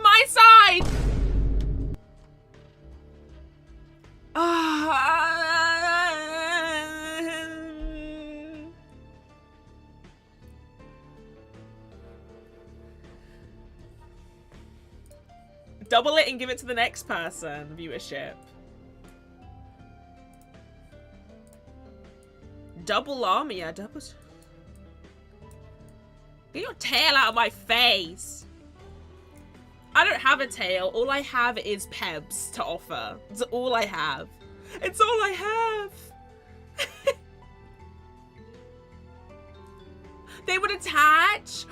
on my side! Double it and give it to the next person. Viewership. Double army, yeah, double. Get your tail out of my face. I don't have a tail. All I have is pebs to offer. It's all I have. It's all I have. They would attach.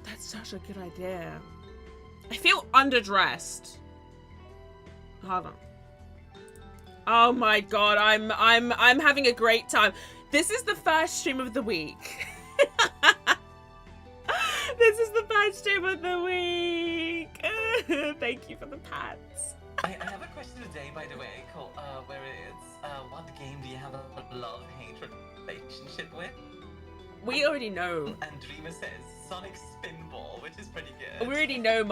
That's such a good idea. I feel underdressed. Hold on. Oh my god, I'm having a great time. This is the first stream of the week. This is the first stream of the week. Thank you for the pats. I have a question today, by the way, called, where it's, what game do you have a love-hate relationship with? We already know. And Dreamer says Sonic Spinball, which is pretty good. We already know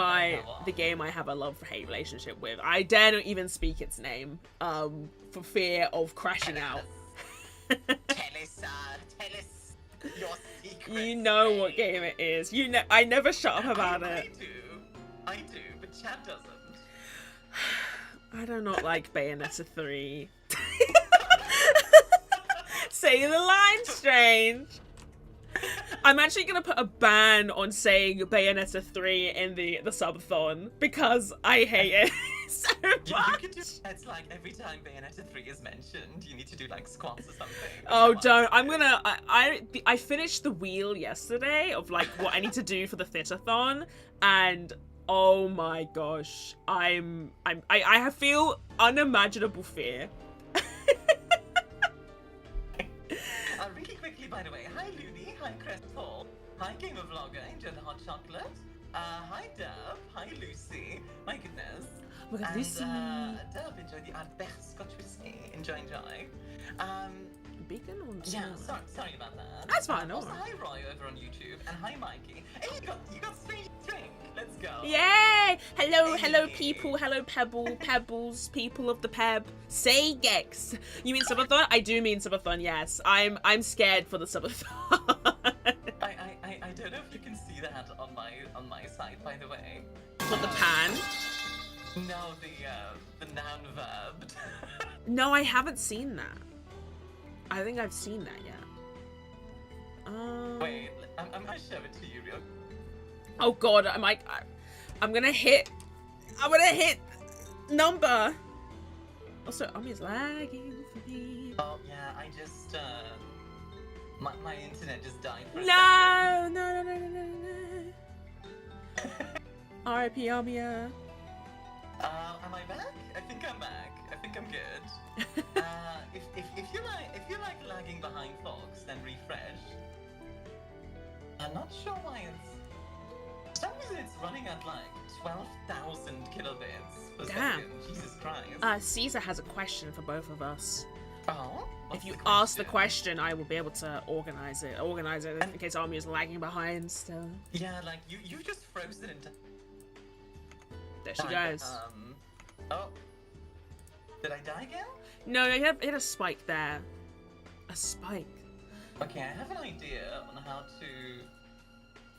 the game I have a love-hate relationship with. I dare not even speak its name, for fear of crashing out. Tell us your secret. You know what game it is. I never shut up about it. I do, but Chad doesn't. I do not like Bayonetta 3. Say the line, Strange. I'm actually gonna put a ban on saying Bayonetta 3 in the subathon because I hate it so much. You could do, it's like every time Bayonetta 3 is mentioned, you need to do like squats or something. Oh, don't. I'm gonna. I finished the wheel yesterday of like what I need to do for the Thitathon, and oh my gosh, I feel unimaginable fear. Really quickly, by the way, hi Looney, hi Crestfall, hi Gamer Vlogger, enjoy the hot chocolate. Hi Dub, hi Lucy, my goodness. Oh my god, Lucy. Dub, enjoy the Albert Scotch whiskey. Enjoy. Bacon or yeah, sorry about that. That's fine. Also, hi Roy over on YouTube, and hi Mikey. Hey, you got Strange Drink. Let's go. Yay! Hello, people. Hello, Pebbles, people of the Peb. Say Gex. You mean subathon? I do mean subathon. Yes, I'm scared for the subathon. I don't know if you can see that on my site, by the way. What, the pan? No, the noun verb. No, I haven't seen that. I think I've seen that yet. Wait, I'm gonna show it to you real. Oh god, I'm gonna hit number. Also, Omi's lagging for me. Oh yeah, I just my internet just died for a No. R.I.P. Amia. Am I back? I think I'm back. I think I'm good. If you like lagging behind Fox, then refresh. I'm not sure why for some reason it's running at like 12,000 kilobits per second. Jesus Christ. Caesar has a question for both of us. Oh? If you ask the question, I will be able to organize it in case Army is lagging behind still. Yeah, like you just froze it into. There she goes. Oh. Did I die again? No, you had a spike there. A spike. Okay, I have an idea on how to.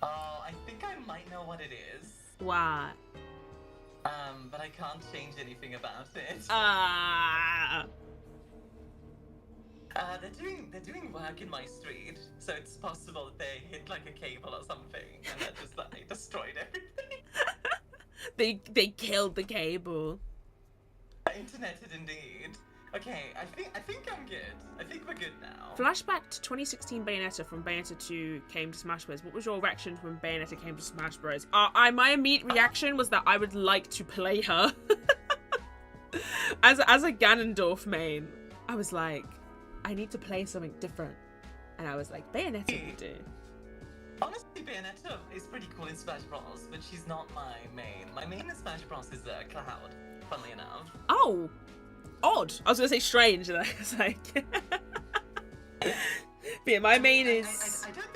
Oh, I think I might know what it is. What? But I can't change anything about it. They're doing work in my street, so it's possible that they hit like a cable or something, and that just like destroyed everything. They killed the cable. Interneted indeed. Okay, I think I'm good. I think we're good now. Flashback to 2016 Bayonetta from Bayonetta 2 came to Smash Bros. What was your reaction when Bayonetta came to Smash Bros? My immediate reaction was that I would like to play her. as a Ganondorf main, I was like, I need to play something different. And I was like, Bayonetta would do. Honestly, Bayonetta is pretty cool in Smash Bros, but she's not my main. My main in Smash Bros is Cloud, funnily enough. Oh, odd. I was gonna say strange, and I was like, but yeah, my main is. I don't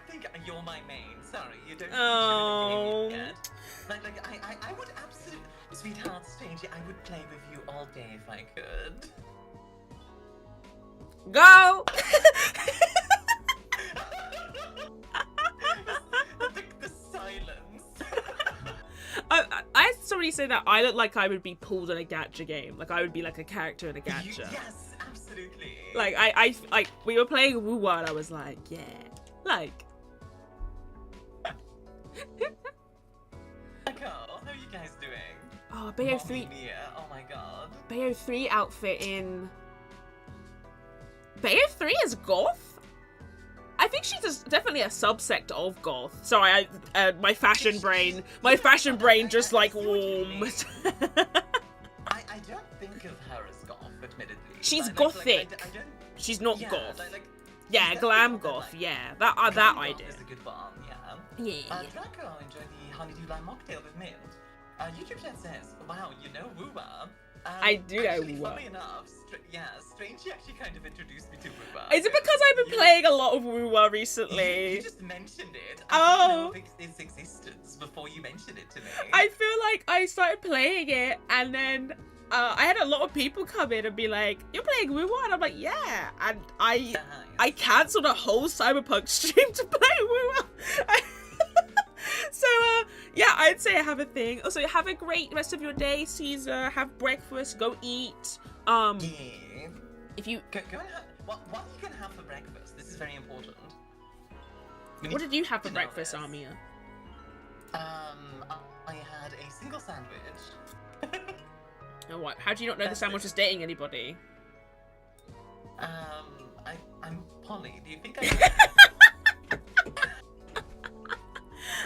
think you're my main. Sorry, you don't Oh. feature in the game yet. I would absolutely, sweetheart, stranger, I would play with you all day if I could. Go! the silence. I already say that I look like I would be pulled in a gacha game. Like I would be like a character in a gacha. Yes, absolutely. Like I like we were playing Wuwa and I was like, yeah. Like How are you guys doing? oh, Bayo 3. Mia, oh my god. Bayo 3 outfit in Bayo 3 is goth? I think she's definitely a subsect of goth. Sorry, my fashion brain just like warmed. I don't think of her as goth, admittedly. She's Like, gothic. I don't, She's not yeah, goth. Yeah, Yeah, glam goth. Yeah, that I do. Is a good one, yeah. Yeah. Draco enjoyed the honeydew lime mocktail with mint. YouTube chat says, wow, you know Wuwa. I do know actually, Wuwa. Funnily enough, Strange actually kind of introduced me to Wuwa. Is it because I've been playing a lot of Wuwa recently? You just mentioned it. Oh. I didn't know of its existence before you mentioned it to me. I feel like I started playing it and then I had a lot of people come in and be like, "You're playing Wuwa?" And I'm like, "Yeah." And I cancelled a whole Cyberpunk stream to play Wuwa. So yeah, I'd say I have a thing. Also, have a great rest of your day, Caesar. Have breakfast. Go eat. Yeah. If you Go and have. What are you gonna have for breakfast? This is very important. what did you have for breakfast, Amia? I had a single sandwich. Oh, what? How do you not know the sandwich is dating anybody? I'm Polly. Do you think I?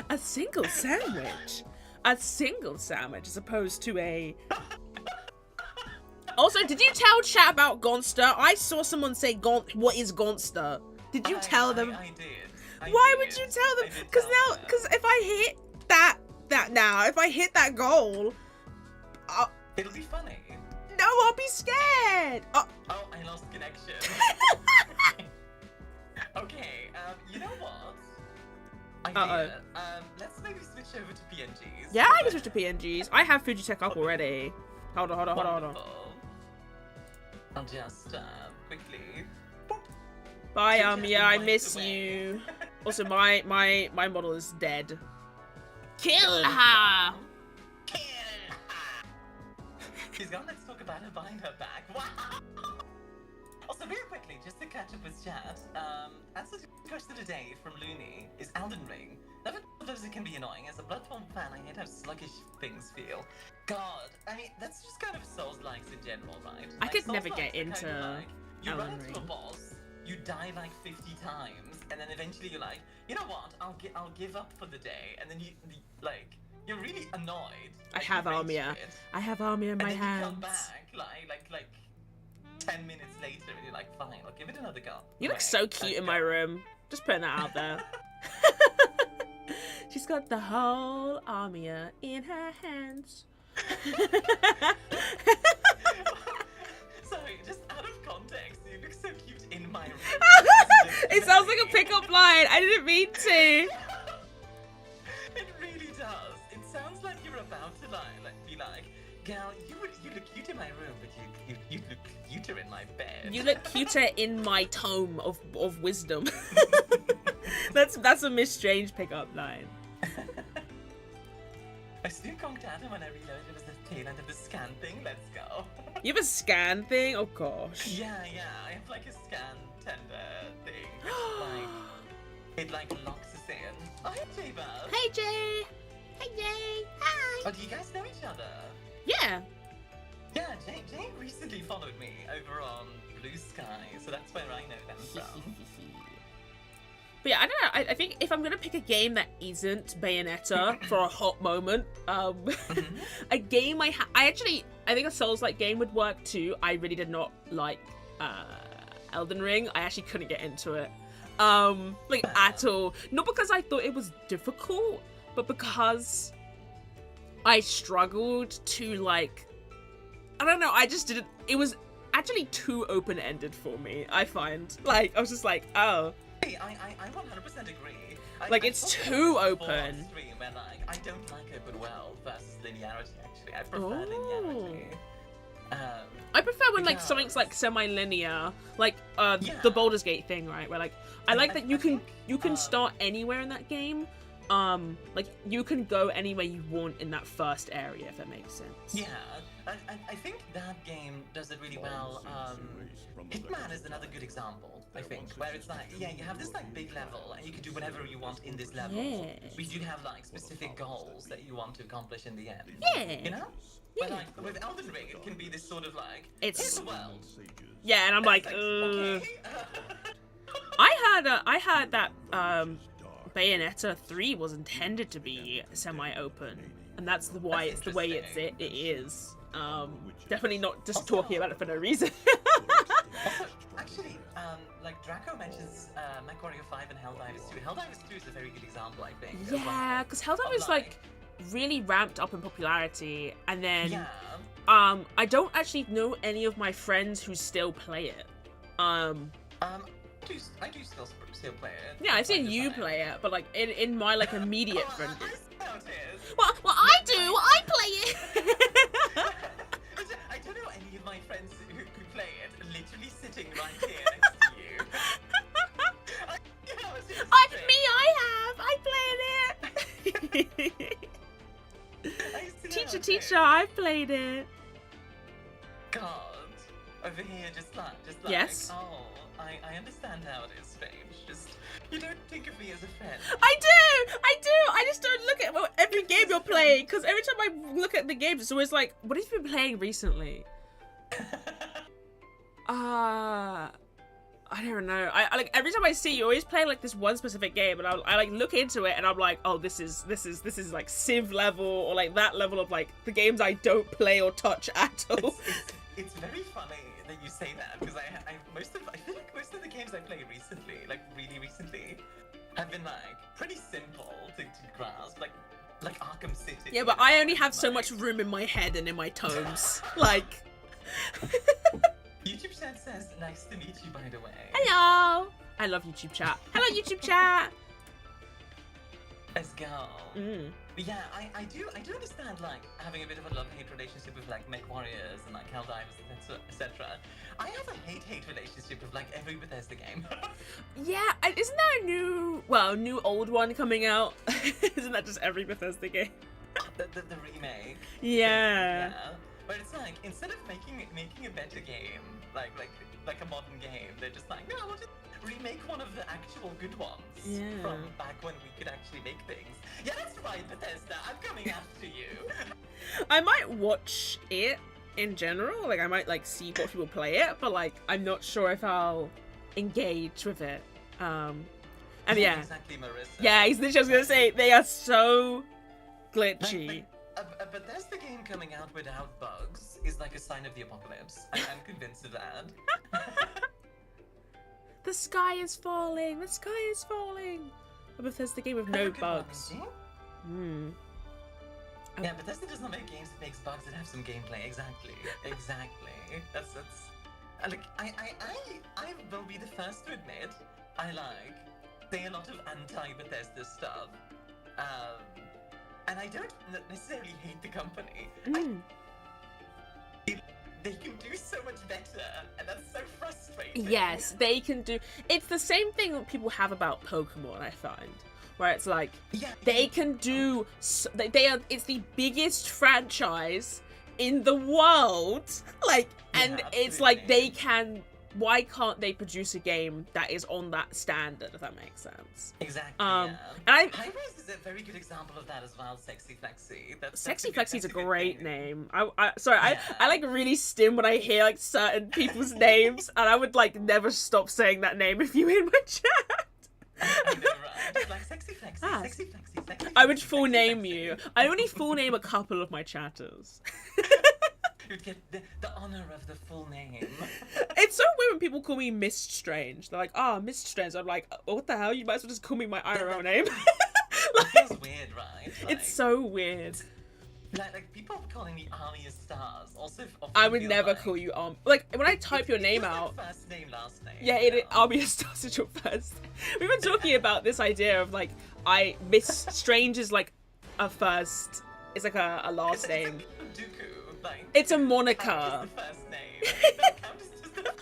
A single sandwich? A single sandwich as opposed to a... Also, did you tell chat about Gonster? I saw someone say what is Gonster? Did you tell them? I did. Why would you tell them? Because if I hit if I hit that goal, it'll be funny. no, I'll be scared. Oh, I lost connection. Okay, you know what? Idea. Let's maybe switch over to PNGs. Yeah, I can switch to PNGs. I have Fujitech up already. Hold on. I'll just quickly. Bye, Amia. I miss you. Also, my model is dead. Kill her. She's gone. Let's talk about her behind her back. Wow. Also, very quickly, just to catch up with chat, answer to the question of the day from Looney is Elden Ring. Never thought it can be annoying. As a Bloodborne fan, I hate how sluggish things feel. God, I mean, that's just kind of Souls-likes in general, right? I could never get into you run Elden into Ring. a boss, you die like 50 times, and then eventually you're like, you know what? I'll give up for the day, and then you're really annoyed. I have Amia. I have Amia in my and then hands. you come back like 10 minutes later, and you're like, fine, I'll give it another go. You look so cute in my room. Just putting that out there. She's got the whole Amia in her hands. Sorry, just out of context, you look so cute in my room. It sounds like a pickup line. I didn't mean to. It really does. It sounds like you're about to be like, gal, you look cute in my room, but you look cuter in my bed. You look cuter in my tome of wisdom. That's a MissedStrange pickup line. I soon conked out, and when I realized it was the tail end of the scan thing, let's go. You have a scan thing? Oh gosh. Yeah, I have like a scan tender thing. It locks us in. Oh, hey, J-Buzz. Hey Jay. Hey Jay. Hi. Oh, do you guys know each other? Yeah. Yeah, Jay recently followed me over on Blue Sky, so that's where I know them from. But yeah, I don't know. I think if I'm gonna pick a game that isn't Bayonetta for a hot moment, a game I think a Souls-like game would work too. I really did not like Elden Ring. I actually couldn't get into it, at all. Not because I thought it was difficult, but because I struggled to I don't know. I just didn't. It was actually too open-ended for me. I find I was just like, oh. I 100% agree. Like, it's too open. Stream where, like, I don't like open world versus linearity, actually. I prefer linearity. I prefer when like something's like semi-linear, like the Baldur's Gate thing, right? Where like I like that you can start anywhere in that game. Like you can go anywhere you want in that first area, if that makes sense. Yeah, I think that game does it really well. Hitman is another good example, I think, where it's like, yeah, you have this like big level and you can do whatever you want in this level. Yeah. But you have like specific goals that you want to accomplish in the end. Yeah. You know? Yeah. But like with Elden Ring, it can be this sort of like, It's here's the world. Yeah, and I'm like, okay. I had that Bayonetta 3 was intended to be semi-open, and that's why it's the way it is. Definitely not just talking about it for no reason. Also, actually, like Draco mentions MechWarrior 5 and Helldivers 2. Helldivers 2 is a very good example, I think. Yeah, because Helldivers like really ramped up in popularity, and then yeah. I don't actually know any of my friends who still play it. I do still play it. Yeah, I've seen you play it, but like in my like immediate friend group. Well, I do. I play it. I don't know any of my friends who play it. Literally sitting right here next to you. I played it. Teacher, I've played it. God, over here, just like, yes. Oh, I understand how it is, Strange. Just, you don't think of me as a friend. I do. I just don't look at every game you're playing, because every time I look at the games, it's always like, what have you been playing recently? I don't know. I like every time I see you always play like this one specific game, and I like look into it and I'm like, oh, this is like Civ level, or like that level of like the games I don't play or touch at all. It's very funny that you say that, because I feel like most of the games I played recently, like really recently, have been like pretty simple to grasp, like Arkham City. Yeah, but I only have so much room in my head and in my tomes. Like. YouTube chat says, nice to meet you, by the way. Hello! I love YouTube chat. Hello, YouTube chat! Let's go. But yeah, I do understand, like, having a bit of a love-hate relationship with, like, MechWarriors and, like, Helldivers, etc. I have a hate-hate relationship with, like, every Bethesda game. Yeah, isn't there a new old one coming out? Isn't that just every Bethesda game? The remake. Yeah. But it's like, instead of making a better game, like a modern game, they're just like, no, we'll just remake one of the actual good ones from back when we could actually make things. Yeah, that's right, Bethesda, I'm coming after you. I might watch it in general, like I might like see what people play it, but like I'm not sure if I'll engage with it. And yeah. Exactly, Marissa. Yeah, he's literally, I was gonna say, they are so glitchy. A Bethesda game coming out without bugs is like a sign of the apocalypse. I'm convinced of that. The sky is falling! The sky is falling! A Bethesda game with no bugs. Yeah, Bethesda does not make games that makes bugs that have some gameplay. Exactly. That's like I will be the first to admit I say a lot of anti-Bethesda stuff. And I don't necessarily hate the company. They can do so much better, and that's so frustrating. Yes, they can do. It's the same thing that people have about Pokemon, I find, where it's like they can do. They are. It's the biggest franchise in the world, like, and it's like they can. Why can't they produce a game that is on that standard, if that makes sense? Exactly. And Hi-Res is a very good example of that as well, Sexy Flexi. Sexy Flexi is a great name. I like really stim when I hear like certain people's names, and I would like never stop saying that name if you were in my chat. I know, right? Like Sexy Flexi, Sexy Flexi, Sexy Flexi. I would full name you. I only full name a couple of my chatters. You'd get the honor of the full name. It's so weird when people call me MissedStrange. They're like, MissedStrange. I'm like, what the hell? You might as well just call me my IRL name. It feels weird, right? Like, it's so weird. Like people calling me Army of Stars also. I would never call you like when I type your name out. First name, last name. Yeah, Army of Stars is your first. We've been talking about this idea of like MissedStrange is like a first. It's like a last name. Dooku, like, It's a Count moniker. is the first name. No, Count is just the...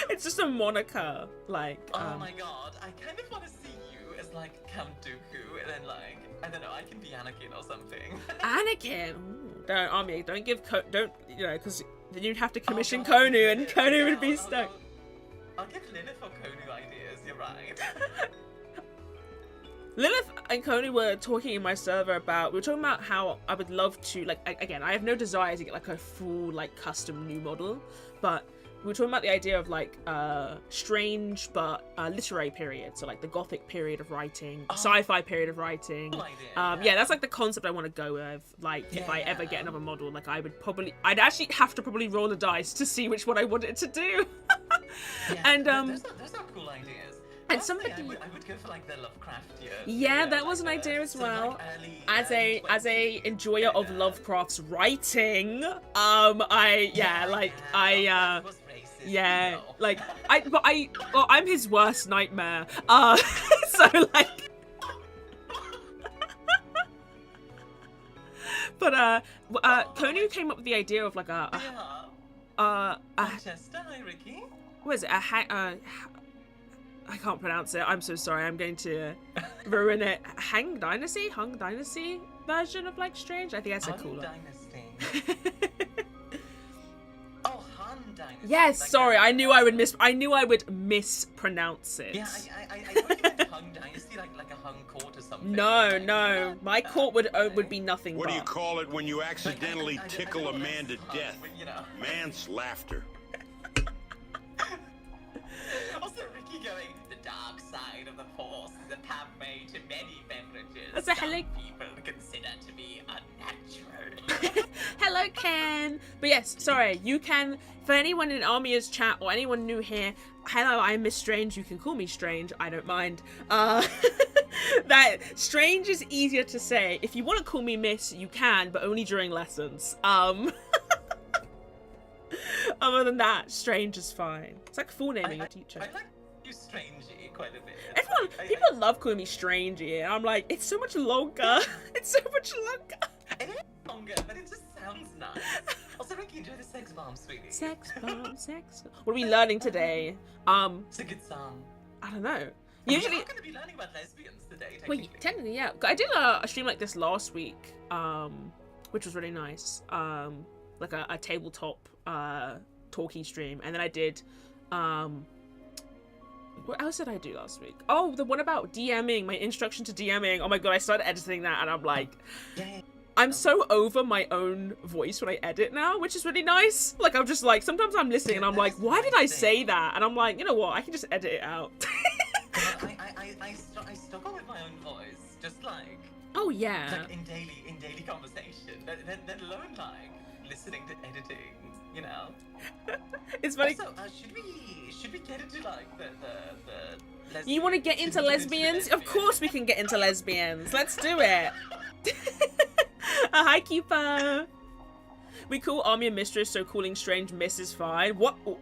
It's just a moniker. Like. Oh my god, I kind of want to see you as like Count Dooku, and then like, I don't know, I can be Anakin or something. Anakin. Ooh, don't give because then you'd have to commission Oh, God, Konu, and Lilith. Konu Yeah, would be stuck. I'll give Lilith or Konu ideas, you're right. Lilith and Konu were talking in my server we were talking about how I would love to, like, again, I have no desire to get like a full like custom new model, but we were talking about the idea of like strange but literary period, so like the gothic period of writing, sci-fi period of writing. Cool idea, yeah, that's like the concept I want to go with. Like if I ever get another model, like I'd actually have to probably roll a dice to see which one I wanted to do. And those are cool ideas. and Personally, somebody I would go for like the Lovecraftian. yeah, that was an idea as sort of, well. like, early As a 20s, enjoyer of kinda. Lovecraft's writing, That was racist, yeah, you know. like I'm his worst nightmare. So like, but Konu came up with the idea of like Manchester, hi Ricky. what is it? I can't pronounce it. I'm so sorry. I'm going to ruin it. Hung Dynasty version of like Strange. I think that's a Han cooler. Dynasty. Oh, Han Dynasty. Yes, like sorry. that. I knew I would mispronounce it. Yeah, I thought you meant Hung Dynasty, like a hung court or something. No, Like, no. My court would be nothing What do you but. call it when you accidentally I tickle a don't man to know, death? but, you know. Manslaughter. Also, Ricky going, the dark side of the force is a pathway to many beverages That's a some hello- people consider to be unnatural. Hello, Ken. But yes, sorry. You can, for anyone in Armia's chat or anyone new here, hello, I'm MissedStrange. You can call me Strange. I don't mind. That Strange is easier to say. If you want to call me Miss, you can, but only during lessons. Other than that, Strange is fine. It's like full naming your teacher. I like you strangey quite a bit. Everyone, people love calling me Strangey, and I'm like, it's so much longer. It's so much longer. It is longer, but it just sounds nice. Also, Ricky, enjoy the sex bomb, sweetie. Sex bomb, sex bomb. What are we learning today? It's a good song. I don't know. Usually, Usually, we're going to be learning about lesbians today, well, technically. technically, yeah. I did a stream like this last week, which was really nice. Like a tabletop talking stream, and then I did what else did I do last week? Oh, the one about DMing, my introduction to DMing. Oh my god, I started editing that, and I'm like, Yeah. I'm so over my own voice when I edit now, which is really nice. Like, I'm just like, sometimes I'm listening and I'm like, why did I say that? And I'm like, you know what? I can just edit it out. I struggle with my own voice, just like Oh yeah. like in daily conversation. Let alone like listening to editing, you know. It's funny. Also, should we get into like the lesbian? You want to get into lesbians? Of course we can get into lesbians. Let's do it. Hi, Keeper. We call Armia Mistress, so calling Strange Miss is fine. What? Oh.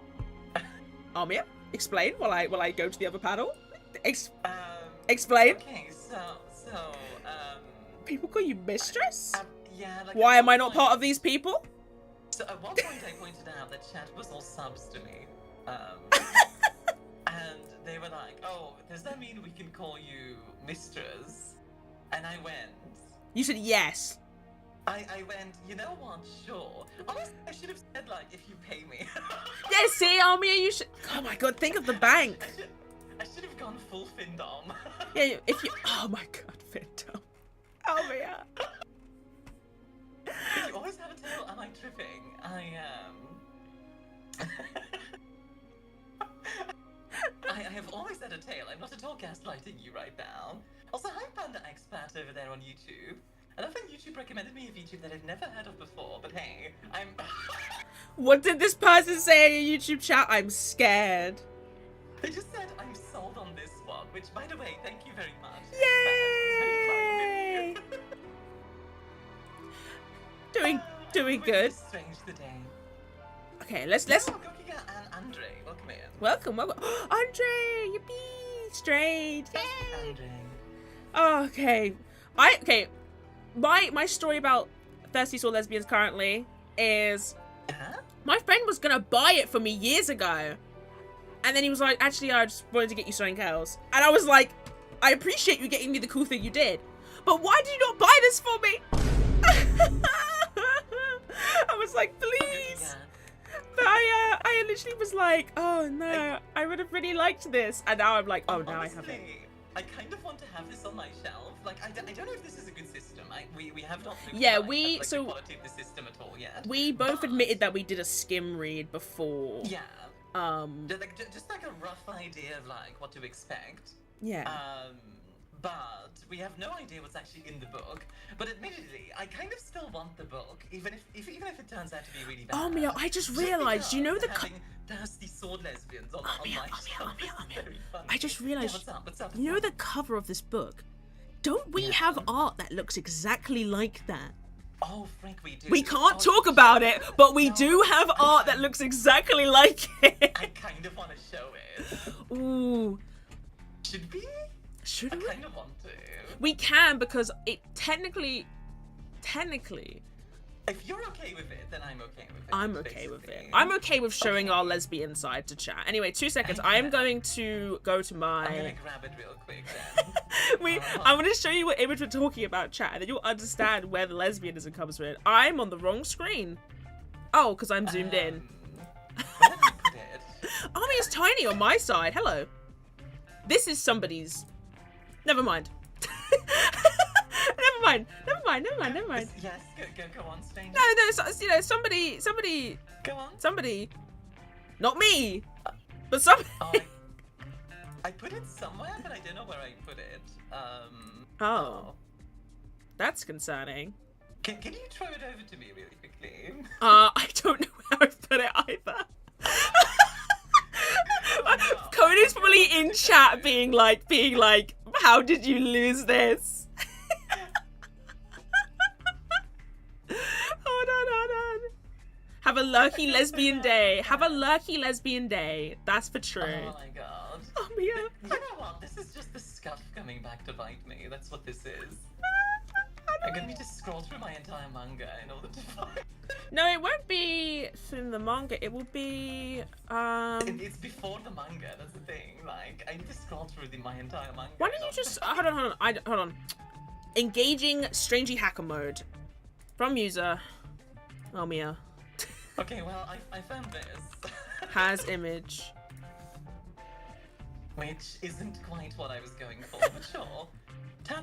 Armia, explain while I go to the other panel. Explain. Okay, so People call you Mistress? yeah. Like Why at am I one not point- part of these people? So at one point I pointed out that chat was all subs to me. And they were like, oh, does that mean we can call you Mistress? And I went, You said yes. I went, you know what, sure. Honestly, I should have said, like, if you pay me. Yeah, see, Armia, you should. Oh my god, think of the bank. I should have gone full Findom. Yeah, if you. Oh my god, Phantom. Armia. You always have a tail, am I tripping? I am. I have always had a tail. I'm not at all gaslighting you right now. Also, hi Panda Expat over there on YouTube. I love when YouTube recommended me a VTube that I've never heard of before, but hey, I'm... What did this person say in your YouTube chat? I'm scared. They just said I'm sold on this one, which, by the way, thank you very much. Yay! Doing good. Strange today. Okay, let's. Oh, Gokiga and Andre, welcome in. Welcome. Andre, yippee! MissedStrange. Just Yay! wondering. Oh, okay. My story about Thirsty Sword Lesbians currently is Huh? my friend was gonna buy it for me years ago. And then he was like, actually, I just wanted to get you something else. And I was like, I appreciate you getting me the cool thing you did. But why did you not buy this for me? I was like, please. Yeah. But I literally was like, oh no, I would have really liked this. And now I'm like, oh, now I have it. Honestly, I kind of want to have this on my shelf. Like, I don't know if this is a good system. We have not looked Yeah, at, like, so- the quality of the system at all yet. We both But- admitted that we did a skim read before. Yeah. Just like a rough idea of like what to expect. Yeah. But we have no idea what's actually in the book. But admittedly, I kind of still want the book, even if it turns out to be really bad. Oh, Mia, I just realized, you know the having thirsty sword lesbians on, Mia, my shelf is very funny. I just realized, Yeah, what's up? you know the cover of this book? Don't we Yeah. have art that looks exactly like that? Oh, Frank, we do. We can't Oh, talk about it, but we no, do have art that looks exactly like it. I kind of want to show it. Ooh. Should we? Should I we? kind of want to. We can, because it technically, If you're okay with it, then I'm okay with it. I'm okay with it. basically. I'm okay with showing our lesbian side to chat. Anyway, 2 seconds. I am going to go to I'm gonna my... grab it real quick then. I'm going to show you what image we're talking about, chat, and then you'll understand where the lesbianism comes from. I'm on the wrong screen. Oh, because I'm zoomed in. Where did I put it? Army is tiny on my side. Hello. This is somebody's... Never mind. Never mind. Yes, go on, stranger. No, somebody, Go on. not me, but somebody. Oh, I put it somewhere, but I don't know where I put it. Oh, that's concerning. Can you throw it over to me really quickly? I don't know where I put it either. Cody's probably in chat being like, how did you lose this? Hold on. Have a lucky lesbian day. That's for true. Oh my god. Oh, Mia. You know what? This is just the scuff coming back to bite me. That's what this is. I'm gonna need to scroll through my entire manga in order to find. No, it won't be from the manga. It will be. It's before the manga. That's the thing. Like, I need to scroll through my entire manga. Why don't you just hold on? Hold on. Engaging Strangey Hacker mode from user. Oh, Mia. Okay, well, I found this. Has image. Which isn't quite what I was going for, but sure.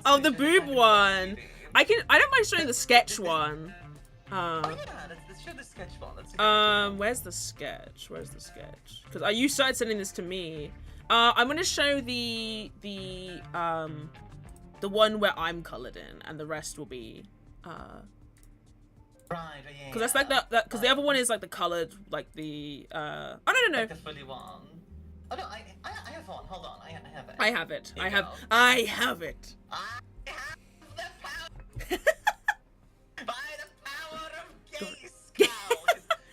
Oh, the Tatsuya boob Hacker one. maybe. I don't mind showing the sketch one. Oh yeah, let's show the sketch one. That's a good idea. Where's the sketch? Because you started sending this to me. I'm gonna show the one where I'm colored in, and the rest will be Right, yeah. because that's like that because the other one is like the colored, like the oh no. Like the fully one. Oh no, I have one. Hold on, I have it. I have it. Here I you have go. it. I have the power. By the power of gay skull.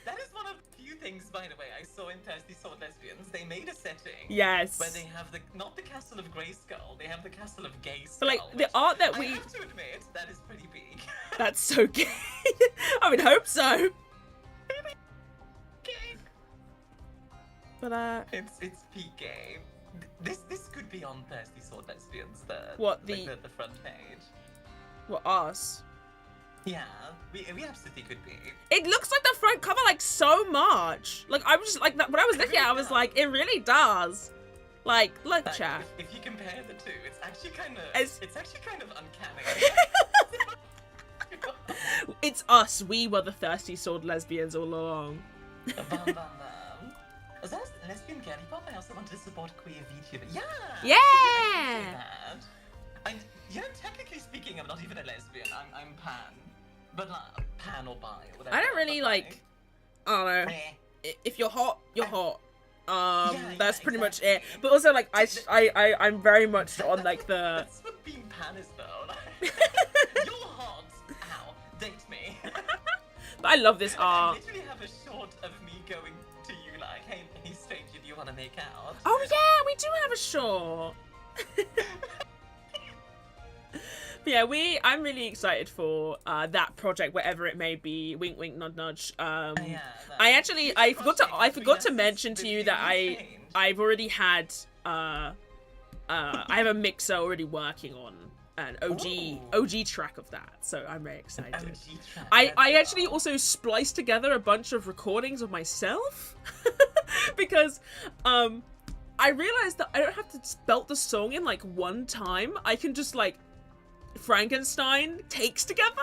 That is one of the few things, by the way, I saw in Thirsty Sword Lesbians. They made a setting Yes. where they have not the castle of Grayskull, they have the castle of Gay Skull. But like the which art that I we have to admit, that is pretty big. that's so gay. I would hope so. But It's peak gay. This could be on Thirsty Sword Lesbians. What, the front page? what us? Yeah, we absolutely could be. It looks like the front cover like so much. Like I was just like that when I was looking at it, I was like, it really does. Like, look, Like, chat. if you compare the two, it's actually kind of uncanny. It's us. We were the Thirsty Sword Lesbians all along. Bam, bam, bam. As well as lesbian girly pop, I also want to support queer VTuber. Yeah! Yeah! I can say that. And, you know, technically speaking, I'm not even a lesbian. I'm pan. But, pan or bi or whatever. I don't really but, like. I don't know. If you're hot, you're hot. That's pretty much it. exactly. But also, like, I'm very much on like the. That's what being pan is, though. Like, you're hot. Ow. Date me. But I love this I art. literally have a shot of me going to you like, hey stranger, do you want to make out? Oh yeah, we do have a short. But yeah, I'm really excited for that project, whatever it may be. Wink, wink, nudge, nudge. Yeah, I forgot to mention to you that I've already had I have a mixer already working on an OG track of that, so I'm very excited. I actually also spliced together a bunch of recordings of myself because I realized that I don't have to belt the song in like one time. I can just like Frankenstein takes together.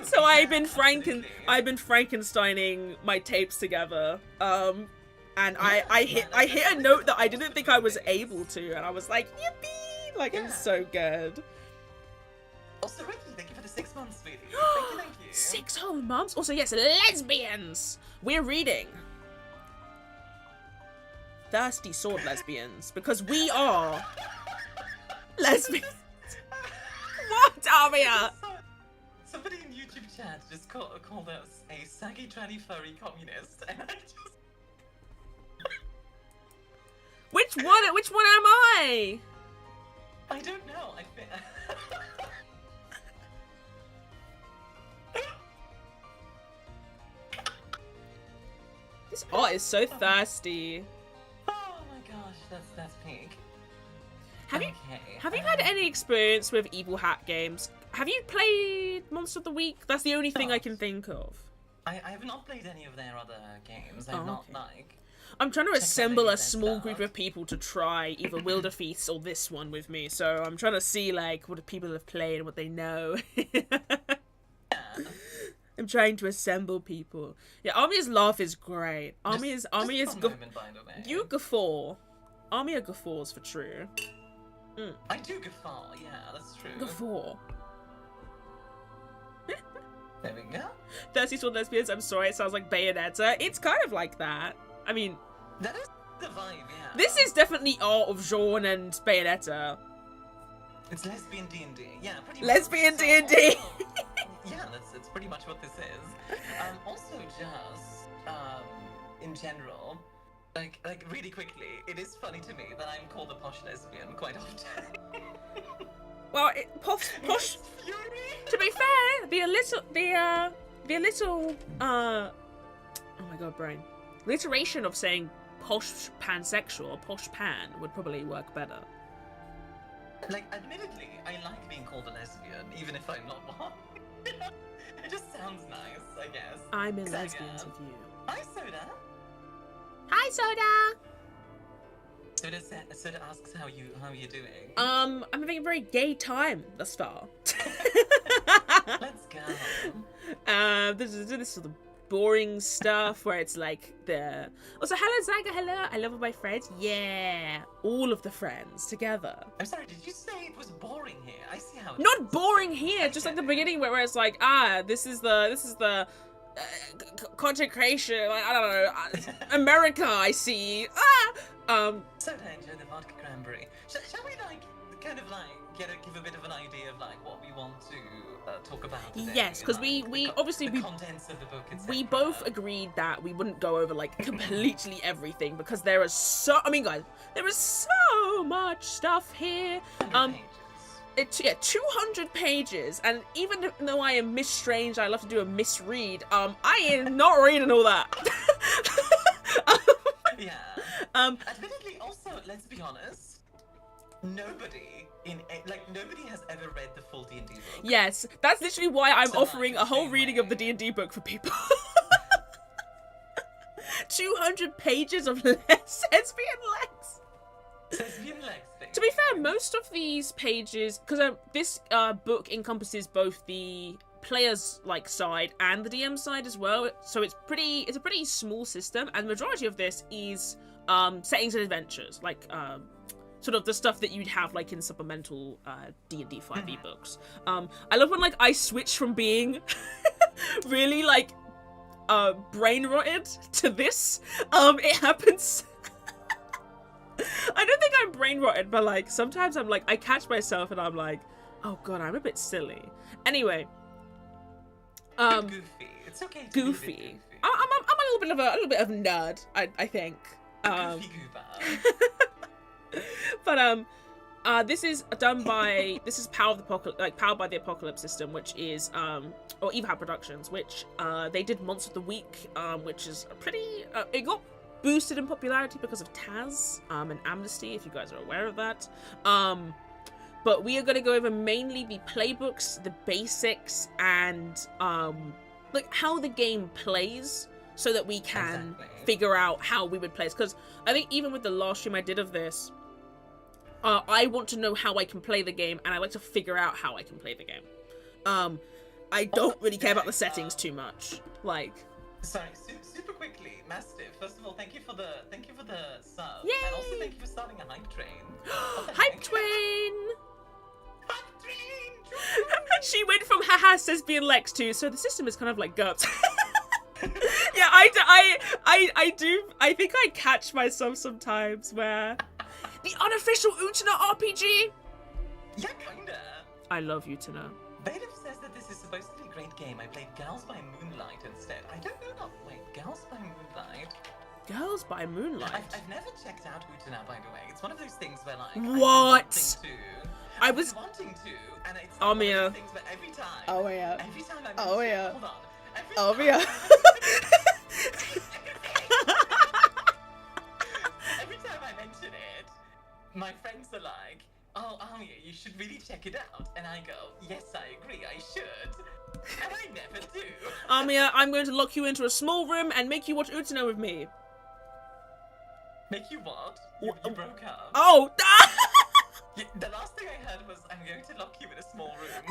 So I've been Frankensteining my tapes together. And I hit a note that I didn't think I was able to, and I was like, yippee! Like, it's so good. Also, Ricky, thank you for the 6 months, sweetie. Thank you. 6 whole months? Also, yes, lesbians! We're reading Thirsty Sword Lesbians, because we are lesbians. What, Armia? Somebody in YouTube chat just called us a saggy, tranny, furry communist, and I just... Which one am I? I don't know, I think... This art is so thirsty. Oh my gosh, that's pink. Have you had any experience with Evil Hat games? Have you played Monster of the Week? That's the only thing I can think of. I have not played any of their other games. I'm not like... I'm trying to assemble a small group of people to try either Wilderfeast or this one with me, so I'm trying to see like what people have played and what they know. I'm trying to assemble people. Yeah, Armia's laugh is great. Armia's you guffaw. Armia guffaws for true. I do guffaw, yeah, that's true. Guffaw. There we go. Thirsty Sword Lesbians, I'm sorry, it sounds like Bayonetta. It's kind of like that. I mean... That is the vibe, yeah. This is definitely Art of Jean and Bayonetta. It's lesbian D&D, yeah, pretty much. Lesbian D&D! Yeah, that's pretty much what this is. Also just, in general, like really quickly, it is funny to me that I'm called a posh lesbian quite often. Well, posh. To be fair, the oh my god, brain. The iteration of saying posh pansexual or posh pan would probably work better. Like, admittedly, I like being called a lesbian, even if I'm not one. It just sounds nice, I guess. I'm in lesbians with you. Hi, Soda. Hi, Soda. Soda asks how you doing. I'm having a very gay time thus far. Let's go. This is the boring stuff where it's like also hello Zaga, hello, I love all my friends. Yeah, all of the friends together. I'm sorry, did you say it was boring here? I see how. Not boring here, just like the beginning where it's like this is the content creation. Like, I don't know, America. I see. Soda, enjoy the vodka cranberry. Shall we kind of give a bit of an idea of what we want to talk about today? Yes, because we obviously the contents of the book, etc. we both agreed that we wouldn't go over completely everything because there is so there is so much stuff here. Pages. 200 pages, and even though I am MissedStrange, I love to do a misread. I am not reading all that. Yeah. Admittedly, also, let's be honest, nobody has ever read the full D&D book. Yes, that's literally why I'm offering a whole reading of the D&D book for people. 200 pages of lesbian legs. Lesbian legs. To be fair, most of these pages, because this book encompasses both the player's side and the DM side as well, so it's a pretty small system, and the majority of this is settings and adventures, sort of the stuff that you'd have in supplemental D&D 5e books. I love when I switch from being really brain rotted to this. It happens. I don't think I'm brain rotted, but sometimes I'm I catch myself and I'm like, oh god, I'm a bit silly. Anyway, goofy. It's okay. To goofy. Be a bit goofy. I'm a little bit of a nerd. I think. Goofy goober. But this is powered by the Apocalypse system, which is or Evil Productions, which they did Monster of the Week, which is a pretty it got boosted in popularity because of Taz and Amnesty, if you guys are aware of that. But we are going to go over mainly the playbooks, the basics, and like how the game plays, so that we can figure out how we would play it. Because I think even with the last stream I did of this, I want to know how I can play the game, and I like to figure out how I can play the game. I don't really care about the settings too much. Like, sorry, super quickly, Mastiff. First of all, thank you for the sub, Yay! and also thank you for starting a hype train. Hype train! Hype train! She went from haha says being Lex to so the system is kind of like GURPS. Yeah, I think I catch myself sometimes where the unofficial Utena RPG. Yeah, kinda. I love Utena. Bailiff says that this is supposed to be a great game. I played Girls by Moonlight instead. I don't know. Wait, Girls by Moonlight? Girls by Moonlight. I've never checked out Utena, by the way. It's one of those things where like What? I've been wanting to, and it's one of those things where every time. Oh yeah. Every time I Oh mention yeah. it, hold on. Every time I mention it, my friends are like, "Oh, Amia, you should really check it out." And I go, "Yes, I agree, I should." And I never do. Amia, I'm going to lock you into a small room and make you watch Utena with me. Make you what? You broke up. Oh! Yeah, the last thing I heard was, "I'm going to lock you in a small room."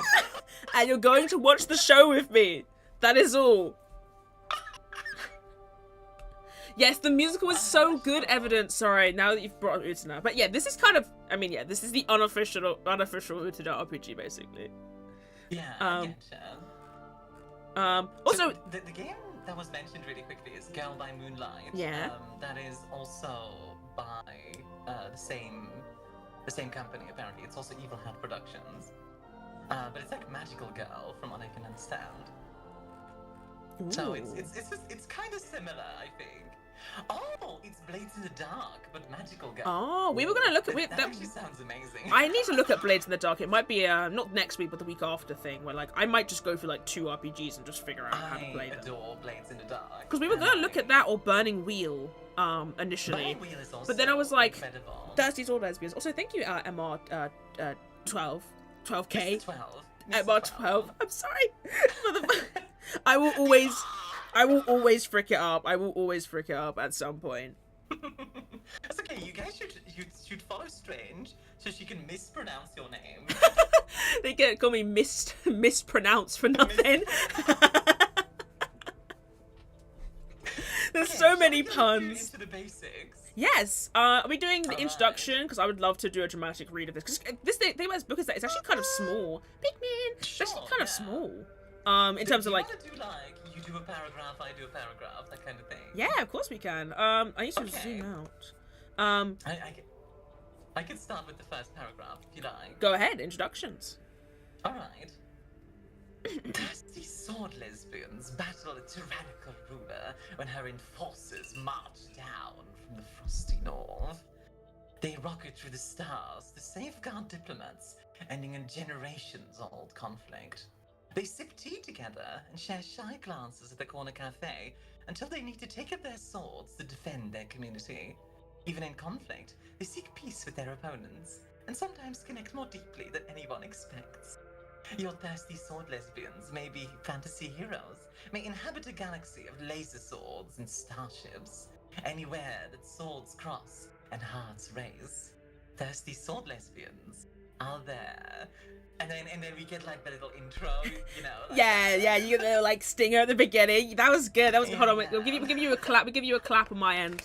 And you're going to watch the show with me. That is all. Yes, the musical was so good, Evidence. Sorry, now that you've brought up Utena. But yeah, this is kind of, I mean, yeah, this is the unofficial Utena RPG, basically. Yeah, I getcha. Also, so the game that was mentioned really quickly is Girl by Moonlight. Yeah. That is also by the same company, apparently. It's also Evil Hat Productions. But it's like Magical Girl, from what I can understand. ooh. So it's kind of similar, I think. Oh, it's Blades in the Dark, but Magical Girl. Oh, we were going to look at... That actually sounds amazing. I need to look at Blades in the Dark. It might be, not next week, but the week after thing, where, like, I might just go through, like, 2 RPGs and just figure out how to play them. I adore Blades in the Dark. Because we were going to look at that or Burning Wheel, initially. Burning Wheel is also but then I was like, incredible. Thirsty Sword Lesbians. Also, thank you, MR, 12K. Mr. 12. MR 12. I'm sorry. I will always frick it up. I will always frick it up at some point. That's okay. You guys should follow Strange so she can mispronounce your name. They get call me mispronounced for nothing. There's so many puns. Into the basics. Yes. Are we doing the introduction? Because I would love to do a dramatic read of this. Because this thing about this book is that it's actually kind of small. Pikmin. Sure, It's kind of small. In terms of like. Do you want to do like you do a paragraph, I do a paragraph, that kind of thing? Yeah, of course we can. I need to zoom out. I can start with the first paragraph if you like. Go ahead. Introductions. All right. Thirsty sword lesbians battle a tyrannical ruler when her enforcers march down from the frosty north. They rocket through the stars to safeguard diplomats, ending a generations-old conflict. They sip tea together and share shy glances at the corner cafe until they need to take up their swords to defend their community. Even in conflict, they seek peace with their opponents and sometimes connect more deeply than anyone expects. Your thirsty sword lesbians may be fantasy heroes, may inhabit a galaxy of laser swords and starships, anywhere that swords cross and hearts race. Thirsty sword lesbians are there. And then we get like the little intro, you know. Like, yeah, you get the like stinger at the beginning. That was good. That was hold on. We'll give you a clap. We'll give you a clap on my end.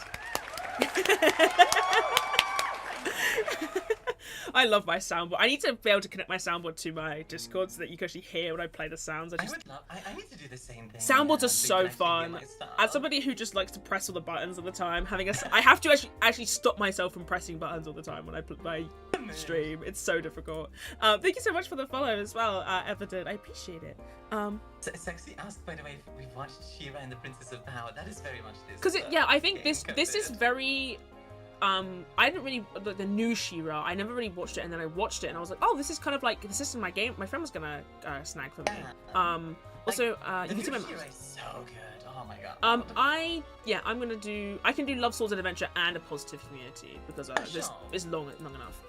I love my soundboard. I need to be able to connect my soundboard to my Discord so that you can actually hear when I play the sounds. I need to do the same thing. Soundboards are so fun. As somebody who just likes to press all the buttons all the time, I have to actually stop myself from pressing buttons all the time when I put my stream. It's so difficult. Thank you so much for the follow as well, Evident. I appreciate it. Sexy asked, by the way, if we've watched She-Ra and the Princess of Power. That is very much this. Because I think this is very. I didn't really the new She-Ra. I never really watched it, and then I watched it, and I was like, oh, this is kind of like the system my friend was gonna snag for me. Also, you can see my mouse. Is so good. Oh my god. I'm gonna do. I can do Love, Swords and Adventure and a positive community because this is long enough.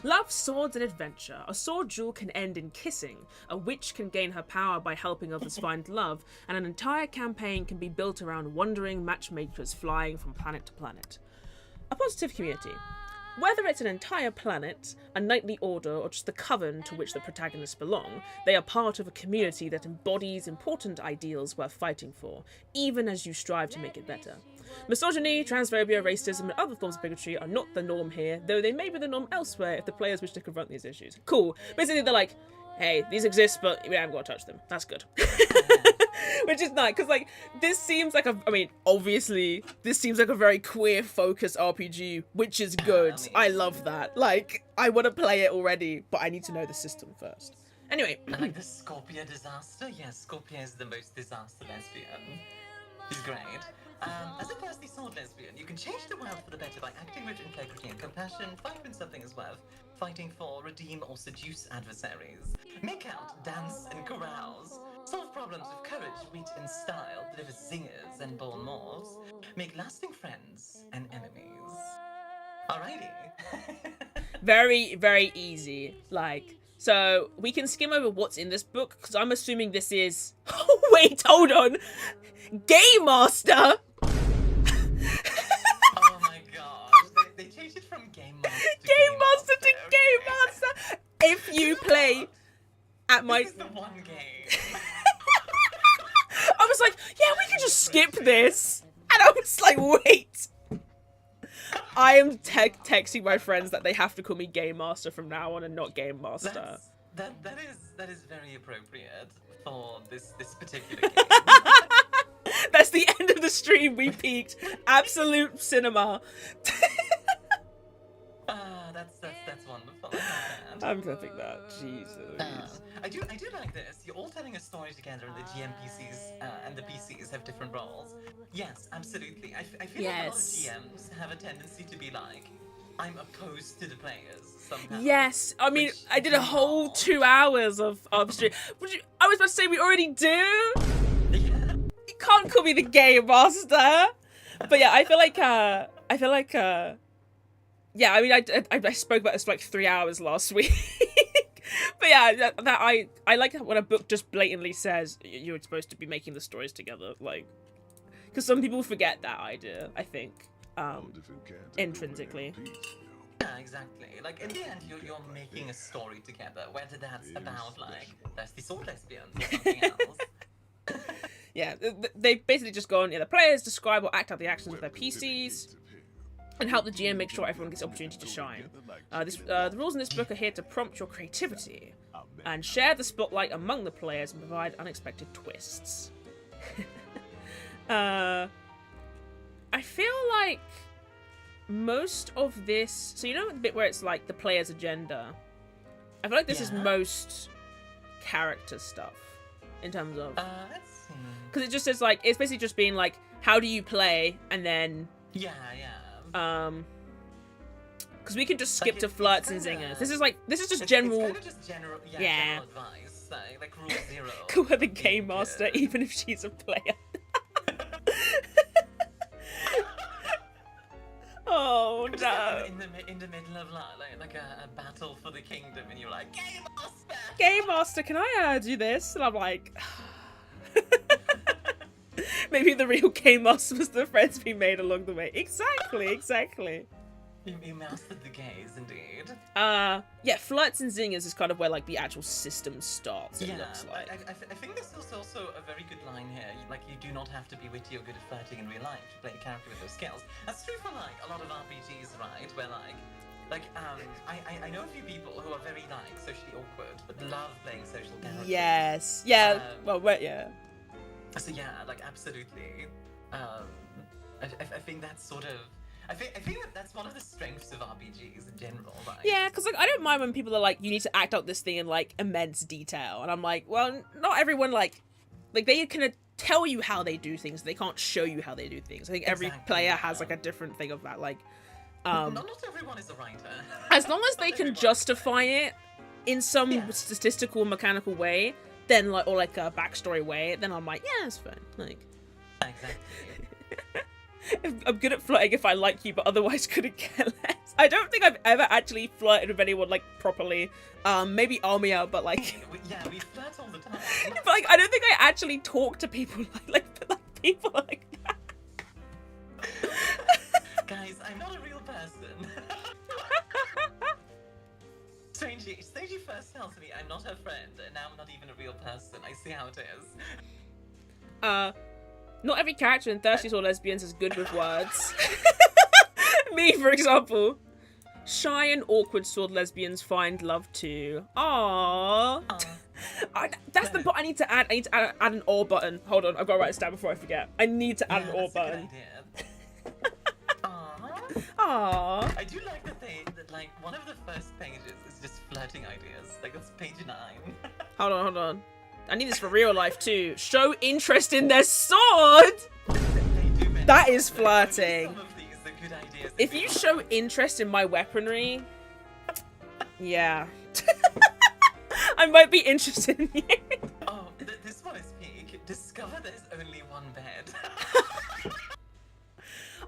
Love, Swords and Adventure. A sword duel can end in kissing. A witch can gain her power by helping others find love, and an entire campaign can be built around wandering matchmakers flying from planet to planet. A positive community. Whether it's an entire planet, a knightly order, or just the coven to which the protagonists belong, they are part of a community that embodies important ideals worth fighting for, even as you strive to make it better. Misogyny, transphobia, racism, and other forms of bigotry are not the norm here, though they may be the norm elsewhere if the players wish to confront these issues. Cool. Basically, they're like, hey, these exist, but we haven't got to touch them. That's good. Which is nice, because, like, this seems like obviously, this seems like a very queer-focused RPG, which is good. I love that. Like, I want to play it already, but I need to know the system first. Anyway. Like the Scorpia disaster? Yes, Scorpia is the most disaster lesbian. She's great. As a thirsty sword lesbian, you can change the world for the better by acting with integrity and compassion, fight when something is worth fighting for, redeem or seduce adversaries, make out, dance and carouse, solve problems with courage, wit and style, deliver zingers and born morphs, make lasting friends and enemies. Alrighty. Very, very easy. Like, so we can skim over what's in this book, because I'm assuming this is... Oh, wait, hold on! Game Master! Oh my god. They changed it from Game Master to Game Master to Game Master! If you play at my... This is the one game. I was like, yeah, we can just skip this. And I was like, wait. I am texting my friends that they have to call me Game Master from now on and not Game Master. That is very appropriate for this particular game. That's the end of the stream. We peaked. Absolute cinema. That's wonderful. I'm perfect that. Jesus. I do like this. You're all telling a story together, and the GMPCs and the PCs have different roles. Yes, absolutely. I feel like a lot of GMs have a tendency to be like, I'm opposed to the players somehow. Yes, I mean, I did a whole 2 hours of stream. I was about to say we already do. Yeah. You can't call me the Game Master. But yeah, I feel like yeah, I mean, I spoke about this for like 3 hours last week. But yeah, that I like when a book just blatantly says you're supposed to be making the stories together, like, because some people forget that idea, I think, intrinsically. Yeah, exactly. Like, in the end, you're making a story together, whether that's about, like, thirsty sword lesbians or something else. Yeah, they've basically just gone, the players describe or act out the actions of their PCs, and help the GM make sure everyone gets the opportunity to shine. The rules in this book are here to prompt your creativity, and share the spotlight among the players and provide unexpected twists. I feel like most of this... So you know the bit where it's like the player's agenda? I feel like this is most character stuff, in terms of... Let's see. Because it just says, like, it's basically just being like, how do you play, and then... Yeah. Because we can just skip to flirts and zingers. This is just general... It's kind of just general, general advice. Like rule 0. Call her the Game Master, even if she's a player. Oh no! In the middle of like a battle for the kingdom, and you're like, Game Master! Game Master, can I do this? And I'm like... Maybe the real Game Master was the friends we made along the way. Exactly. You mastered the gaze, indeed. Yeah, flirts and zingers is kind of where, like, the actual system starts, it looks like. I think this is also a very good line here. Like, you do not have to be witty or good at flirting in real life to play a character with those skills. That's true for, like, a lot of RPGs, right? Where, I know a few people who are very, like, socially awkward, but love playing social characters. Yes. Yeah. Yeah. So, yeah, like, absolutely. I think that's sort of... I think that's one of the strengths of RPGs in general, right? Yeah, because, like, I don't mind when people are like, you need to act out this thing in, like, immense detail. And I'm like, well, not everyone, like, like they can tell you how they do things. They can't show you how they do things. I think every player has like a different thing of that. Like, not everyone is a writer. as long as they can justify it in some statistical, mechanical way, then like, or like a backstory way, then I'm like, yeah, it's fine. Like, Exactly. I'm good at flirting if I like you, but otherwise couldn't care less. I don't think I've ever actually flirted with anyone like properly. Maybe Armia, but like, Yeah, we flirt all the time. but like, I don't think I actually talk to people like people like that. Guys, I'm not a real person. Strangely first tells me I'm not her friend, and now I'm not even a real person. I see how it is. Not every character in Thirsty Sword Lesbians is good with words. Me, for example. Shy and awkward sword lesbians find love too. Aww. That's the button I need to add. I need to add an or button. Hold on, I've got to write this down before I forget. I need to add an or button. Aww. I do like that like one of the first pages is just flirting ideas. Like that's page 9. Hold on. I need this for real life too. Show interest in their sword. That is flirting. Some of these are good ideas. If you show interest in my weaponry, yeah. I might be interested in you. Oh, this one is peak. Discover there's only one bed.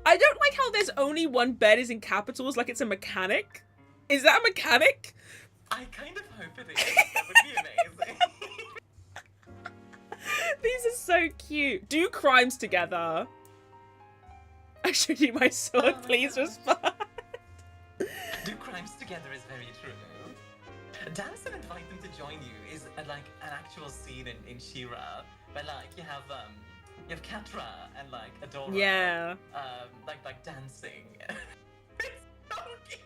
I don't like how there's only one bed is in capitals like it's a mechanic. Is that a mechanic? I kind of hope it is. That would be amazing. These are so cute. Do crimes together. I showed you my sword, please respond. Do crimes together is very true. Dance and invite them to join you is like an actual scene in She-Ra where like you have Katra and like Adora. Yeah. Like dancing. It's so cute.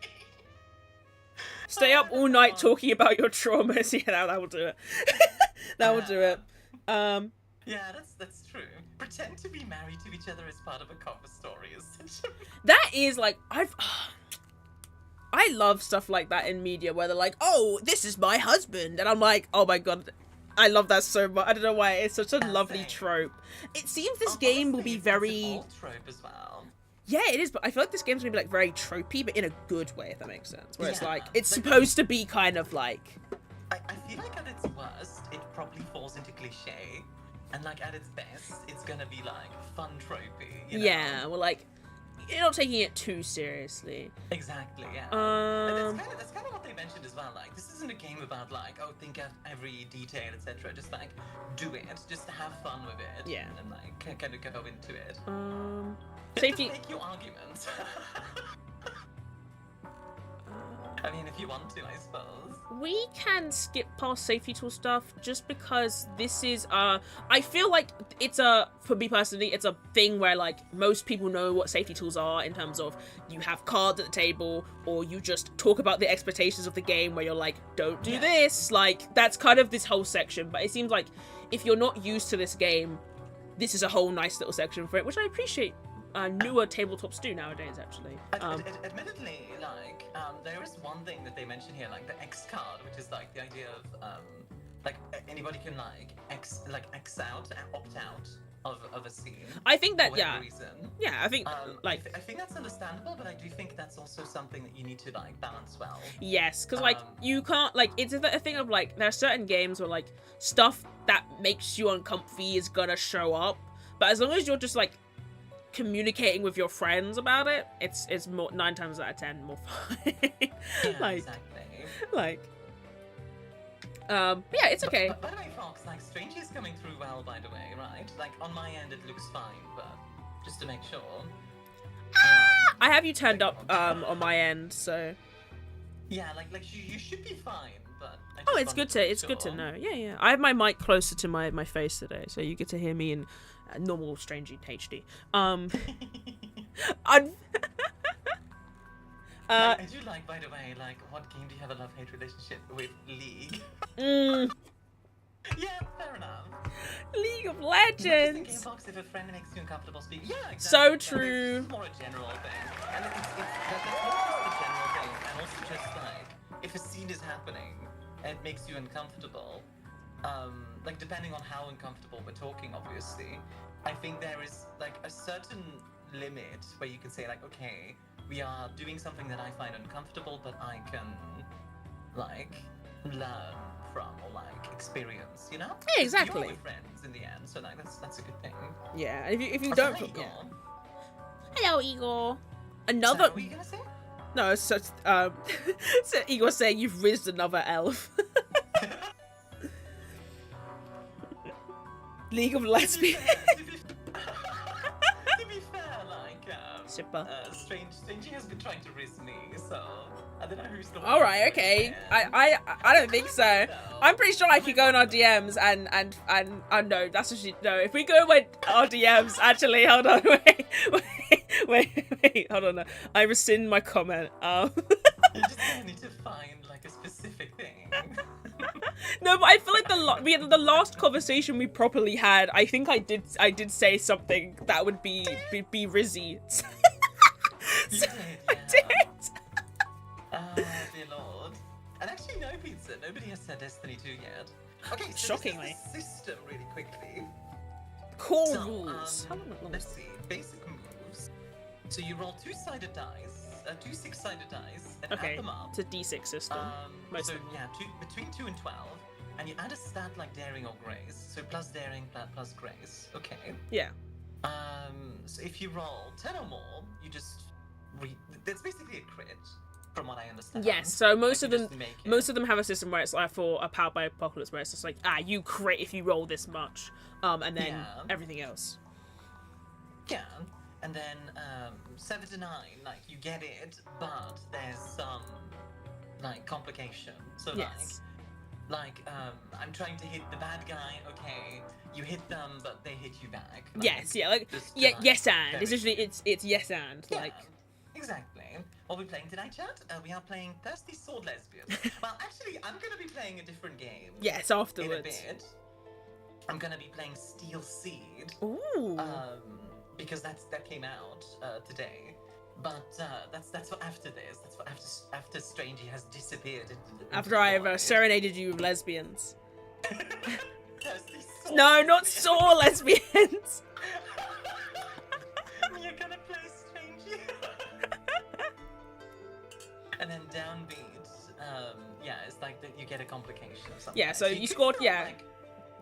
Stay up all night talking about your traumas. Yeah, that will do it. That will do it. Yeah, that's true. Pretend to be married to each other as part of a cover story is such a... That is like I love stuff like that in media where they're like, oh, this is my husband, and I'm like, oh my god, I love that so much. I don't know why it's such a lovely trope. It seems this game will be very It's an old trope as well. Yeah, it is, but I feel like this game's gonna be like very tropey, but in a good way, if that makes sense. Where it's Yeah, like it's like- supposed to be kind of like I feel like at its worst, it probably falls into cliche, and like at its best, it's gonna be like fun tropey. You know? yeah, well, like you're not taking it too seriously. Exactly. Yeah. Um, That's kind of what they mentioned as well. Like, this isn't a game about like, oh, think of every detail, etc. Just like do it, just have fun with it. Yeah. And like kind of go into it. Safety. Just make your arguments. I mean, if you want to, I suppose. We can skip past safety tool stuff just because this is I feel like it's for me personally, it's a thing where like most people know what safety tools are in terms of you have cards at the table or you just talk about the expectations of the game where you're like, don't do this. Like that's kind of this whole section, but it seems like if you're not used to this game, this is a whole nice little section for it, which I appreciate newer tabletops do nowadays actually. Admittedly, like there is one thing that they mention here, like the X card, which is like the idea of like anybody can like X out, opt out of a scene. I think that for whatever reason. yeah, I think like I think that's understandable, but I do think that's also something that you need to like balance well. yes, because like you can't like it's a thing of like there are certain games where like stuff that makes you uncomfy is gonna show up, but as long as you're just like communicating with your friends about it, it's more 9 times out of 10 more fun. Yeah, like, exactly. Like, yeah, it's okay. By the way, Fox, like Strange is coming through well, by the way, right? Like on my end, it looks fine, but just to make sure. I have you turned up on my end, so Yeah, like you should be fine, but. Oh, it's good to know. Yeah. I have my mic closer to my face today, so you get to hear me in normal Strange HD. I do like, by the way, like, what game do you have a love-hate relationship with? League? Yeah, fair enough. League of Just Legends! in game box, if a friend makes you uncomfortable speaking. Yeah, exactly. So This true. is more a general thing. And that's not just a general thing, and also just like, if a scene is happening and it makes you uncomfortable, like depending on how uncomfortable we're talking, obviously, I think there is like a certain limit where you can say like, okay, we are doing something that I find uncomfortable, but I can like learn from or like experience, you know? Yeah, exactly. You're with friends in the end, so like that's a good thing. Yeah, and if you Also, don't, hi, Igor. yeah. Hello, Igor. So Another. what were you gonna say? No, it's such. So Igor saying you've rizzed another elf. League of Lesbians. To be fair, like, Super. Strangey has been trying to riz me, so I don't know who's the one. All right, okay. I don't think so. I'm pretty sure I could go in our DMs and no, that's actually no. If we go in our DMs, actually, hold on, wait, hold on. No. I rescind my comment. You just need to find like a specific thing. No, but I feel like the last conversation we properly had, I think I did say something that would be Rizzy. You So did, I yeah. did. Ah, dear lord. And actually, no pizza. Nobody has said Destiny 2 yet. Okay, so Shockingly. This is the system really quickly. Core So, rules. How long let's see. Basic moves. So you roll two-sided dice, two six-sided dice, and Okay, add them up. it's a D6 system. Most So of them. yeah, between 2 and 12, and you add a stat like daring or grace. So plus daring plus grace. Okay. Yeah. So if you roll 10 or more, you just that's basically a crit, from what I understand. Yes. So most Like, of you them, just make it. most of them have a system where it's like for a Powered by Apocalypse, where it's just like you crit if you roll this much, and then Yeah. everything else. Yeah. And then 7 to 9, like you get it, but there's some like complication. So Yes. like I'm trying to hit the bad guy. Okay, you hit them, but they hit you back. Like, Yes. Yeah. Like just to, yeah. like, Yes and. very- It's usually it's yes and Yeah, like. exactly. What are we playing tonight, chat? We are playing Thirsty Sword Lesbians. Well, actually, I'm gonna be playing a different game. Yes. In a Afterwards. bit. I'm gonna be playing Steel Seed. Ooh. Because that came out today. But that's for after this. That's for after Strangey has disappeared. After I've serenaded you with lesbians. Thirsty Sword No, not sore lesbians. You're gonna play Strangey. And then downbeat. Yeah, it's like that you get a complication or something. Yeah, so you can scored- still, yeah. like,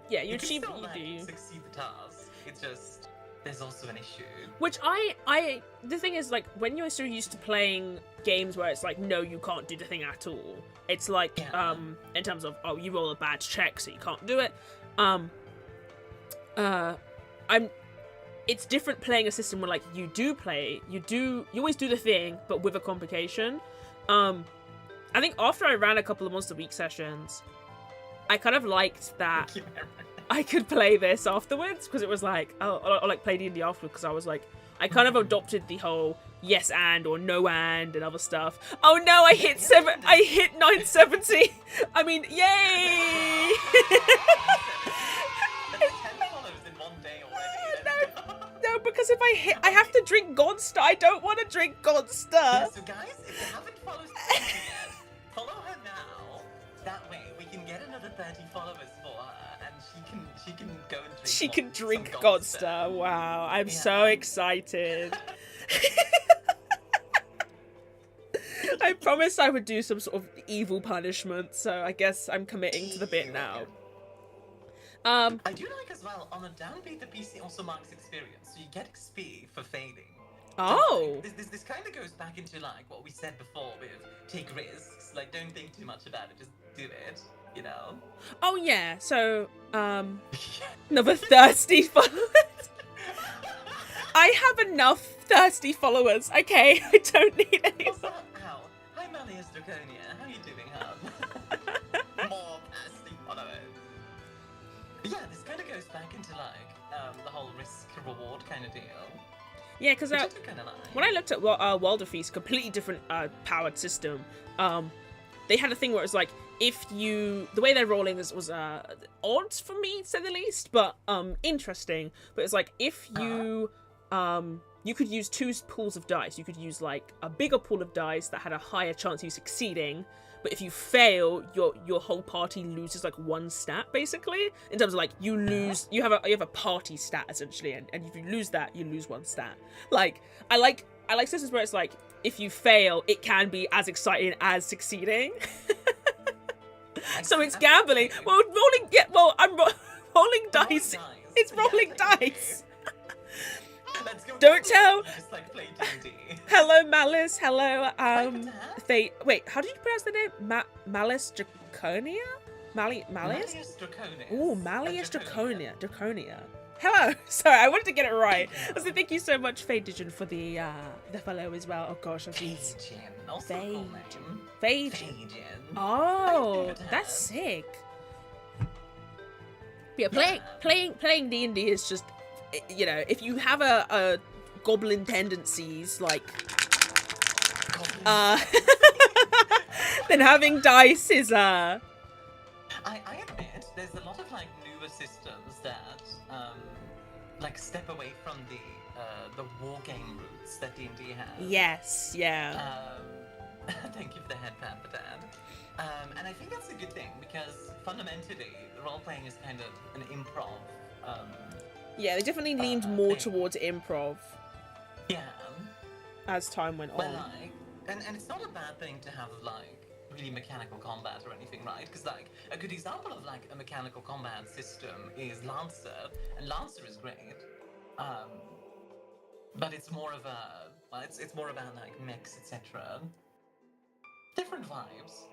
Yeah, you you can achieve still, what like, you do. succeed the task. It's just there's also an issue. Which the thing is, like, when you're so used to playing games where it's like, no, you can't do the thing at all. It's like, Yeah. in terms of, oh, you roll a bad check, so you can't do it. It's different playing a system where, like, you always do the thing, but with a complication. I think after I ran a couple of Monster Week sessions, I kind of liked that I could play this afterwards, because it was like, or like play D&D afterwards, because I was like, I kind of adopted the whole yes and or no and other stuff. Oh no, I hit 970. I mean, yay! That's 10 follows in one day already. Let's go. No, because if I have to drink Godster. I don't want to drink Godster. Yeah, so guys, if you haven't followed Strangey yet, follow her now. That way we can get another 30 followers for her, and she can go and drink. She can some drink Godster. Godster. Wow, I'm Yeah. so excited. I promised I would do some sort of evil punishment, so I guess I'm committing to the bit now. I do like as well, on a downbeat, the PC also marks experience, so you get XP for failing. Oh. This kind of goes back into like what we said before with take risks, like don't think too much about it, just do it, you know? Oh yeah, so, another thirsty followers. I have enough thirsty followers, okay? I don't need any. Also, ow. Hi Malias Draconia, how are you doing, hon? More thirsty followers. But yeah, this kind of goes back into like the whole risk-reward kind of deal. Yeah, because Which I do kind of like. when I looked at Wilder Feast, completely different powered system, they had a thing where it was like, the way they're rolling was odd for me, to say the least, but interesting. But it's like, if you you could use two pools of dice. You could use like a bigger pool of dice that had a higher chance of you succeeding, but if you fail, your whole party loses like 1 stat basically. In terms of like you have a party stat essentially, and if you lose that, you lose 1 stat. Like I like systems where it's like if you fail, it can be as exciting as succeeding. So it's gambling. Well, I'm rolling dice. It's rolling dice. Let's go. Don't tell. Just like play D&D. Hello, Malice. Hello, Dad? Fate. Wait, how did you pronounce the name? Malice Draconia? Malleus? Malleus Draconis. Ooh, Malleus Draconia. Hello. Sorry, I wanted to get it right. So thank you so much, Fadigen, for the follow as well. Oh gosh, Fadgen. Also a cool name. Fadigen. Fadgen. Oh, Dad. that's sick. Yeah, playing D&D is just, you know, if you have a goblin tendencies, like, then having dice is, I admit, there's a lot of, like, newer systems that, like, step away from the war game roots that D&D has. yes, yeah. Thank you for the head pat for that. And I think that's a good thing, because fundamentally, role-playing is kind of an improv, Yeah, they definitely leaned more thing. towards improv yeah. as time went But on. like, and it's not a bad thing to have like really mechanical combat or anything, right? Because like a good example of like a mechanical combat system is Lancer, and Lancer is great. But it's more of a it's more about like mechs, etc. Different vibes.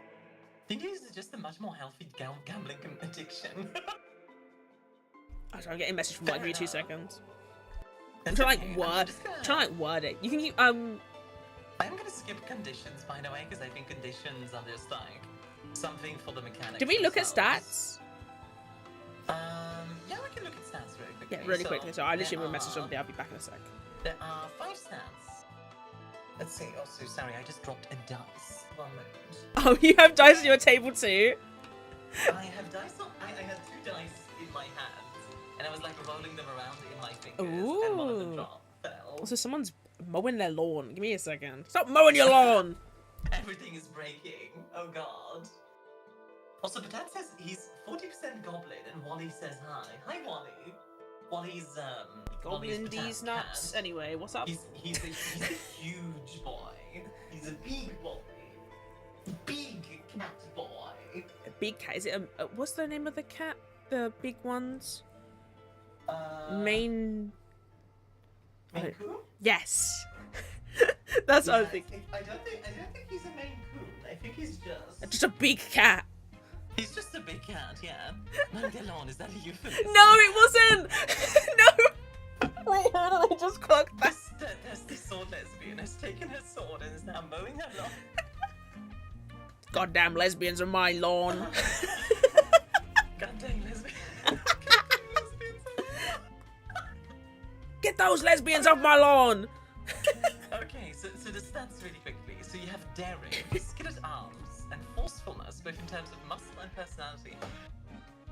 D&D is just a much more healthy gambling addiction. Oh, sorry, I'm getting a message from Fair like, give me 2 enough. seconds. I'm That's trying okay, to like word it. You can keep I'm gonna skip conditions, by the way, because I think conditions are just like something for the mechanics. Did we look at themselves. stats? Yeah, we can look at stats really quickly. Yeah, really quickly. So I literally there will message are- somebody. I'll be back in a sec. There are 5 stats. Let's see. Oh, so sorry, I just dropped a dice. 1 moment. Oh, you have dice on your table too? I have dice on. I had 2 dice in my hands, and I was like rolling them around in my fingers, and one of them Ooh. fell. So someone's mowing their lawn. Give me a second. Stop mowing your lawn! Everything is breaking. Oh god. Also, Patat says he's 40% goblin, and Wally says hi. Hi, Wally. Wally's Goblin Wally's D's Patat's nuts. cat. Anyway, what's up? He's a huge boy. He's a big boy. Big cat boy. A big cat. Is it what's the name of the cat? The big ones? Maine. Maine Coon? Yes. That's what I Yeah, think. I don't think he's a Maine Coon. I think he's Just a big cat. He's just a big cat, yeah. Mangalon, is that a euphemism? No, it wasn't. No. Wait, how did I just clock that? There's the sword lesbian has taken her sword and is now mowing her lawn. Goddamn lesbians on my lawn. Goddamn lesbian. Get those lesbians off my lawn. Okay, so the stats really quickly. So you have daring, skill at arms, and forcefulness, both in terms of muscle and personality.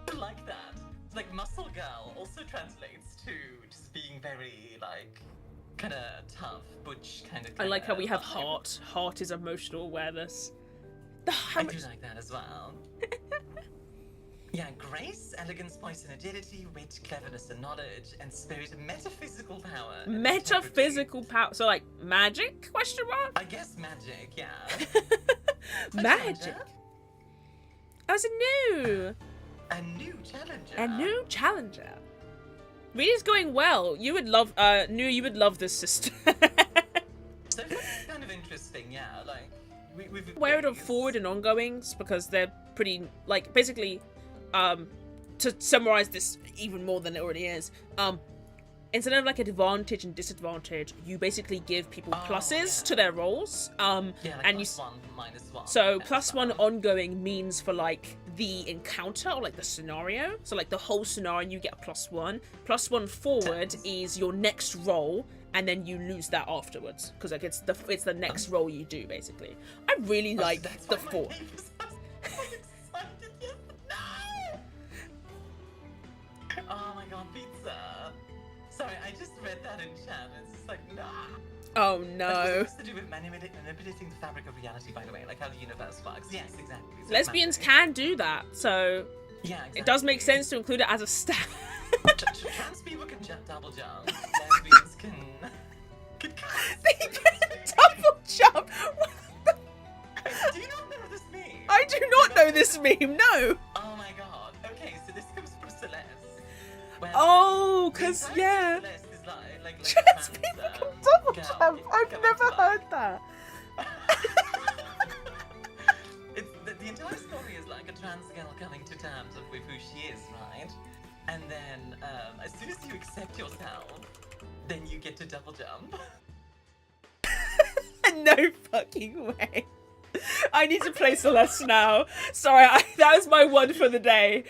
I like that. It's like muscle girl also translates to just being very like kind of tough, butch kind of. I like how we have heart. Heart is emotional awareness. I do like that as well. Yeah, grace, elegance, poise, and agility, wit, cleverness, and knowledge, and spirit, metaphysical power. and Metaphysical integrity. power. So like magic? Question mark. I guess magic, yeah. Magic. That was a new challenger. A new challenger. Reading's going well. You would love you would love this system. So it's kind of interesting, yeah. Like we've Aware of forward and ongoings because they're pretty like basically to summarize this even more than it already is, instead of like advantage and disadvantage, you basically give people pluses to their rolls. Yeah, like and you +1, -1. so and +1 stuff. ongoing means for like the encounter or like the scenario. So like the whole scenario, you get a +1. +1 forward is your next roll, and then you lose that afterwards because like it's the next roll you do basically. I really like That's the why my 4. papers are so excited. Yes, no! Oh my god, pizza! Sorry, I just read that in chat and it's just like, nah. Oh That no. has to do with manipulating the fabric of reality, by the way, like how the universe works. Yes, exactly. So Lesbians magic. can do that, so Yeah, exactly. it does make sense to include it as a stat. Trans people can double jump. Lesbians can. They can double jump. Do you not know this meme? I do not know this meme. No. Oh my god. Okay, so this comes from Celeste. Where, Oh, the cause entire yeah. Celeste is like Trans trans, people can um, double girl jump. I've coming never to life. heard that. It's the entire story is like a trans girl coming to terms with who she is, right? And then as soon as you accept yourself, then you get to double jump. No fucking way. I need to play Celeste now. Sorry, that was my one for the day.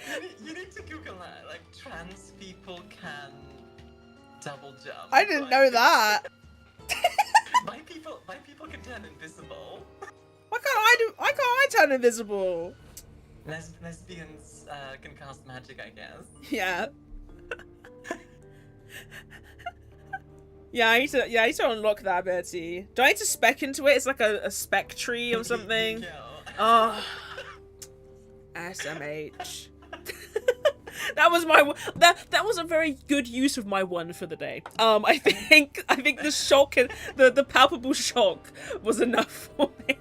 You need to Google that. Like trans people can double jump. I didn't know that. Bi people can turn invisible. Why can't I turn invisible? Lesbians can cast magic, I guess. Yeah. Yeah, I need to unlock that ability. Do I need to spec into it? It's like a spec tree or something. Oh. SMH. That was my that was a very good use of my one for the day. I think the shock and the palpable shock was enough for me.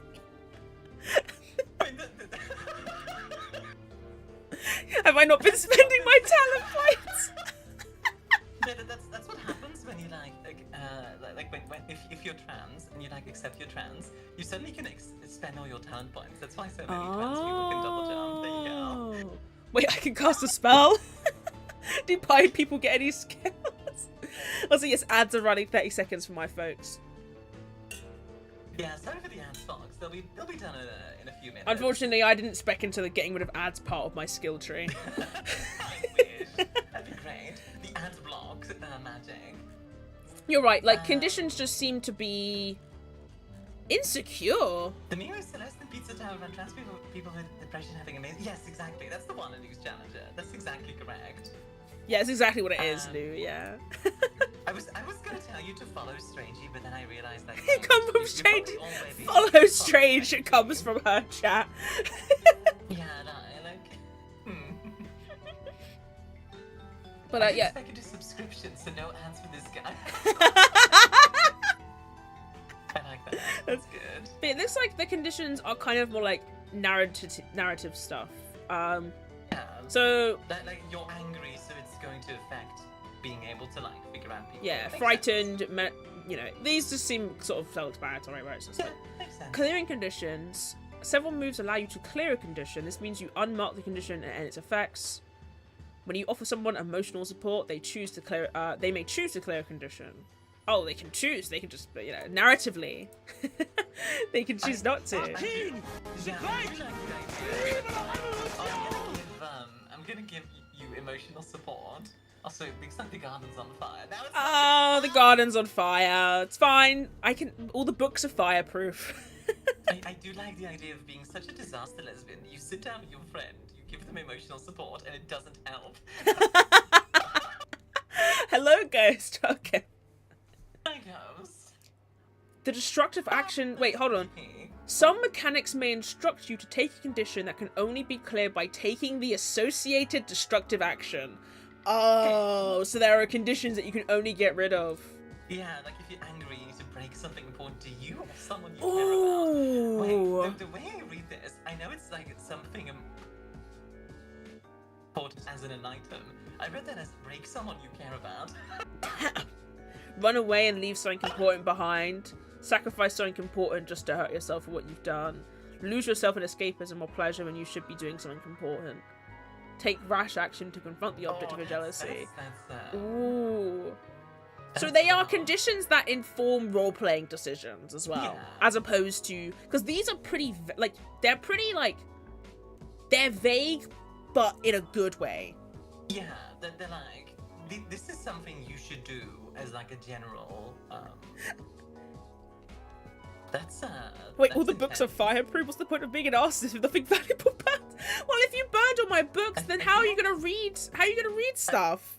Have I not been spending my talent points? That's what happens when you when if you're trans and you accept you're trans, you suddenly can spend all your talent points. That's why so many trans people can double jump. There you go. Wait, I can cast a spell? Do bi people get any skills? Also, yes, ads are running 30 seconds for my folks. Yeah, sorry for the ads, Fox. They'll be done in a few minutes. Unfortunately, I didn't spec into the getting rid of ads part of my skill tree. I wish. That'd be great. The ads block magic. You're right, like, conditions just seem to be insecure. The meme is Celeste and Pizza Tower and trans people with depression having amazing. Yes, exactly. That's the one in News Challenger. That's exactly correct. Yeah, it's exactly what it is, Lou, yeah. I was gonna tell you to follow Strangey, but then I realized that It comes from Strange. Follow Strange, it comes from her chat. Yeah, no, like. But yeah. I could do subscriptions, so no ads for this guy. I like that. That's good. But it looks like the conditions are kind of more like narrative stuff. Yeah. So like you're angry, so it's going to affect being able to figure out people. yeah, frightened. You know, these just seem sort of self-explanatory, right? So it's like makes sense. clearing conditions. Several moves allow you to clear a condition. This means you unmark the condition and its effects. When you offer someone emotional support, they choose to clear. They may choose to clear a condition. Oh, they can choose. They can just, you know, narratively, they can choose not to. I'm gonna give you emotional support. Also, it looks like the garden's on fire. Now it's Oh, the garden's on fire. It's fine. All the books are fireproof. I do like the idea of being such a disaster lesbian. You sit down with your friend, you give them emotional support, and it doesn't help. Hello, ghost. Okay. Hi, ghost. The destructive action. Wait, hold on. Some mechanics may instruct you to take a condition that can only be cleared by taking the associated destructive action. Oh, so there are conditions that you can only get rid of. Yeah, like if you're angry, you need to break something important to you or someone you care about. Wait, the way I read this, I know it's like something important as in an item. I read that as break someone you care about. Run away and leave something important behind. Sacrifice something important just to hurt yourself for what you've done. Lose yourself in escapism or pleasure when you should be doing something important. Take rash action to confront the object of your jealousy. Ooh. So they are conditions that inform role-playing decisions as well. Yeah. As opposed to... Because these are pretty... they're pretty, they're vague, but in a good way. Yeah, they're like... This is something you should do as, like, a general... Wait, all the books are fireproof? What's the point of being an artist if nothing valuable burned? Well, if you burned all my books, then how are you gonna read? How are you gonna read stuff?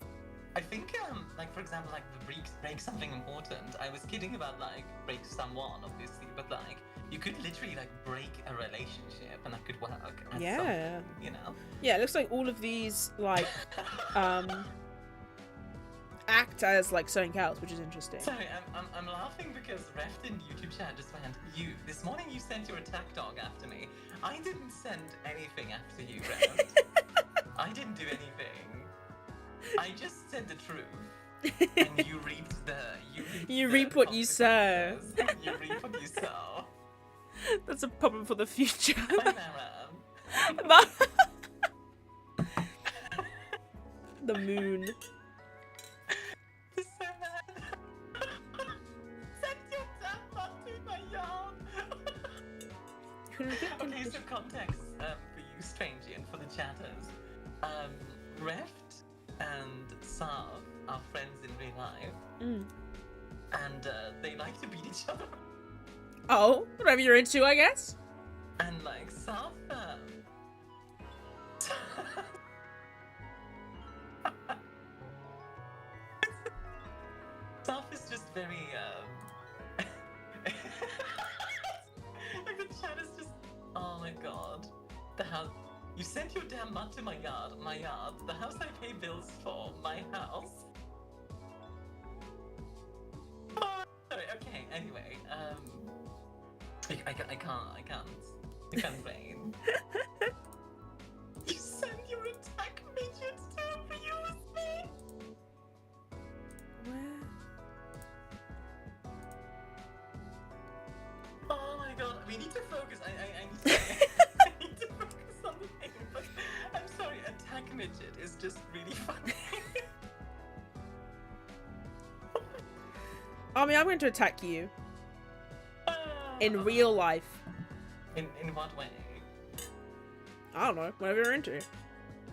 I think, like, for example, like, the break something important. I was kidding about, like, break someone, obviously, but, like, you could literally, like, break a relationship and that could work at Yeah. something, you know? Yeah, it looks like all of these, like, act as, like, something else, which is interesting. Sorry, I'm laughing because Reft in YouTube chat just went, this morning you sent your attack dog after me. I didn't send anything after you, Reft. I didn't do anything. I just said the truth. And you reaped You reap what you sow. You reap what you sow. That's a problem for the future. Bye, Mara. The moon. This is so mad. Send your damn butt to my yard. Okay, so context for you, Strangian, for the chatters. Reft and Sav are friends in real life. And they like to beat each other. Oh, whatever you're into, I guess. And like Sav, Sav is just very like the chat is just, oh my god, the house. You sent your damn butt to my yard, the house I pay bills for, my house. Oh, sorry, okay, anyway, I can't blame. You sent your attack midgets to abuse me! Where? Oh my god, we need to focus. I need to, I need to focus on the thing, but I'm sorry, attack midget is just really funny. I mean, I'm going to attack you. In real life. In what way? I don't know, whatever you're into.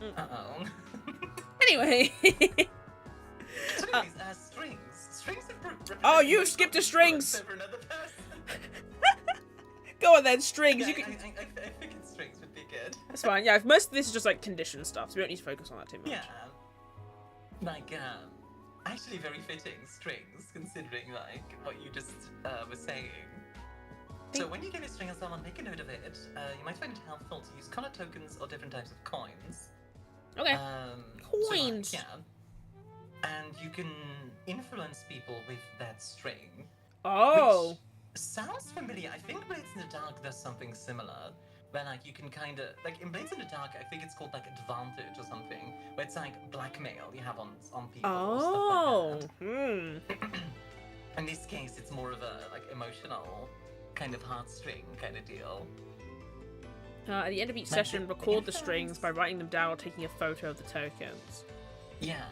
Uh-oh. Anyway. So anyways, strings. Strings are Oh, you skipped a strings! for another person. Go on then, strings. Yeah, You can... I figured strings would be good. That's fine. Yeah, most of this is just like condition stuff, so we don't need to focus on that too much. Yeah. Like, actually very fitting strings, considering, like, what you just were saying. So when you get a string on someone, make a note of it. You might find it helpful to use color tokens or different types of coins. Okay. Coins! So, like, yeah. And you can influence people with that string. Oh! Which sounds familiar. I think Blades in the Dark does something similar. Where, like, you can kind of... Like, in Blades in the Dark, I think it's called, like, Advantage or something. Where it's, like, blackmail you have on people or stuff like that. In this case, it's more of a, like, emotional... kind of heartstring kind of deal. At the end of each session, record the strings by writing them down or taking a photo of the tokens. Yeah.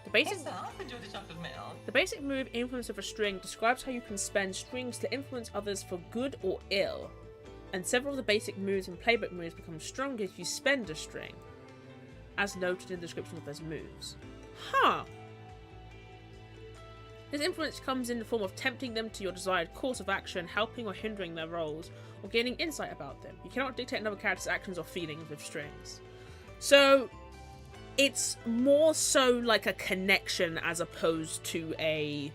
The basic, Enjoy the chocolate milk. the basic move Influence of a String describes how you can spend strings to influence others for good or ill. And several of the basic moves and playbook moves become stronger if you spend a string, as noted in the description of those moves. Huh. This influence comes in the form of tempting them to your desired course of action, helping or hindering their roles, or gaining insight about them. You cannot dictate another character's actions or feelings with strings. So, it's more so like a connection as opposed to an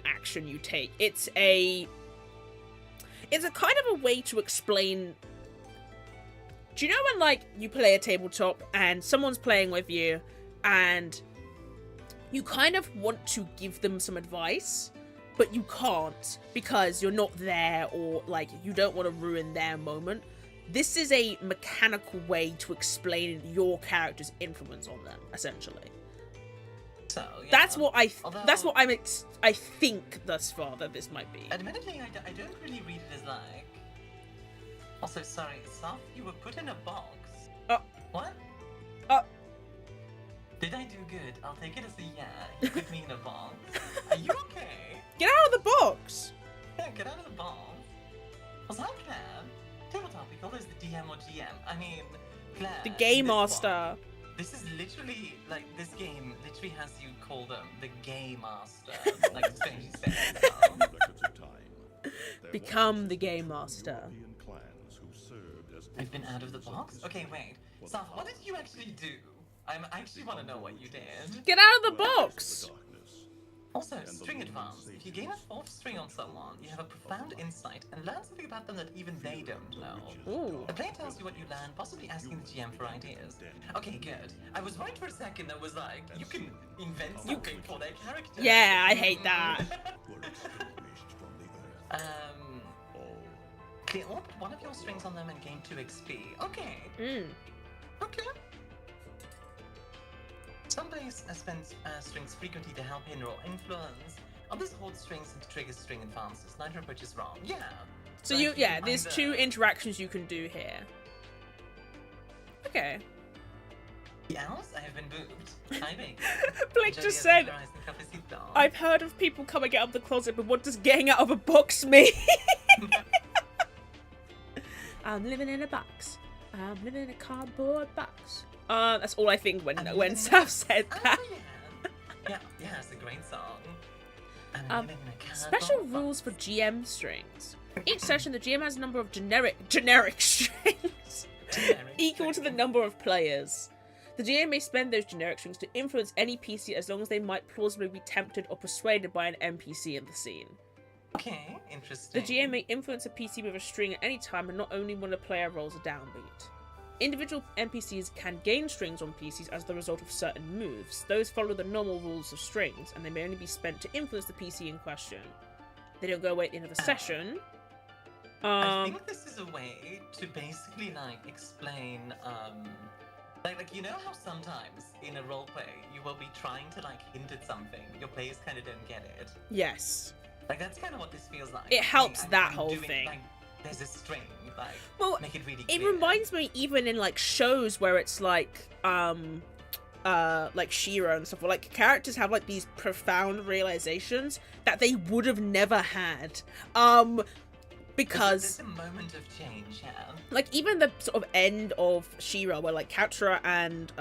action you take. It's a kind of a way to explain. Do you know when, like, you play a tabletop and someone's playing with you and you kind of want to give them some advice, but you can't because you're not there, or, like, you don't want to ruin their moment? This is a mechanical way to explain your character's influence on them, essentially. So, yeah. That's what I think thus far that this might be. Admittedly, I don't really read it as, like... Also, sorry, Saf, you were put in a box. What? Did I do good? I'll take it as a yeah. You put me in a box. Are you okay? Get out of the box! Yeah, get out of the box. Was that Claire? Tabletop, we call this the DM or GM. I mean, Claire. The Game this Master. one, this is literally, like, this game literally has you call them the Game Master. Like Strange said. Become the Game Master. I've been out of the box? Okay, wait. Saf, what did you actually do? I actually want to know what you did. Get out of the box! Also, string advance. If you gain a 4th string on someone, you have a profound insight and learn something about them that even they don't know. Ooh. The player tells you what you learn, possibly asking the GM for ideas. Okay, good. I was worried for a second that was like, you can invent something for their character. Yeah, I hate that. Clear all but one of your strings on them and gain 2 XP. Okay. Okay. Some players spend strings frequently to help hinder or influence. Others hold strings and trigger string advances. Neither approach is wrong. Yeah. So Like, there's 2 interactions you can do here. Okay. The owls, I have been booped. I make. Blake just said, I've heard of people coming out of the closet, but what does getting out of a box mean? I'm living in a box. I'm living in a cardboard box. That's all I think when Saf said that. Yeah, it's a great song. Special rules for GM strings. Each session, the GM has a number of generic strings equal to the number of players. The GM may spend those generic strings to influence any PC as long as they might plausibly be tempted or persuaded by an NPC in the scene. Okay, interesting. The GM may influence a PC with a string at any time, and not only when a player rolls a downbeat. Individual NPCs can gain strings on PCs as the result of certain moves. Those follow the normal rules of strings, and they may only be spent to influence the PC in question. They don't go away at the end of the session. I think this is a way to basically, like, explain, like, you know how sometimes in a roleplay you will be trying to, like, hint at something, but your players kind of don't get it? Yes. Like, that's kind of what this feels like. It helps that whole thing. Like, there's a string, like, well, make it really clear. It reminds me even in, like, shows where it's, like She-Ra and stuff, where, like, characters have, like, these profound realizations that they would have never had. Because there's a moment of change, yeah. Like, even the sort of end of She-Ra, where, like, Catra and,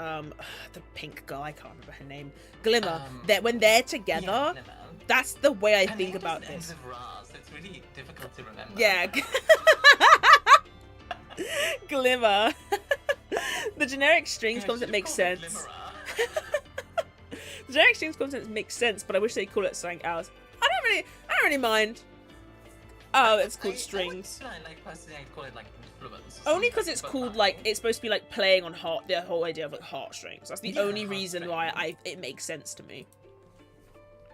the pink girl, I can't remember her name, Glimmer, that when they're together, that's the way I think about this. Of Ra, so it's really difficult to remember. Yeah. Glimmer. The generic strings concept makes sense. The generic strings concept makes sense, but I wish they'd call it something else. I don't really mind. Oh, it's called strings. Personally, I'd call it, like, influence. Only because it's called, like, it's supposed to be, like, playing on the whole idea of, like, heartstrings. That's the only reason why it makes sense to me.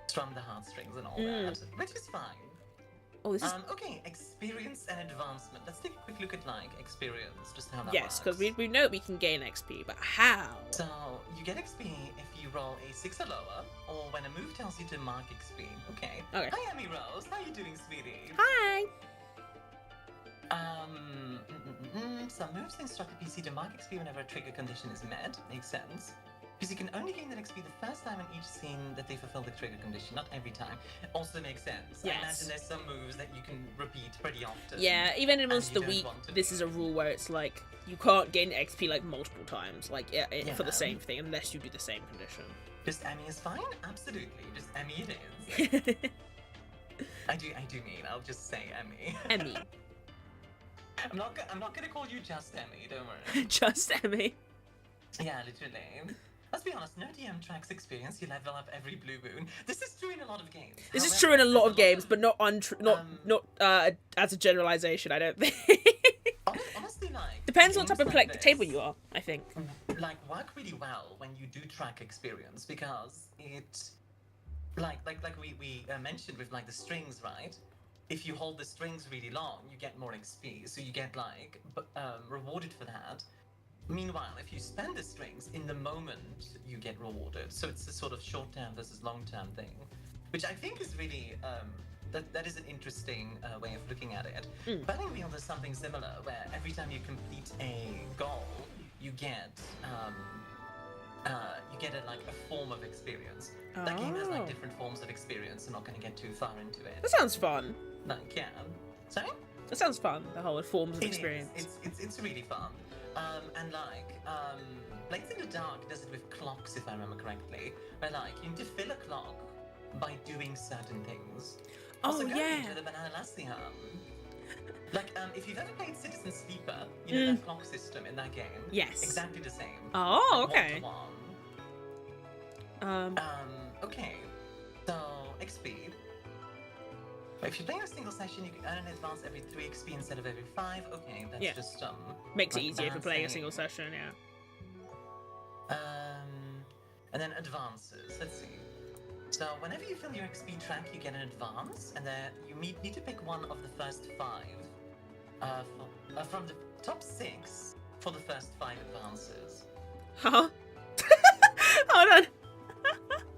Strum the heartstrings and all that, which is fine. Oh, this is... okay, experience and advancement. Let's take a quick look at, like, experience, just how that works. Yes, because we know we can gain XP, but how? So, you get XP if you roll a 6 or lower, or when a move tells you to mark XP. Okay. Hi, Emmy Rose. How you doing, sweetie? Hi! Some moves instruct the PC to mark XP whenever a trigger condition is met. Makes sense. Because you can only gain that XP the first time in each scene that they fulfill the trigger condition, not every time. Also makes sense. Yes. I imagine there's some moves that you can repeat pretty often. Yeah, even in Monster of the Week, this is a rule where it's like, you can't gain XP like multiple times, like for the same thing, unless you do the same condition. Just Emmy is fine? Absolutely. Just Emmy it is. I do mean, I'll just say Emmy. Emmy. I'm not gonna call you just Emmy, don't worry. Just Emmy. Yeah, literally. Let's be honest, no DM tracks experience, you level up every blue moon. This is true in a lot of games. This is true in a lot of games, but not as a generalization, I don't think. Honestly, like... Depends on what type of table you are, I think. Like, work really well when you do track experience, because it... Like we mentioned with, like, the strings, right? If you hold the strings really long, you get more XP, so you get, like, rewarded for that. Meanwhile, if you spend the strings in the moment, you get rewarded. So it's a sort of short-term versus long-term thing, which I think is really that is an interesting way of looking at it. Burning Wheel does something similar, where every time you complete a goal, you get like a form of experience. That game has, like, different forms of experience. I'm not going to get too far into it. That sounds fun. Like, yeah. Sorry? That sounds fun. The whole forms of experience. It's really fun. And like, Blades in the Dark does it with clocks, if I remember correctly, where, like, you need to fill a clock by doing certain things. Also, yeah. To the Banana Lassie Like, if you've ever played Citizen Sleeper, you know that clock system in that game? Yes. Exactly the same. Oh, like, okay. 1-to-1. Okay. So, XP. If you're playing a single session, you can earn an advance every 3 XP instead of every 5. Okay, that's Yeah. just, Makes it like easier if you're playing a balancing. single session, yeah. And then advances. Let's see. So whenever you fill your XP track, you get an advance, and then you need to pick one of the first 5 from the top 6 for the first 5 advances. Huh? Hold on.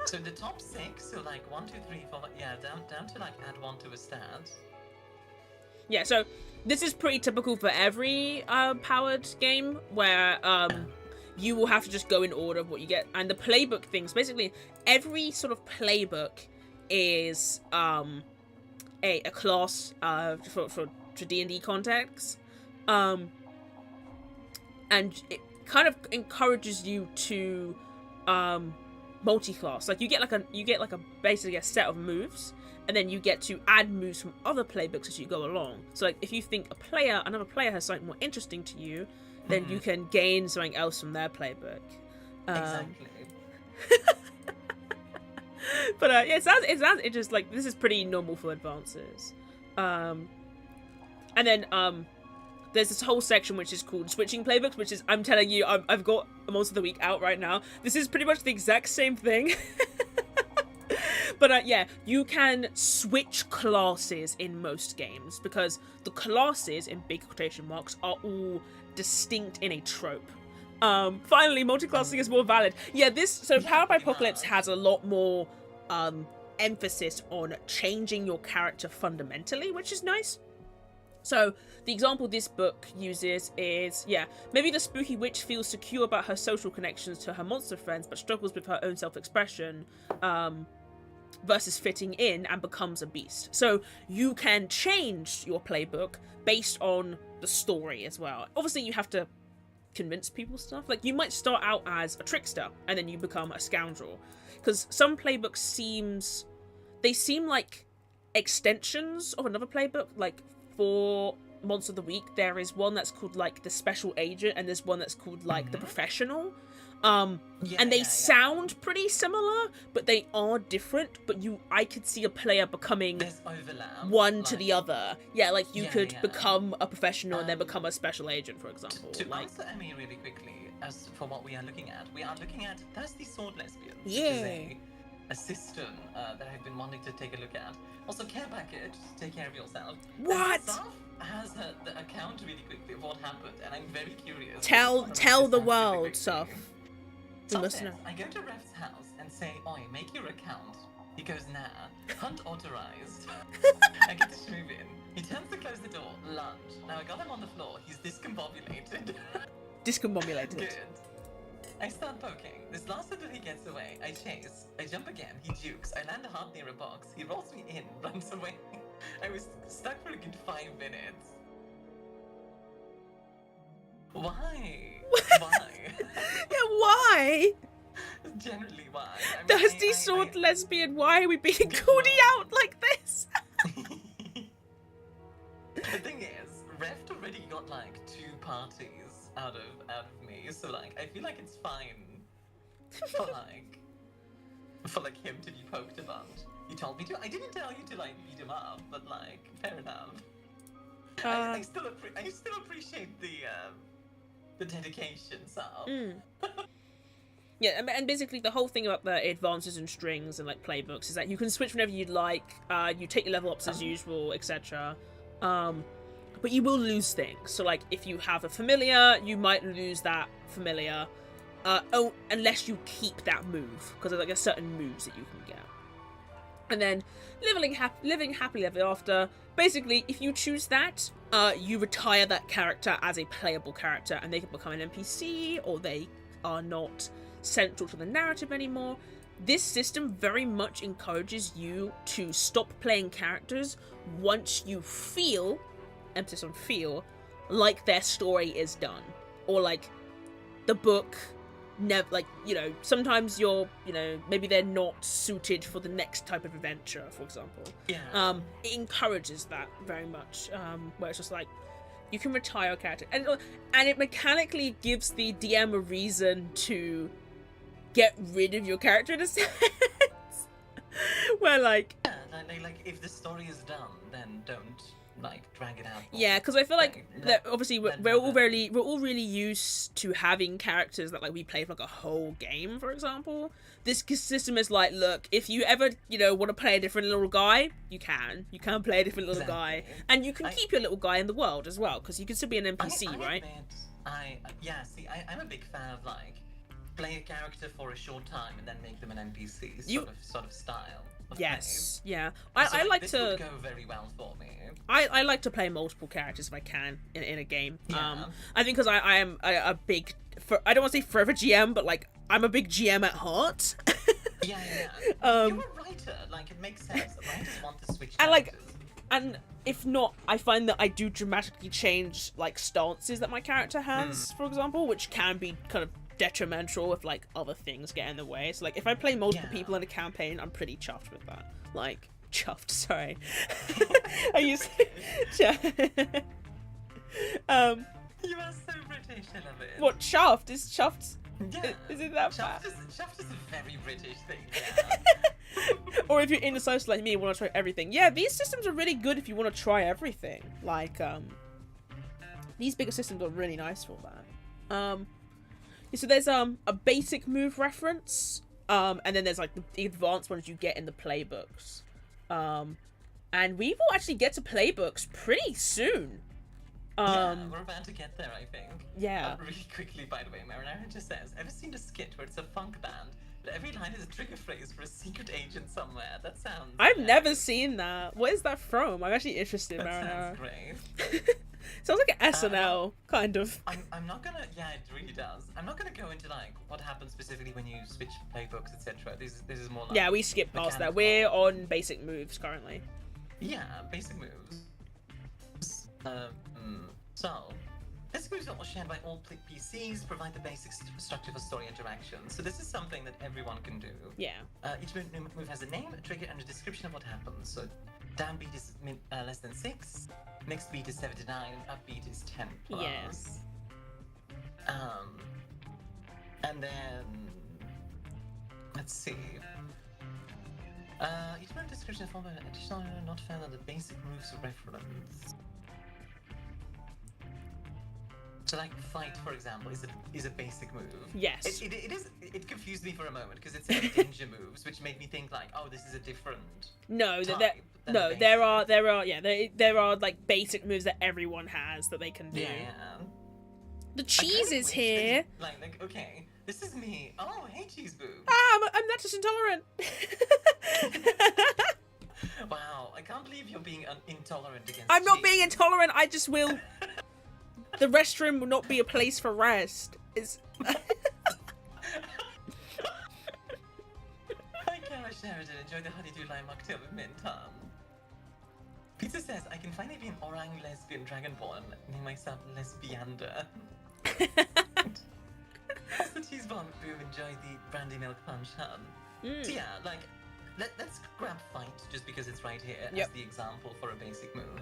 So the top 6, so like 1, 2, 3, 4, yeah, down to like add 1 to a stat. Yeah, so this is pretty typical for every powered game where you will have to just go in order of what you get. And the playbook things, basically every sort of playbook is a class for D&D context. And it kind of encourages you to multi-class. Like you get like a basically a set of moves, and then you get to add moves from other playbooks as you go along. So like if you think another player has something more interesting to you, then you can gain something else from their playbook. Exactly. But yeah, it sounds just like this is pretty normal for advances. And then there's this whole section which is called switching playbooks, which is, I'm telling you, I've got Monster of the Week out right now. This is pretty much the exact same thing. But yeah, you can switch classes in most games because the classes, in big quotation marks, are all distinct in a trope. Finally, multiclassing is more valid. Yeah, Powered by Apocalypse has a lot more emphasis on changing your character fundamentally, which is nice. So, the example this book uses is, maybe the spooky witch feels secure about her social connections to her monster friends, but struggles with her own self-expression, versus fitting in and becomes a beast. So, you can change your playbook based on the story as well. Obviously, you have to convince people stuff. Like, you might start out as a trickster, and then you become a scoundrel. Because some playbooks seem like extensions of another playbook. Like, for Monster of the Week, there is one that's called like the Special Agent, and there's one that's called like the Professional. And they sound pretty similar, but they are different. But I could see a player becoming one to the other. Yeah, like you could become a professional and then become a special agent, for example. To answer Emmy really quickly, as for what we are looking at Thirsty Sword Lesbians. Yeah. Which is a system that I've been wanting to take a look at. Also, care package, take care of yourself. What? Saf has the account really quickly of what happened, and I'm very curious. Tell the world, Saf. Saf says, I go to Ref's house and say, oi, make your account. He goes, nah. Hunt authorized. I get to move in. He turns to close the door. Lunge. Now I got him on the floor. He's discombobulated. Discombobulated. Good. I start poking. This lasts until he gets away. I chase. I jump again. He jukes. I land a heart near a box. He rolls me in, runs away. I was stuck for a good 5 minutes. Why? Why? Yeah, why? Generally, why? Thirsty Sword Lesbian, why are we being called out like this? The thing is, Reft already got like 2 parties out of me, so like I feel like it's fine for him to be poked a bunch. He told me to. I didn't tell you to like beat him up, but like fair enough. I still appreciate the dedication, so. Yeah, and basically the whole thing about the advances and strings and like playbooks is that you can switch whenever you'd like. You take your level ups as usual, etc. But you will lose things. So like if you have a familiar, you might lose that familiar. Unless you keep that move, because there's like a certain moves that you can get. And then living happily ever after. Basically, if you choose that, you retire that character as a playable character, and they can become an NPC, or they are not central to the narrative anymore. This system very much encourages you to stop playing characters once you feel, emphasis on feel, like their story is done, or like the book never, like, you know, sometimes you're, you know, maybe they're not suited for the next type of adventure, for example. Yeah. It encourages that very much, where it's just like, you can retire a character, and it mechanically gives the DM a reason to get rid of your character in a sense. Where like Yeah, like if the story is done, then don't like drag it out more. yeah, because I feel like that obviously we're all rather- really used to having characters that like we play for like a whole game, for example. This system is like, look, if you ever want to play a different little guy, you can play a different little guy, Exactly. and you can keep your little guy in the world as well, because you can still be an NPC, I right? admit, I'm a big fan of like play a character for a short time and then make them an NPC sort of style. Of Yes, yeah. play. I like this to. would go very well for me. I like to play multiple characters if I can in a game. Yeah. I think because I am a big, I don't want to say forever GM, but like I'm a big GM at heart. Yeah. You're a writer. Like it makes sense. Writers want to switch And, like, characters. And if not, I find that I do dramatically change like stances that my character has, for example, which can be kind of detrimental if like other things get in the way. So like if I play multiple people in a campaign, I'm pretty chuffed with that. Like chuffed, sorry. I use You are so British, I love it. what chuffed is chuffed. Yeah. Is it that bad? Chuffed is a very British thing, yeah. Or if you're indecisive like me and want to try everything. Yeah, these systems are really good if you want to try everything. Like, these bigger systems are really nice for that. So there's a basic move reference, and then there's like the advanced ones you get in the playbooks. And we will actually get to playbooks pretty soon. Yeah, we're about to get there, I think. Yeah. Really quickly, by the way, Marinara just says, ever seen a skit where it's a funk band, but every line is a trigger phrase for a secret agent somewhere? That sounds... I've hilarious. never seen that. What is that from? I'm actually interested, That Marinara. sounds great. Sounds like an SNL, kind of. I'm not gonna... Yeah, it really does. I'm not gonna go into, like, what happens specifically when you switch playbooks, etc. This is more like... Yeah, we skipped past that. mechanical. We're on basic moves currently. Yeah, basic moves. So, basic moves are shared by all PCs, provide the basic structure for story interaction. So this is something that everyone can do. Yeah. Each move has a name, a trigger, and a description of what happens. So, downbeat is less than 6, next beat is 7 to 9, and upbeat is 10 plus. Yes. And then, let's see. Each move description is followed by an additional not found on the basic moves reference. So like fight, for example, is a basic move. Yes. It confused me for a moment because it said ninja moves, which made me think like, oh, this is a different. No, type than no, basic. there are like basic moves that everyone has that they can do. Yeah. The I cheese kinda is wish here. they- Like okay, this is me. Oh, hey, cheese boo. I'm not just intolerant. Wow, I can't believe you're being intolerant against. I'm not cheese. being intolerant. I just will. The restroom will not be a place for rest. It's. Hi, Kara Sheridan. Enjoy the honeydew lime mocktail with mint. Pizza says, I can finally be an orang lesbian dragonborn. Name myself Lesbiander. As the cheese bomb boom, enjoy the brandy milk punch, So yeah, like, let's grab fight just because it's right here as the example for a basic move.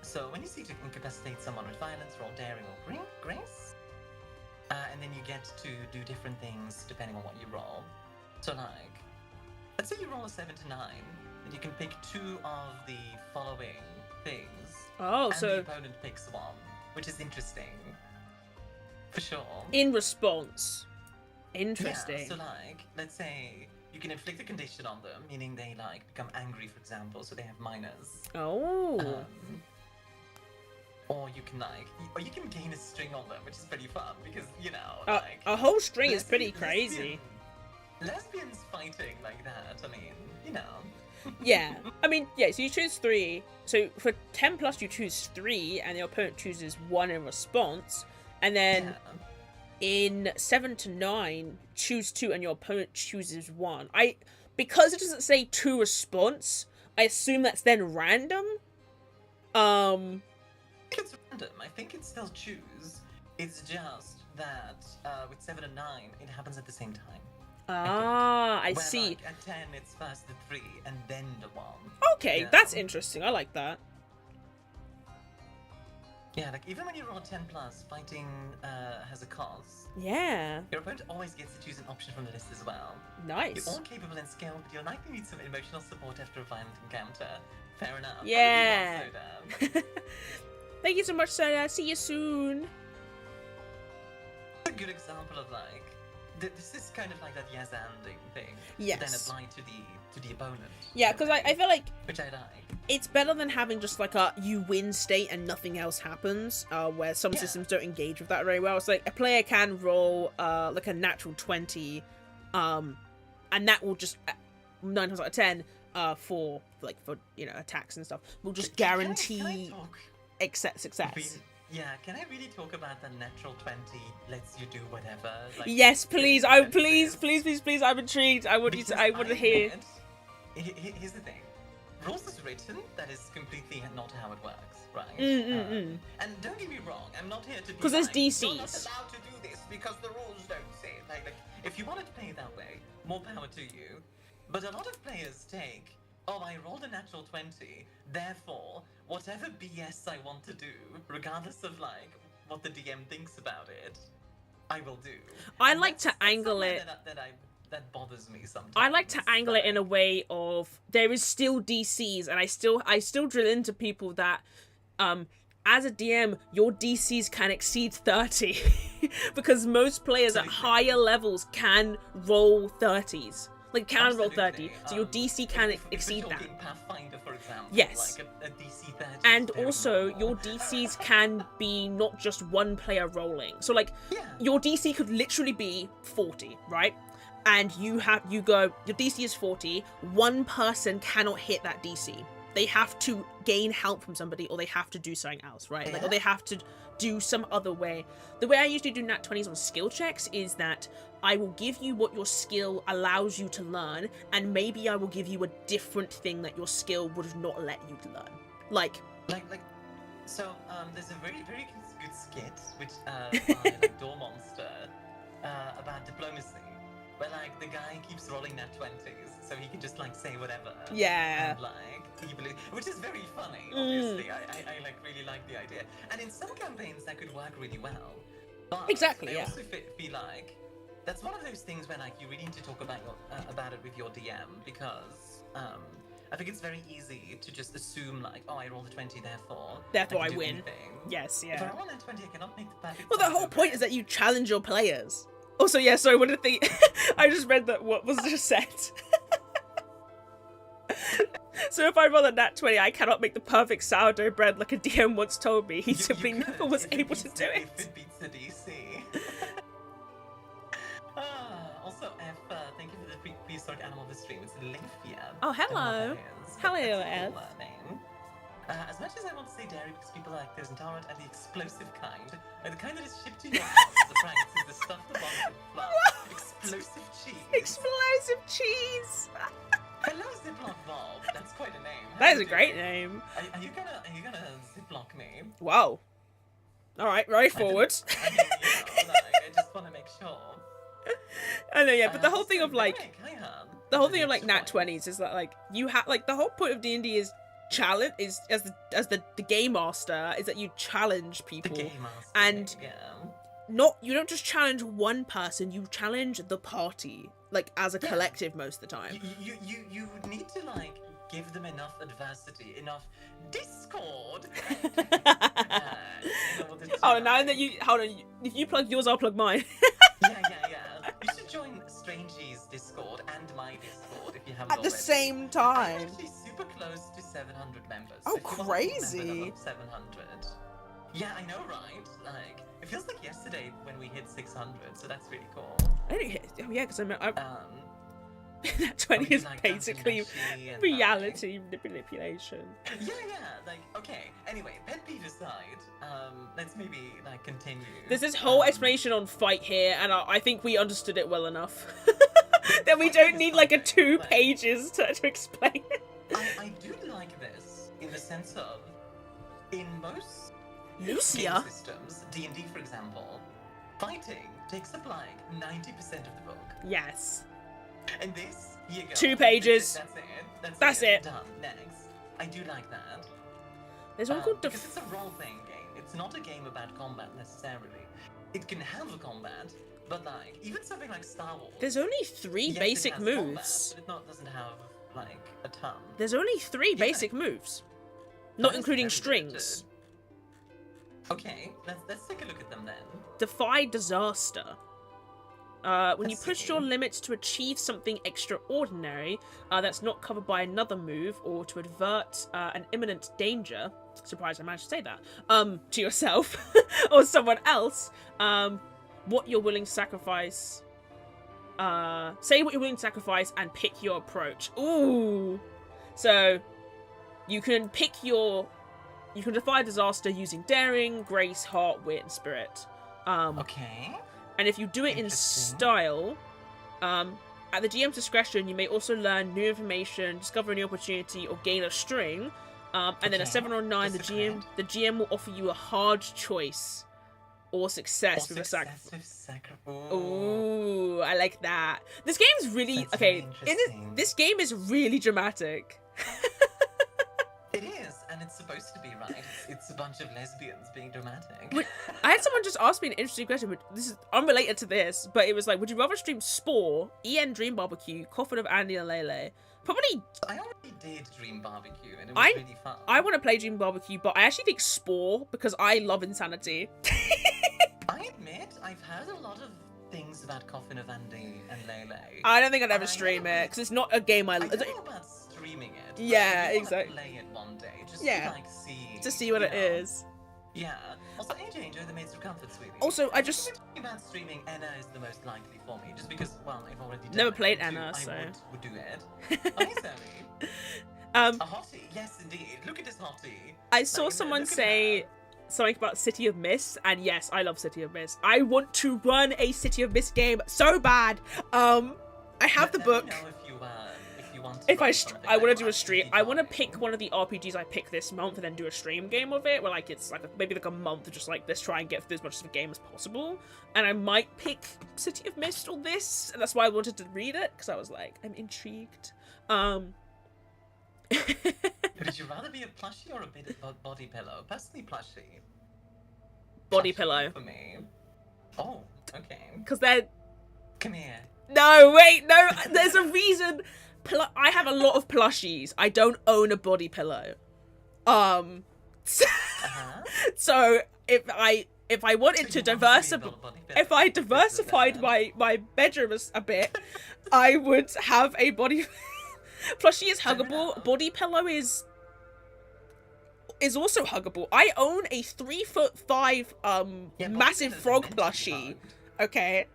So when you seek to incapacitate someone with violence, roll daring or grace. And then you get to do different things depending on what you roll. So like, let's say you roll a 7 to 9, and you can pick 2 of the following things. Oh, and so the opponent picks 1, which is interesting. For sure. in response. Interesting. Yeah, so like, let's say you can inflict a condition on them, meaning they like become angry, for example, so they have minors. Oh. Or you can you can gain a string on them, which is pretty fun because A whole string is pretty lesbian- crazy. Lesbians fighting like that. I mean, Yeah. I mean, yeah, so you choose 3. So for 10 plus you choose 3 and your opponent chooses 1 in response. And then in 7 to 9, choose 2 and your opponent chooses 1. Because it doesn't say 2 response, I assume that's then random. It's random. I think it's still choose. It's just that with 7 and 9, it happens at the same time. I Where, see. Like, at 10, it's first the 3 and then the 1. Okay, Yeah. that's interesting. I like that. Yeah, like even when you roll 10 plus, fighting has a cost. Yeah. Your opponent always gets to choose an option from the list as well. Nice. You're all capable and skilled, but you'll likely need some emotional support after a violent encounter. Fair enough. Yeah. Soda. Thank you so much, Soda. See you soon. A good example of like this is kind of like that yes anding thing. Yes. Then apply to the opponent. Yeah, because I feel like which I like. it's better than having just like a you win state and nothing else happens, where some systems don't engage with that very well. It's like a player can roll like a natural 20, and that will just 9 times out of 10 for attacks and stuff will just guarantee success. Can I really talk about the natural 20 lets you do whatever? Like, yes, please. Please. I'm intrigued. I want to hear. Here's the thing. Rules is written, that is completely not how it works, right? And don't get me wrong, I'm not here to be because there's like, DCs. you're not allowed to do this because the rules don't say it. Like, if you wanted to play it that way, more power to you. But a lot of players take, oh, I rolled a natural 20, therefore, whatever BS I want to do, regardless of, like, what the DM thinks about it, I will do. I like to angle it. That bothers me sometimes. I like to angle it in a way of there is still DCs, and I still drill into people that, as a DM, your DCs can exceed 30, because most players at higher levels can roll 30s. Like, can roll 30, so your DC can exceed that. Pathfinder, for example, yes. Like a DC 30 and also, your DCs can be not just one player rolling. So, like, your DC could literally be 40, right? And your DC is 40, one person cannot hit that DC. They have to gain help from somebody, or they have to do something else, right? Like, or they have to do some other way. The way I usually do nat 20s on skill checks is that I will give you what your skill allows you to learn, and maybe I will give you a different thing that your skill would not let you learn. So, there's a very, very good skit, which, by, like, Door Monster, about diplomacy. Where, like, the guy keeps rolling nat 20s, so he can just, like, say whatever. Yeah. And, like, which is very funny, obviously. I like, really like the idea. And in some campaigns, that could work really well. But exactly, I also feel like that's one of those things where, like, you really need to talk about it with your DM, because, I think it's very easy to just assume, like, oh, I rolled a 20, therefore I win. Anything. Yes, yeah. If I roll a 20, I cannot make the perfect. Well, the whole point is that you challenge your players. Also, yeah, sorry, what did the... I just read that what was just said. So if I roll a nat 20, I cannot make the perfect sourdough bread like a DM once told me. He simply never was able to do it. If it beats the DC. Also, F, thank you for the prehistoric animal of the stream. It's Lynthia. Oh, hello. Hello, F. As much as I want to say dairy because people are like those intolerant and the explosive kind, like the kind that is shipped to your house as a prank, it's the stuff the bomb with fluff. Explosive cheese. Explosive cheese. Hello, Ziploc Bob. That's quite a name. That is a great name. Are you gonna Ziploc me? Wow. All right, right forward. I just want to make sure. I know, yeah, but the whole thing of like, the whole thing of like nat 20s is that like you have like the whole point of D&D is challenge is as the game master is that you challenge people, and you don't just challenge one person, you challenge the party, like as a collective most of the time. You need to like give them enough adversity, enough discord. Oh, now that you hold on, if you plug yours, I'll plug mine. Yeah. You should join Strangey's Discord and my Discord if you haven't at the same time. I'm actually super close to 700 members. Oh, crazy! 700. Yeah, I know, right? Like, it feels like yesterday when we hit 600, so that's really cool. I didn't hit. Oh yeah, because I'm. That 20 is like basically reality manipulation. Yeah. Like, okay. Anyway, pet peeve aside, let's maybe like continue. There's this whole explanation on fight here, and I think we understood it well enough. That we don't need like a 2 pages to explain it. I do like this in the sense of, in most Lucia game systems, D&D for example, fighting takes up like 90% of the book. Yes. And this, here you go. 2 pages. That's it. Done. Next. I do like that. There's one called because it's a role-playing game. it's not a game about combat necessarily. It can have a combat, but like even something like Star Wars. There's only 3 yes, basic it has moves. combat, but it doesn't have like a ton. There's only 3 basic moves, not That is including very strings. limited. Okay, let's take a look at them then. Defy disaster. When you Let's push see. your limits to achieve something extraordinary that's not covered by another move, or to avert an imminent danger, surprised I managed to say that, to yourself or someone else, what you're willing to sacrifice, say what you're willing to sacrifice and pick your approach. Ooh! So, you can defy disaster using daring, grace, heart, wit, and spirit. Okay. And if you do it in Interesting. style, at the GM's discretion, you may also learn new information, discover a new opportunity, or gain a string. And then a Okay. 7 or 9, Just a the GM will offer you a hard choice or success with a sacrifice. Ooh, I like that. This game's really That's okay. very interesting. This game is really dramatic. It is, and it's supposed to be, right? It's a bunch of lesbians being dramatic. Wait, I had someone just ask me an interesting question, but this is unrelated to this, but it was like, would you rather stream Spore, EN Dream Barbecue, Coffin of Andy and Lele? Probably, I already did Dream Barbecue, and it was really fun. I want to play Dream Barbecue, but I actually think Spore, because I love insanity. I admit, I've heard a lot of things about Coffin of Andy and Lele. I don't think I'd ever I stream know it, because it's not a game I don't know about streaming it. But Yeah, I do wanna exactly. play it one day, just Yeah. to like see. to see what you it know. is. Yeah. Also, AJ, enjoy the Maids of Comfort, sweetie. Also, I If just- we're talking about streaming, Anna is the most likely for me, just because, well, I've already done Never it, played and two, Anna, I so. would do it. Hi, Sammy. A hottie, yes indeed. Look at this hottie. I saw Like, someone look at say her. something about City of Mist, and yes, I love City of Mist. I want to run a City of Mist game so bad. I have the Let me book. know if you want to If run I something I want to like do a that, stream. really I want to fun. pick one of the RPGs I pick this month and then do a stream game of it, where like it's like maybe like a month of just like let's try and get through as much of the game as possible. And I might pick City of Mist or this, and that's why I wanted to read it, because I was like, I'm intrigued. Would you rather be a plushie or a bit of body pillow? Personally, plushie. Body Plushie pillow, for me. Oh, okay. because they're Come here. no wait no. There's a reason. I have a lot of plushies. I don't own a body pillow. Uh-huh. So if I wanted to if I diversified my bedroom a bit, I would have a body plushie is huggable. Body pillow is also huggable. I own a 3'5" massive frog plushie. Okay.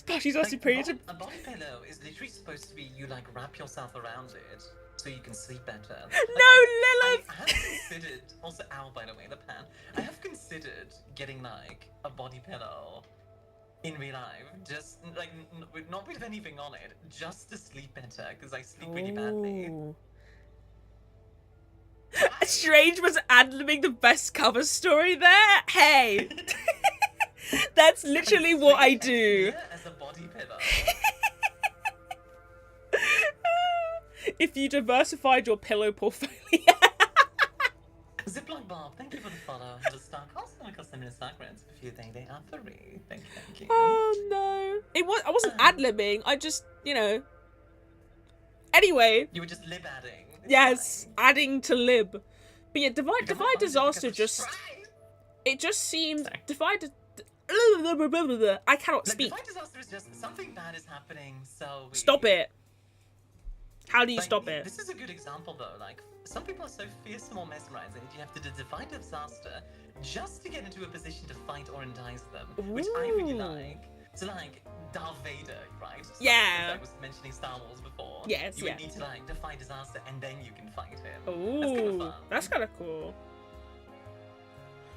Plushies are superior to A body pillow is literally supposed to be you like wrap yourself around it so you can sleep better. No, Lilith! I have considered, also ow by the way, the pan. I have considered getting like a body pillow in real life, just like not with anything on it, just to sleep better because I sleep really badly. Ooh. Strange was ad-libbing the best cover story there. Hey, that's literally what I do. As a body pillow. If you diversified your pillow portfolio. Ziploc Bob, thank you for the follow. The stock also cost them in stock rents if you think they are free. Thank you. Oh no, I wasn't ad-libbing. I just Anyway, You were just lib adding. It's yes, fine. adding to lib. But yeah, You Divide don't want to Disaster because just it's right. it just seemed Sorry. Divide. I cannot Like, speak. Divine Disaster is just something bad is happening, so we... Stop it. How do you Like, stop it? This is a good example though, like, some people are so fearsome or mesmerizing that you have to do Divine Disaster just to get into a position to fight or entice them, which I really Ooh. like. So like, Darth Vader, right? So, Yeah. I was mentioning Star Wars before. Yes, You yeah. would need to like, defy disaster and then you can fight him. Ooh, that's kind of cool.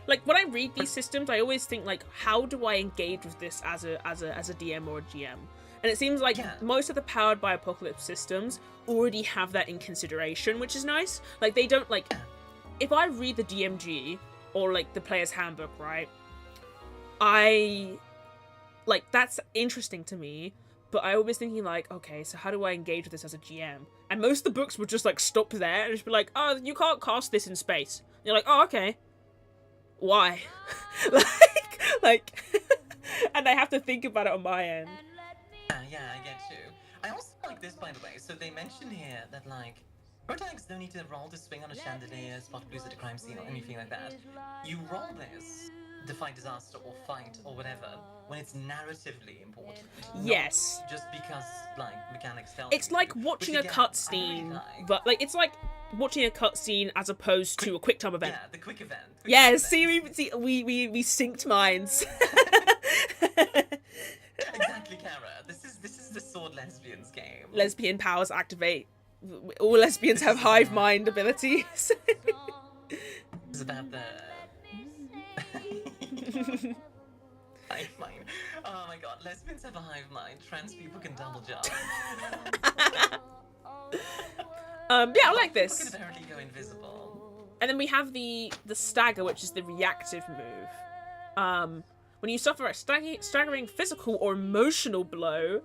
Like when I read these systems, I always think like, how do I engage with this as a DM or a GM? And it seems like Yeah. most of the Powered by Apocalypse systems already have that in consideration, which is nice. Like they don't like, if I read the DMG or like the Player's Handbook, right? Like that's interesting to me, but I always thinking like, okay, so how do I engage with this as a GM? And most of the books would just like stop there and just be like, oh, you can't cast this in space. And you're like, oh, okay. Why? like, and I have to think about it on my end. Yeah, I get you. I also like this, by the way. So they mention here that, like, protagonists don't need to roll to swing on a chandelier, spot clues at a crime scene, or anything like that. You roll this to fight disaster or fight or whatever when it's narratively important. Yes. Not just because, like, mechanics tell It's you like to, watching which, a again, I cutscene, really like. but like it's like watching a cutscene as opposed to a quick time event. Yeah, the quick event. Yeah, see, we synced minds. Exactly, Kara. This is the sword lesbians game. Lesbian powers activate. All lesbians have hive mind abilities. It's about the hive mind. Oh my god, lesbians have a hive mind. Trans people can double jump. Yeah, I like People this. can apparently go invisible. And then we have the stagger, which is the reactive move. When you suffer a staggering physical or emotional blow,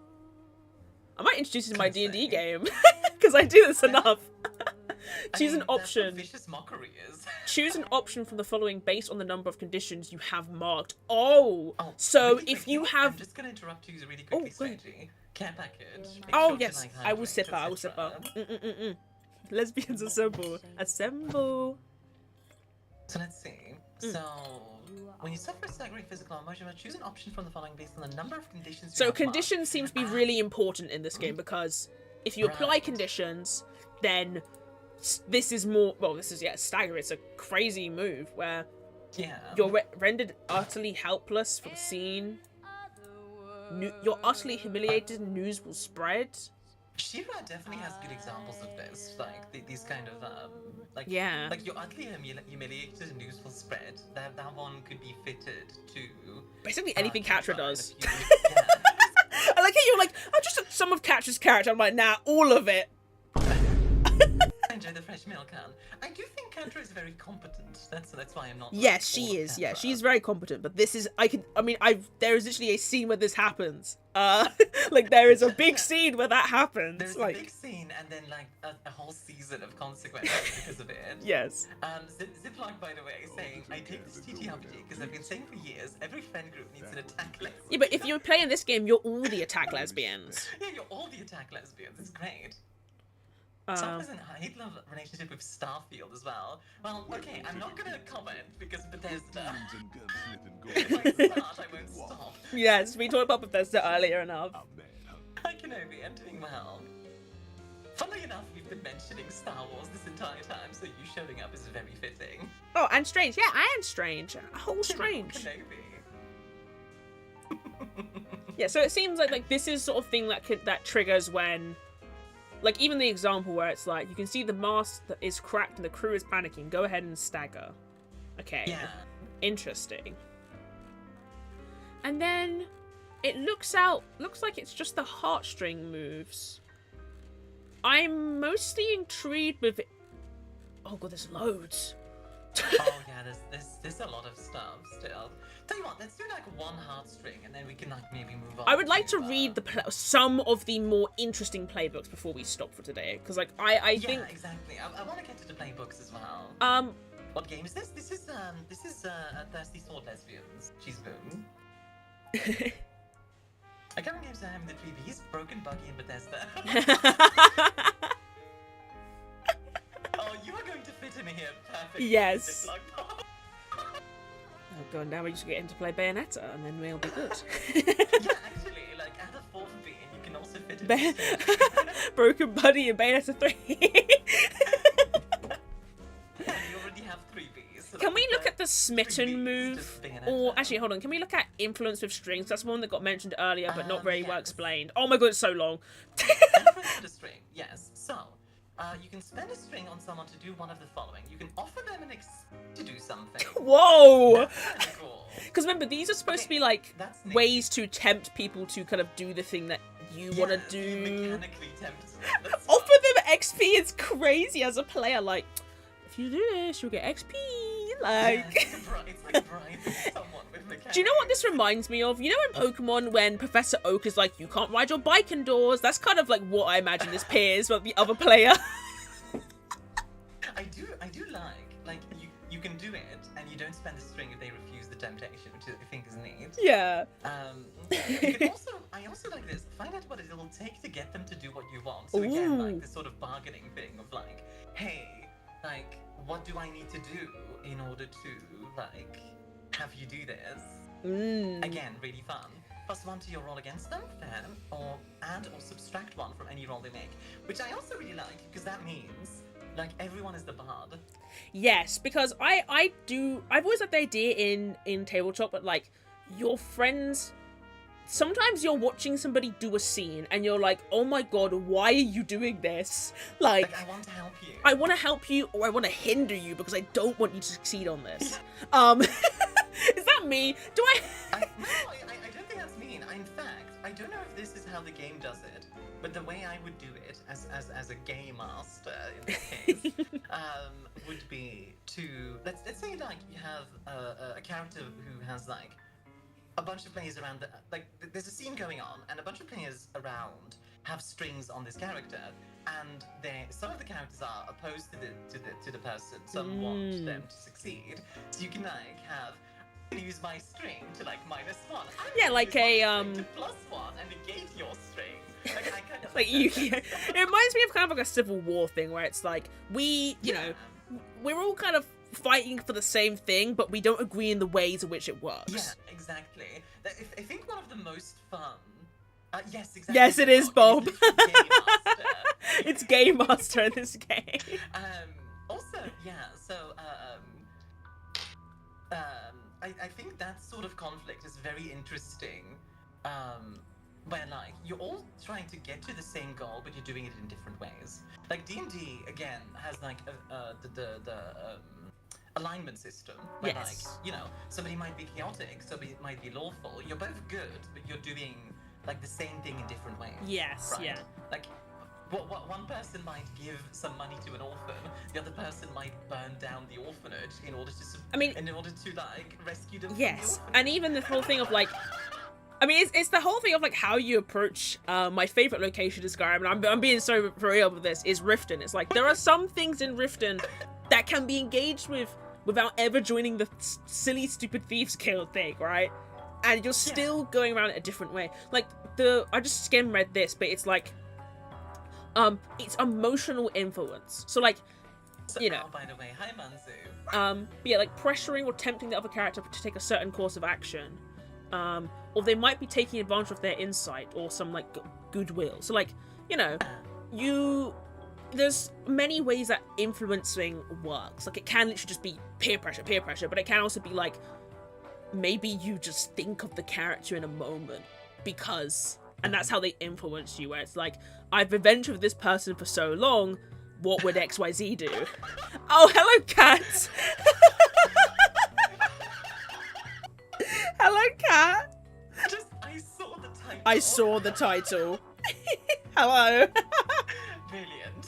I might introduce it in my D&D game because I do this enough. Choose an option. That's what vicious mockery is. Choose an option from the following based on the number of conditions you have marked. Oh, Oh, so really if quickly, you have, I'm just gonna interrupt you really quickly, go ahead. Strangey. Care package. Make oh sure to, yes, like, I will hydrate, sip her. I will sip her. etc. Lesbians assemble, assemble. So let's see. So when you suffer a staggering physical or emotional, choose an option from the following based on the number of conditions. You So have conditions marked. seems to be really important in this game because if you apply Right. conditions, then this is more. Well, this is stagger. It's a crazy move where Yeah. you're rendered utterly helpless for the scene. You're utterly humiliated. And news will spread. Shira definitely has good examples of this, like these kind of like Yeah. like you're utterly humiliated and news will spread. That one could be fitted to Basically anything Catra does. Yeah. I like how you're like, oh, just some of Catra's character. I'm like, nah, all of it. I enjoy the fresh milk can. I do think Catra is very competent. That's why I'm not. Yes, she is. Yeah, she's very competent. But this is, there is literally a scene where this happens. Like there is a big scene where that happens. There's Like, a big scene and then like a whole season of consequences because of it. yes. Ziploc, by the way, saying, I take this TTRPG because I've been saying for years, every friend group needs an attack lesbian. Yeah, but if you're playing this game, you're all the attack lesbians. Yeah, you're all the attack lesbians. It's great. Some has a hate-love relationship with Starfield as well. Well, okay, I'm not gonna comment because Bethesda. If I start, I won't stop. Yes, we talked about Bethesda earlier enough. I can only be doing well. Funnily enough, we've been mentioning Star Wars this entire time, so you showing up is very fitting. Oh, and Strange. Yeah, I am Strange. A whole Strange. Kenobi. Yeah, so it seems like this is sort of thing that triggers when, like, even the example where it's like, you can see the mast that is cracked and the crew is panicking. Go ahead and stagger. Okay. Yeah. Interesting. And then it looks like it's just the heartstring moves. I'm mostly intrigued with it. Oh god, there's loads. Oh yeah, there's a lot of stuff still. Tell you what, let's do like one heartstring and then we can like maybe move on. I would like to read some of the more interesting playbooks before we stop for today, because like I think. Yeah, exactly. I want to get to the playbooks as well. What game is this? This is Thirsty Sword Lesbians. Cheese Boom. I can't games that have the 3Bs, Broken, Buggy, and Bethesda. Oh, you are going to fit in here perfectly. Yes. Like, Oh god, now we just get him to play Bayonetta and then we'll be good. yeah, actually, like add a 4th B and you can also fit in. Broken Buddy and Bayonetta 3. Yeah, you already have 3Bs. So Can we look at the 3Bs smitten is move? just Bayonetta. Or actually, hold on. Can we look at influence with strings? That's one that got mentioned earlier, but not very well yes. explained. Oh my god, it's so long. Influence with a string, yes. So, you can spend a string on someone to do one of the following. You can offer them to do something. Whoa! That's kinda cool. Because remember, these are supposed to be like That's neat. ways to tempt people to kind of do the thing that you want to Yes, do. you mechanically tempted them. That's Offer fun. them XP. It's crazy as a player. Like, if you do this, you'll get XP. Like. It's like bribing someone with mechanics. Do you know what this reminds me of? You know in Pokemon when Professor Oak is like, you can't ride your bike indoors? That's kind of like what I imagine this peers with the other player. I do like you can do it and you don't spend the string if they refuse the temptation, which I think is neat. Yeah. I also like this. Find out what it'll take to get them to do what you want. So again, like this sort of bargaining thing of like, hey, like, what do I need to do in order to like have you do this? Again, really fun. +1 to your roll against them, fair, or add or subtract 1 from any roll they make, which I also really like because that means like everyone is the bard. Yes, because I've always had the idea in tabletop, but like your friends, sometimes you're watching somebody do a scene and you're like, oh my god, why are you doing this? Like I want to help you. I want to help you, or I want to hinder you because I don't want you to succeed on this. Is that me? Do I? No, I don't think that's mean. In fact, I don't know if this is how the game does it, but the way I would do it as a game master in this case would be to let's say like you have a character who has like a bunch of players around. There's a scene going on, and a bunch of players around have strings on this character, and some of the characters are opposed to the person. Some want them to succeed, so you can like have. Use my string to like -1. Yeah, like a to +1 and negate your string. Like, I kind of like you. It reminds me of kind of like a Civil War thing where it's like you know, we're all kind of fighting for the same thing, but we don't agree in the ways in which it works. Yeah, exactly. I think one of the most fun. Yes, exactly. Yes, it is, Bob. It's Game Master. It's Game Master in this game. Also, yeah. So, I think that sort of conflict is very interesting. Where like you're all trying to get to the same goal, but you're doing it in different ways. Like D&D again has like the alignment system where like somebody might be chaotic, somebody might be lawful. You're both good, but you're doing like the same thing in different ways. Yes, right? yeah. Like one person might give some money to an orphan, the other person might burn down the orphanage in order to like rescue them. Yes, and even the whole thing of like, I mean, it's the whole thing of like how you approach. My favorite location is Skyrim, and I'm being so for real with this. Is Riften? It's like there are some things in Riften that can be engaged with without ever joining the silly, stupid thieves guild thing, right? And you're still going around it a different way. Like I just skim read this, but it's like. It's emotional influence. So like, you know. Oh, by the way, hi Manzu. Yeah, like pressuring or tempting the other character to take a certain course of action. Or they might be taking advantage of their insight or some like goodwill. So like, you know, there's many ways that influencing works. Like it can literally just be peer pressure, but it can also be like, maybe you just think of the character in a moment because. And that's how they influence you, where it's like, I've been adventured with this person for so long, what would XYZ do? Oh, hello, cat! Hello, cat! I saw the title. Hello. Brilliant.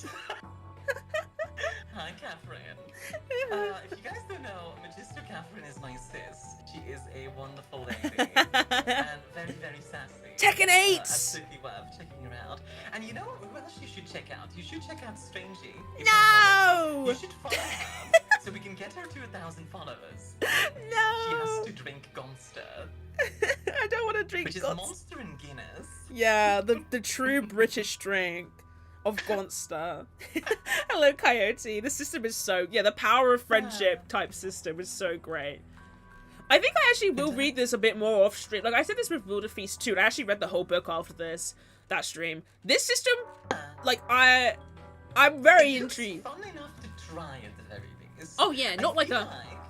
Hi, Catherine. If you guys don't know, Magister Catherine is my sis. She is a wonderful lady and very, very sassy. Tekken 8! Absolutely worth checking her out. And you know who else you should check out? You should check out Strangey. No! You should follow her so we can get her to 1,000 followers. No! She has to drink Gonster. I don't want to drink Which is Gonster. Monster and Guinness. Yeah, the true British drink of Gonster. Hello, Coyote. The system is so... Yeah, the power of friendship type system is so great. I think I actually will read this a bit more off stream. Like, I said this with Wilderfeast too, and I actually read the whole book after that stream. This system, like, I'm very intrigued. Fun enough to try at the very least. Oh, yeah, not like a...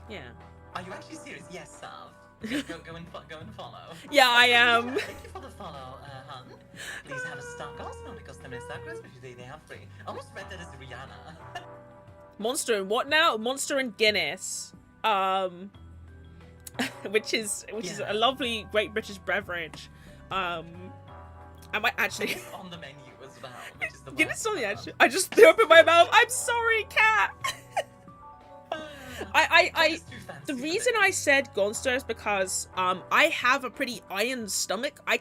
Yeah. Are you actually serious? Yes, Sav. Go and follow. Yeah, I am. Thank you for the follow, hun. Please have a stock also because them in Sakura's, which they have free. I almost read that as Rihanna. Monster and what now? Monster and Guinness. Which is a lovely Great British beverage. I might actually... It's on the menu as well, which is the Guinness on the edge. I just threw up in my mouth. I'm sorry, cat. The reason I said Gonster is because I have a pretty iron stomach. I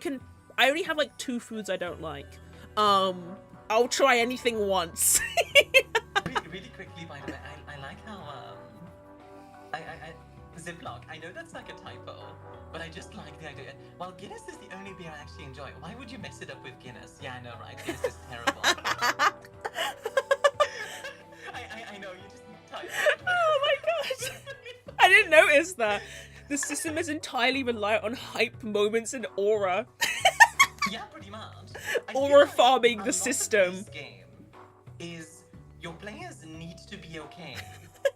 only have like 2 foods I don't like. I'll try anything once. really quickly, by the way, I like how Ziploc. I know that's like a typo, but I just like the idea. While Guinness is the only beer I actually enjoy, why would you mess it up with Guinness? Yeah, I know, right? Guinness is terrible. I know, you just typed it. Oh my gosh. I didn't notice that. The system is entirely reliant on hype moments and aura. Yeah, pretty much. Aura farming the a lot system. of this game is your players need to be okay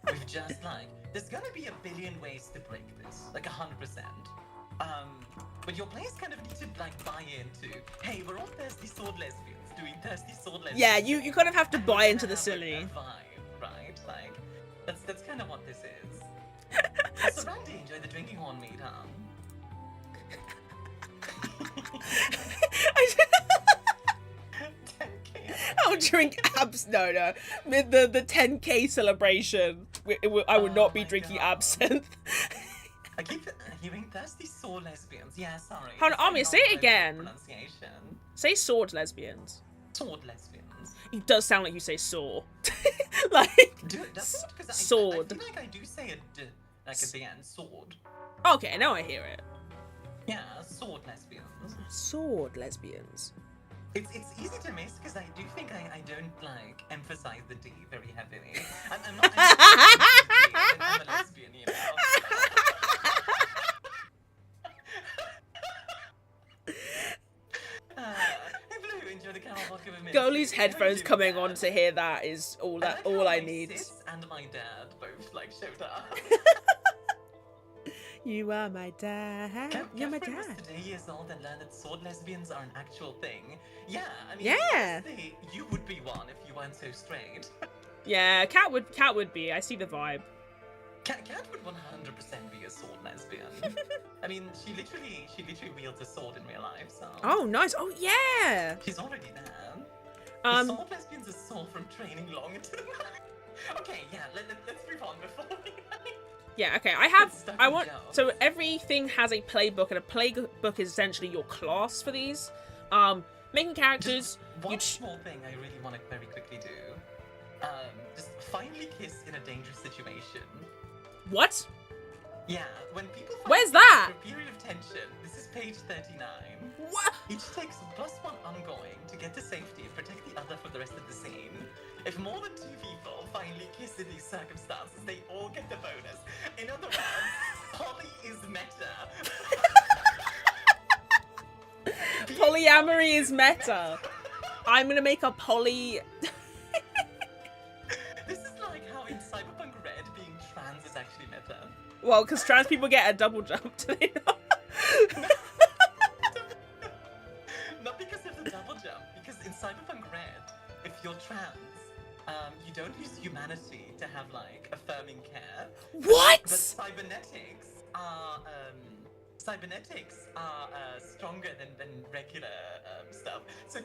with just like, there's gonna be a billion ways to break this, like 100%. But your players kind of need to like buy into, hey, we're all thirsty sword lesbians doing thirsty sword lesbians. Yeah, you kind of have to And buy we're into the gonna have, silly. like, a vibe, right? Like, that's kind of what this is. So Randy, enjoy the drinking horn meat, huh? I'll drink no. The 10k celebration. I would not be my drinking God. absinthe. I keep hearing thirsty sword lesbians. Yeah, sorry. Hold on, That's Amia, not say it my again. Pronunciation. Say sword lesbians. Sword lesbians. It does sound like you say saw. Like, Dude, that's not because I sword. feel like I do say a d, like at the end, sword. Okay, now I hear it. Yeah, sword lesbians. Sword lesbians. It's easy to miss because I do think I don't like emphasize the D very heavily. I'm not. I'm a lesbian, you know. Hey Blue, enjoy the caramel vodka with mint. Goalie's You know headphones you do coming that. on to hear that is all I like all how I my need. sis and my dad both like showed up. You are my dad. You're my Catherine was dad. today years old and learned that sword lesbians are an actual thing. Yeah, I mean, Yeah. honestly, you would be one if you weren't so straight. Yeah, Cat would be. I see the vibe. Cat would 100% be a sword lesbian. I mean, she literally wields a sword in real life, so. Oh, nice. Oh, yeah. She's already there. Sword lesbians are sore from training long into the night. Okay, yeah, let's move on before we. Yeah, okay. So everything has a playbook, and a playbook is essentially your class for these. Making characters. One small thing I really want to very quickly do. Just finally kiss in a dangerous situation. What? Yeah, when people find Where's kiss that? after a period of tension, this is page 39. What? Each takes +1 ongoing to get to safety and protect the other for the rest of the scene. If more than 2 people finally kiss in these circumstances, they all get the bonus. In other words, poly is meta. Polyamory is meta. I'm gonna make a poly. This is like how in Cyberpunk Red being trans is actually meta. Well, because trans people get a double jump, do they not? Not because of the double jump, because in Cyberpunk Red, if you're trans, you don't use humanity to have like affirming care. What? But cybernetics are stronger than regular stuff. So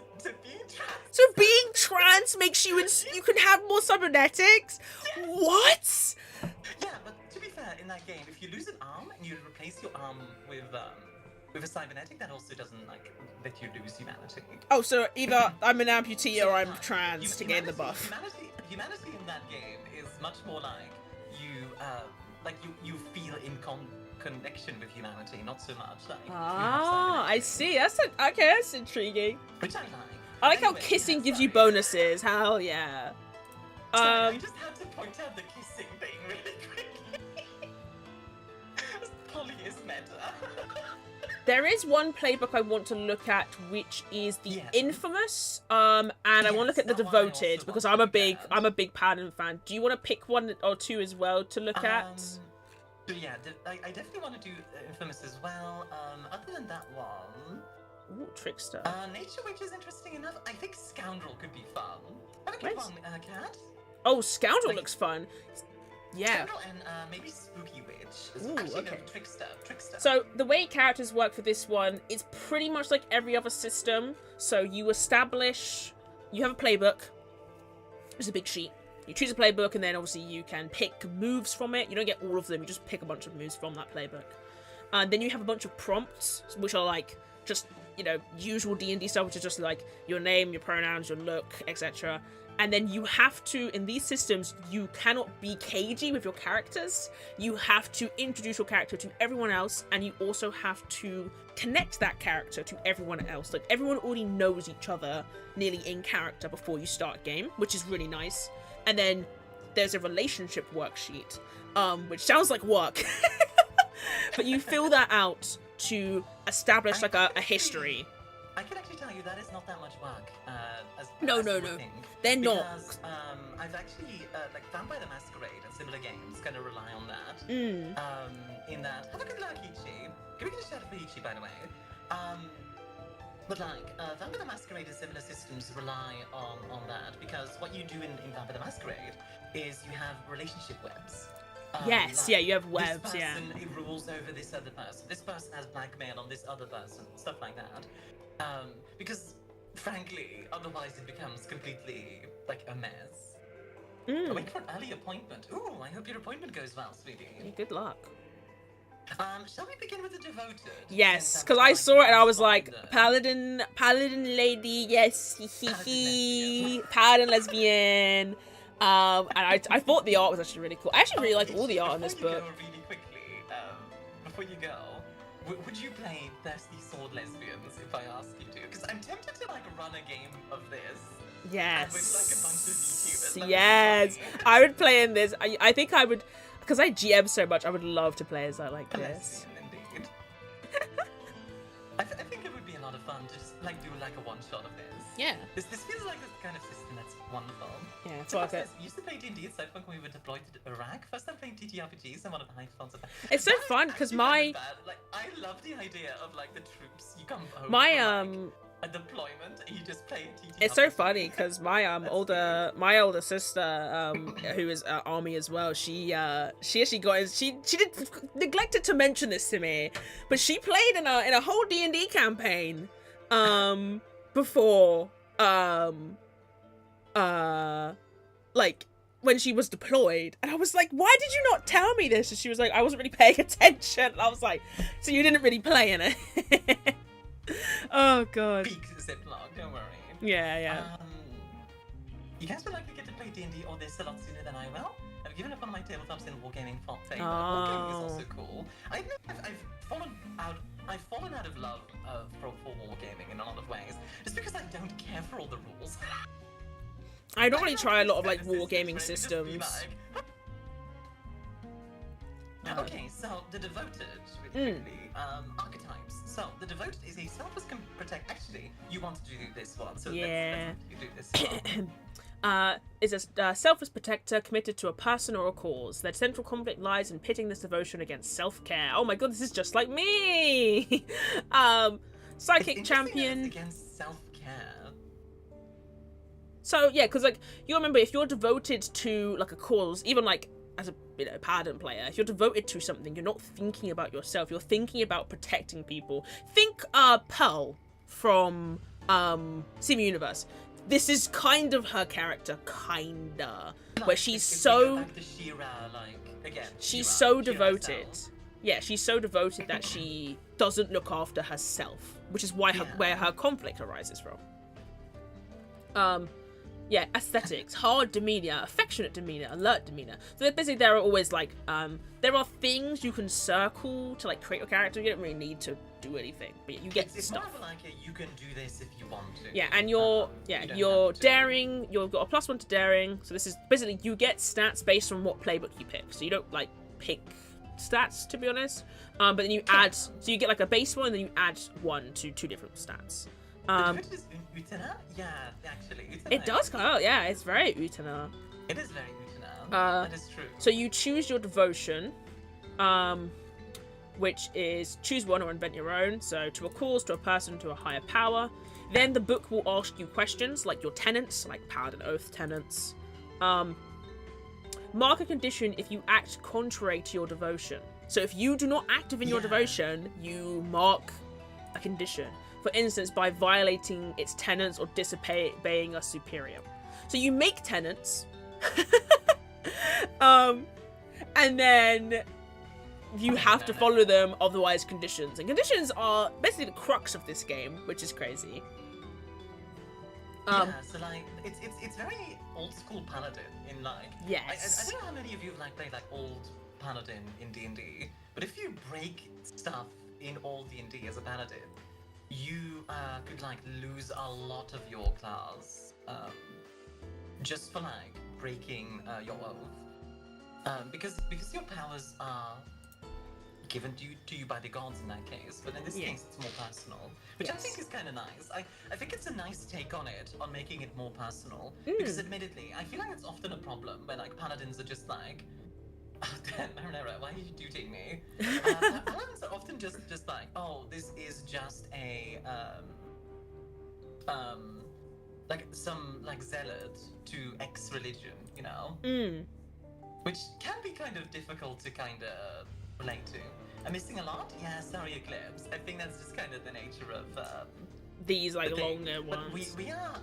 being trans makes you you can have more cybernetics? What? Yeah, but to be fair, in that game, if you lose an arm and you replace your arm with a cybernetic, that also doesn't like let you lose humanity. Oh, so either I'm an amputee or I'm trans to gain the buff. Humanity in that game is much more like you feel in connection with humanity, not so much like. Ah, I see. That's intriguing. Which I like. I like how Anyway, kissing yeah, gives you sorry. bonuses. Hell yeah. I just had to point out the kissing thing really quickly. Polly is meta. There is one playbook I want to look at, which is the Yes. Infamous, and I want to look at the that one I also Devoted want because to I'm a look big at. Paladin fan. Do you want to pick one or two as well to look at? So yeah, I definitely want to do Infamous as well. Other than that one, Ooh, Trickster. Nature Witch is interesting enough. I think Scoundrel could be fun. Have a good Nice. one, Cat. Oh, Scoundrel like- looks fun. Yeah. Scoundrel and maybe Spooky Witch. Ooh, Actually, okay. no, Trickster. So the way characters work for this one, it's pretty much like every other system. So you have a playbook. It's a big sheet. You choose a playbook, and then obviously you can pick moves from it. You don't get all of them. You just pick a bunch of moves from that playbook. And then you have a bunch of prompts, which are like just you know, usual D&D stuff, which is just like your name, your pronouns, your look, etc. And then you have to, in these systems, you cannot be cagey with your characters. You have to introduce your character to everyone else, and you also have to connect that character to everyone else. Like, everyone already knows each other nearly in character before you start a game, which is really nice. And then there's a relationship worksheet, which sounds like work. But you fill that out to establish like a history. I can actually tell you that is not that much work. No. Think. They're Because, not. I've actually, like, Vampire the Masquerade and similar games kind of rely on that. In that, have a good luck, Ichi. Can we get a shout out for Ichi, by the way? But, like, Vampire the Masquerade and similar systems rely on that, because what you do in Vampire the Masquerade is you have relationship webs. Yes, like, yeah, you have webs, this person, yeah. it rules over this other person. This person has blackmail on this other person, stuff like that. Because, frankly, otherwise it becomes completely, like, a mess. Wait for an early appointment. Ooh, I hope your appointment goes well, sweetie. Good luck. Shall we begin with the devoted? Yes, because I saw it and I was like, paladin lady, yes, paladin lesbian. And I thought the art was actually really cool. I actually really like all the art in this book. Really quickly, before you go, would you play Thirsty Sword Lesbians if I ask you to? Because I'm tempted to, like, run a game of this. Yes. With, like, a bunch of YouTubers. Yes. I would play in this. I think I would, because I GM so much, I would love to play as I like this. Indeed. I think it would be a lot of fun to just, like, do, like, a one-shot of this. Yeah. This feels like the kind of system that's wonderful. Yeah, it's like it. I used to play D&D at Cyberpunk when we were deployed to Iraq. First time playing TTRPGs and one of the high fans of that. It's so fun because like, I love the idea of, like, the troops you come home my from, like, a deployment and you just play a TTRPG. It's so funny because my older sister who is army as well, she actually got she did neglected to mention this to me, but she played in a whole D&D campaign before like when she was deployed, and I was like, why did you not tell me this? And she was like, I wasn't really paying attention. And I was like, so you didn't really play in it. Oh god. Peak Ziploc, don't worry. Yeah. You guys will likely get to play D&D or this a lot sooner than I will. I've given up on my tabletops in wargaming for fame. Wargaming is also cool. I've fallen out of love for wargaming in a lot of ways, just because I don't care for all the rules. I don't really try a lot of like wargaming systems. Okay, so the devoted, really quickly, archetypes. So the devoted is a selfless protect. Actually, you want to do this one, so let's do this one. Is a selfless protector committed to a person or a cause. Their central conflict lies in pitting this devotion against self-care. Oh my god, this is just like me! Psychic champion. Against self-care. So yeah, because like you remember, if you're devoted to like a cause, even like as a paladin player, if you're devoted to something, you're not thinking about yourself. You're thinking about protecting people. Think Pearl from Steven Universe. This is kind of her character, kinda, where she's so she's so devoted. Yeah, she's so devoted that she doesn't look after herself, which is why where her conflict arises from. Yeah, aesthetics, hard demeanor, affectionate demeanor, alert demeanor. So basically there are always like, there are things you can circle to like create your character. You don't really need to do anything, but you get it's stuff. More of like you can do this if you want to. Yeah, and you're daring, you've got a +1 to daring. So this is basically, you get stats based on what playbook you pick. So you don't like pick stats, to be honest. But then you add, so you get like a base one, and then you add 1 to 2 different stats. Is Utena? Yeah, actually. Utena it does come out, yeah, it's very Utena. It is very Utena. That is true. So you choose your devotion, which is choose one or invent your own. So to a cause, to a person, to a higher power. Then the book will ask you questions like your tenets, like Paladin Oath tenets. Mark a condition if you act contrary to your devotion. So if you do not act within your devotion, you mark a condition. For instance, by violating its tenets or disobeying a superior. So you make tenets, and then you have to follow them, otherwise conditions. And conditions are basically the crux of this game, which is crazy. Yeah, so like it's very old school Paladin in like. Yes. I don't know how many of you have like played like old Paladin in D&D, but if you break stuff in old D&D as a Paladin, you could like lose a lot of your class just for like breaking your oath, because your powers are given to you by the gods in that case, but in this case it's more personal, which I think is kind of nice. I think it's a nice take on it, on making it more personal, because admittedly I feel like it's often a problem when like paladins are just like, oh damn, Marinera, why are you shooting me? Paladins are often just like, oh, this is just a like some like zealot to X religion, you know, which can be kind of difficult to kind of relate to. I'm missing a lot? Yeah, sorry, Eclipse. I think that's just kind of the nature of these like the thing. longer But ones. we are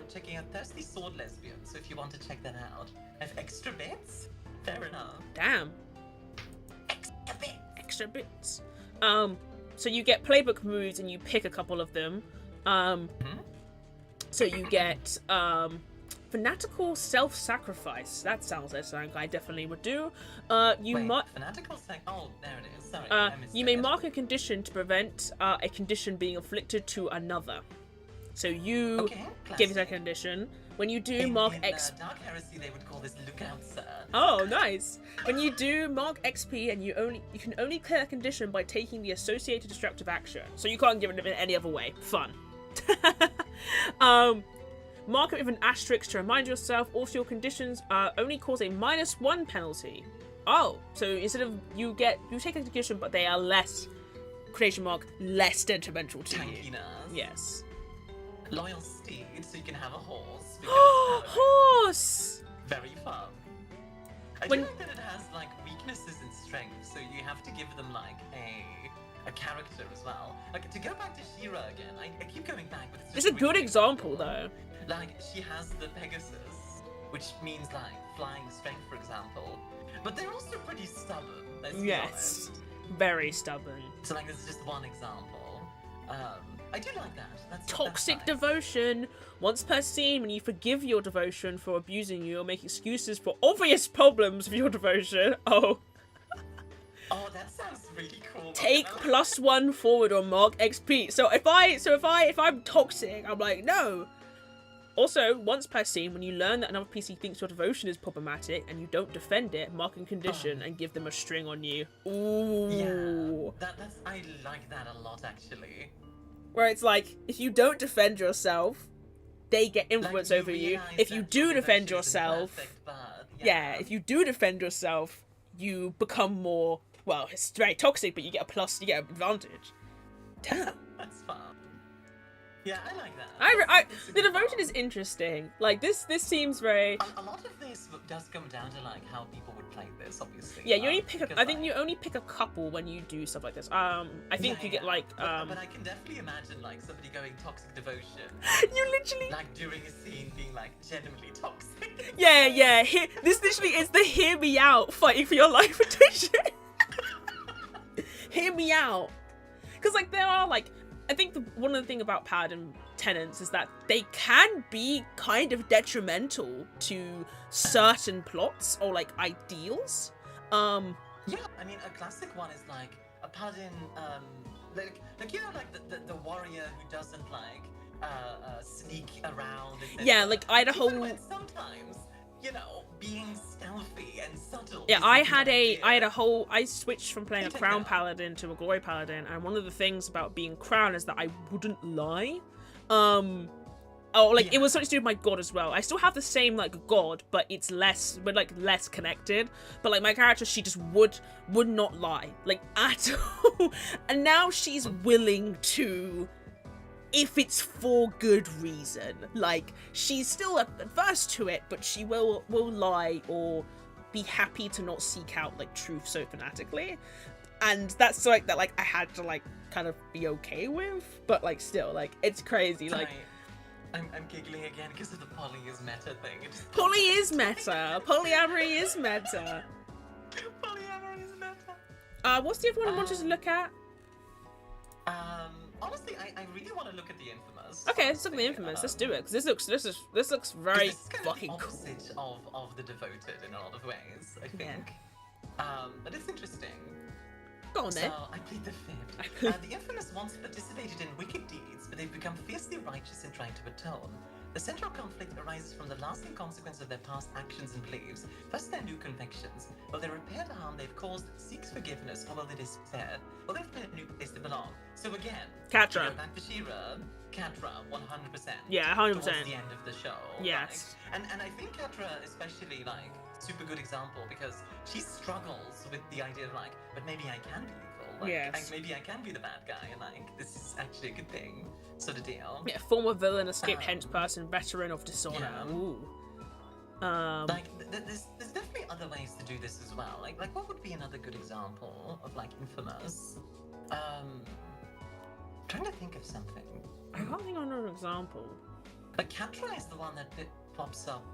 checking out Thirsty Sword Lesbian, so if you want to check that out, I have extra bits. Fair enough. Damn. Extra bits. Extra bits. So you get playbook moves and you pick a couple of them. So you get fanatical self-sacrifice. That sounds like something I definitely would do. Fanatical oh, there it is. Sorry, I missed you may mark a condition to prevent a condition being inflicted to another. So you give it a condition. When you do mark X. Dark Heresy, they would call this lookout, sir. Oh, nice. When you do mark XP, and you can only clear a condition by taking the associated destructive action. So you can't give it in any other way. Fun. Mark it with an asterisk to remind yourself. Also, your conditions only cause a -1 penalty. Oh, so instead of you take a condition, but they are less less detrimental to you. Yes. Loyal steed, so you can have a horse. Horse. Very fun. I do like that it has like weaknesses and strengths, so you have to give them like a character as well. Like to go back to Shira again, I keep going back, but it's a good example though. Like she has the Pegasus, which means like flying strength, for example. But they're also pretty stubborn. Let's be honest. Very stubborn. So like this is just one example. I do like that. That's toxic nice. devotion. Once per scene, when you forgive your devotion for abusing you or make excuses for obvious problems with your devotion. Oh, that sounds really cool. Take +1 forward or mark XP. So if I'm toxic, I'm like, no. Also, once per scene, when you learn that another PC thinks your devotion is problematic and you don't defend it, mark a condition and give them a string on you. Ooh. Yeah, I like that a lot, actually. Where it's like, if you don't defend yourself, they get influence over you. If you do defend yourself, if you do defend yourself, you become more, well, it's very toxic, but you get an advantage. Damn. That's fun. Yeah, I like that. The devotion is interesting. Like, this seems very... A lot of this does come down to, like, how people would play this, obviously. Yeah, you only pick I think you only pick a couple when you do stuff like this. I think you get, like, But I can definitely imagine, like, somebody going toxic devotion. You literally... Like, during a scene being, like, genuinely toxic. Yeah. This literally is the hear me out fighting for your life edition. Hear me out. Because, like, there are, like... I think one of the things about Paladin tenants is that they can be kind of detrimental to certain plots or like ideals. Yeah, I mean a classic one is like a Paladin, like you know, like the warrior who doesn't like sneak around. Yeah, like Idaho. Sometimes, you know, being stealthy and subtle. Yeah, I switched from playing a Crown Paladin to a Glory Paladin, and one of the things about being Crown is that I wouldn't lie. It was something to do with my god as well. I still have the same like god, but it's less connected. But like my character, she just would not lie, like at all. And now she's willing to, if it's for good reason. Like, she's still adverse to it, but she will lie or be happy to not seek out like truth so fanatically. And that's like that, like I had to like kind of be okay with, but like still, like it's crazy. Like I'm giggling again because of the poly is meta thing. Poly is meta. Polyamory is meta. Polyamory is meta. What's the other one I wanted to look at? Honestly, I really want to look at the Infamous. Okay, let's look at the Infamous. Let's do it, because this looks very this is kind fucking of the cool. opposite of the Devoted in a lot of ways, I think. But it's interesting. Go on then. So, I plead the fifth. The Infamous once participated in wicked deeds, but they've become fiercely righteous in trying to atone. The central conflict arises from the lasting consequence of their past actions and beliefs. First, their new convictions. Will they repair the harm they've caused, seeks forgiveness, or will they despair? Will they find a new place to belong? So again, Catra. to go back to She-Ra, Catra, 100%. Yeah, 100%. Towards the end of the show. Yes. Like, and I think Catra especially, like, super good example because she struggles with the idea of, like, but maybe I can be evil. Like, Yes. maybe I can be the bad guy, and, like, this is actually a good thing. Sort of deal. Yeah, former villain, escaped henchperson, veteran of dishonor. Yeah. Ooh. Like, there's definitely other ways to do this as well. Like what would be another good example of, like, Infamous? Trying to think of something. I can't think of another example. Like, Catra is the one that pops up,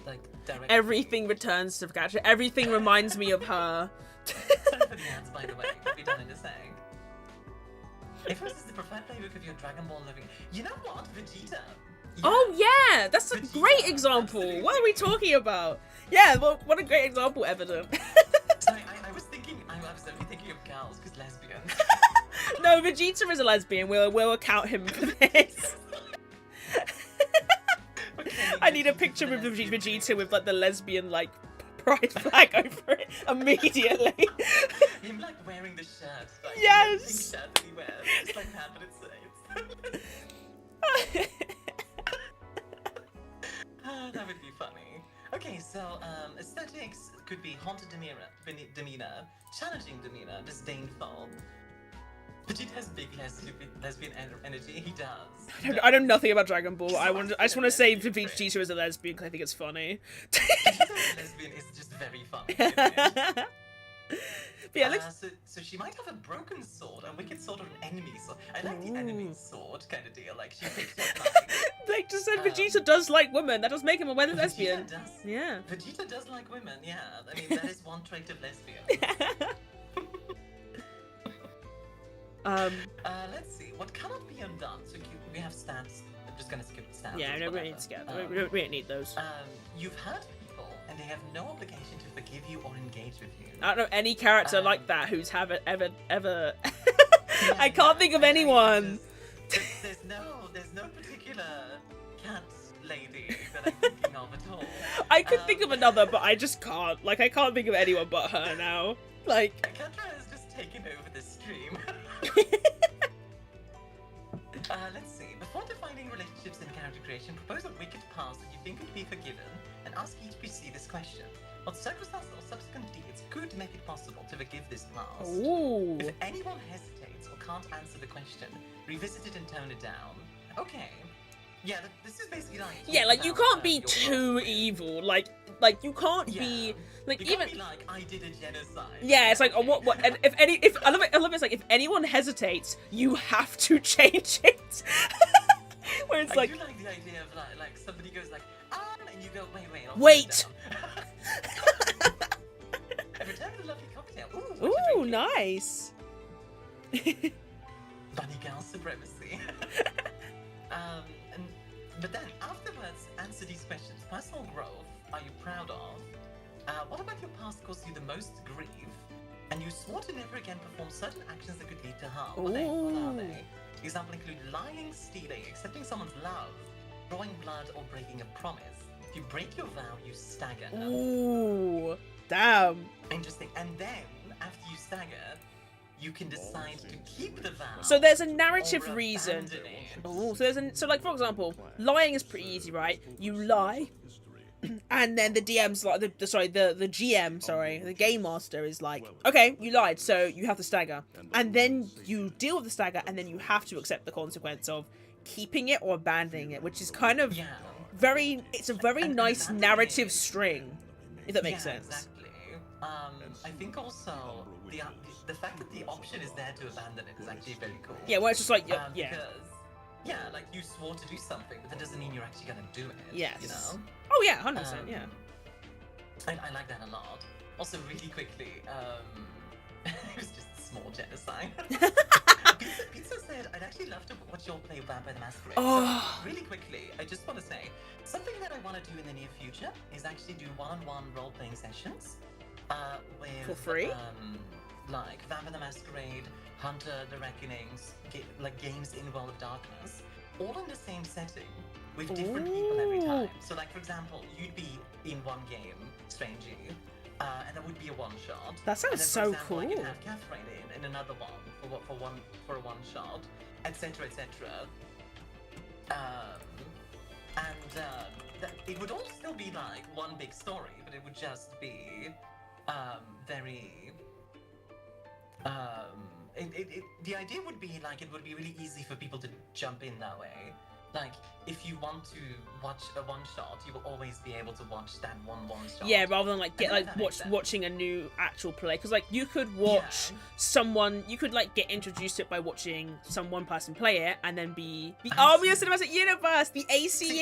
like, directly. Everything returns to Catra. Everything reminds me of her. Sorry for the ads, by the way. Could be done in a sec. Infamous is the preferred playbook of your Dragon Ball living. You know what? Vegeta. Yeah. Oh yeah, that's a Vegeta, great example. absolutely. What are we talking about? Yeah, well, what a great example, Evident. Sorry, I was only thinking of girls, because lesbians. No, Vegeta is a lesbian. We'll account him for this. Okay, I need a Vegeta's picture the with lesbian. Vegeta with, like, the lesbian, like, pride flag over it immediately. Him, like, wearing the shirt. Like, Yes. the pink shirt that he wears. It's like that, but it says. That would be funny. Okay, so aesthetics could be haunted demeanor, challenging demeanor, disdainful. Vegeta has big lesbian energy. He does. I know nothing about Dragon Ball. I just want to say Vegeta is a lesbian because I think it's funny. Vegeta lesbian is just very funny. Isn't it? But yeah, let's... So she might have a broken sword, a wicked sword, or an enemy sword. I like the enemy sword kind of deal. Like, she picks up, like... Blake just said Vegeta does like women. That does make him a lesbian. Vegeta does. Yeah. Vegeta does like women, yeah. I mean, that is one trait of lesbian. Let's see. What cannot be undone? So we have stats. I'm just gonna skip the stats. Yeah, no, we need to get. We don't need those. You've hurt people, and they have no obligation to forgive you or engage with you. I don't know any character like that who's ever. Yeah, I can't think of anyone. There's no particular cat lady that I'm thinking of at all. I could think of another, but I just can't. Like, I can't think of anyone but her now. Like. Catra has just taken over the stream. Let's see. Before defining relationships and character creation, propose a wicked past that you think could be forgiven, and ask each PC this question: what circumstances or subsequent deeds could make it possible to forgive this past? Ooh. If anyone hesitates or can't answer the question, revisit it and tone it down. Okay. Yeah, this is basically like... Yeah, like, you about, can't be your too world. evil. Like you can't be like You even. can't be like, I did a genocide. Yeah, it's like, oh, what? And if I love it. It's like, if anyone hesitates, you have to change it. Where it's I like, do like the idea of like somebody goes like, and you go, wait, I'll wait. sit down. And return to the lovely cocktail. Ooh, what you Ooh, drinking? nice. Bunny girl supremacy. But then afterwards, answer these questions. Personal growth, are you proud of? What about your past caused you the most grief? And you swore to never again perform certain actions that could lead to harm. What are they? Example include lying, stealing, accepting someone's love, drawing blood, or breaking a promise. If you break your vow, you stagger. Ooh, damn. Interesting. And then, after you stagger, you can decide to keep the vow. So there's a narrative or reason. abandon it. Oh, so like, for example, lying is pretty easy, right? You lie, and then the DM's like the GM, the game master is like, okay, you lied, so you have to stagger, and then you deal with the stagger, and then you have to accept the consequence of keeping it or abandoning it, which is kind of it's a very nice narrative string, if that makes sense. Exactly. I think also the fact that the option is there to abandon it is actually very cool. Yeah, well, it's just like, Because, like, you swore to do something, but that doesn't mean you're actually gonna do it. Yes. You know? Oh yeah, 100%. Yeah. I like that a lot. Also, really quickly, it was just small genocide. Pizza said, I'd actually love to watch y'all play Vampire the Masquerade. Oh. So, really quickly, I just want to say, something that I want to do in the near future is actually do one-on-one role-playing sessions with... For free? Like Vampire the Masquerade, Hunter, The Reckonings, like games in World of Darkness, all in the same setting, with different people every time. So like, for example, you'd be in one game, Strangey, and that would be a one-shot. That sounds so cool. I can have Catherine in another one for a one-shot, etc., etc. It would all still be like one big story, but it would just be very. The idea would be like it would be really easy for people to jump in that way. Like, if you want to watch a one-shot, you will always be able to watch that one-shot. Yeah, rather than like watching a new actual play, because like you could watch someone, you could like get introduced to it by watching one person play it, and then be the Army of Cinematic Universe, the ACU. See,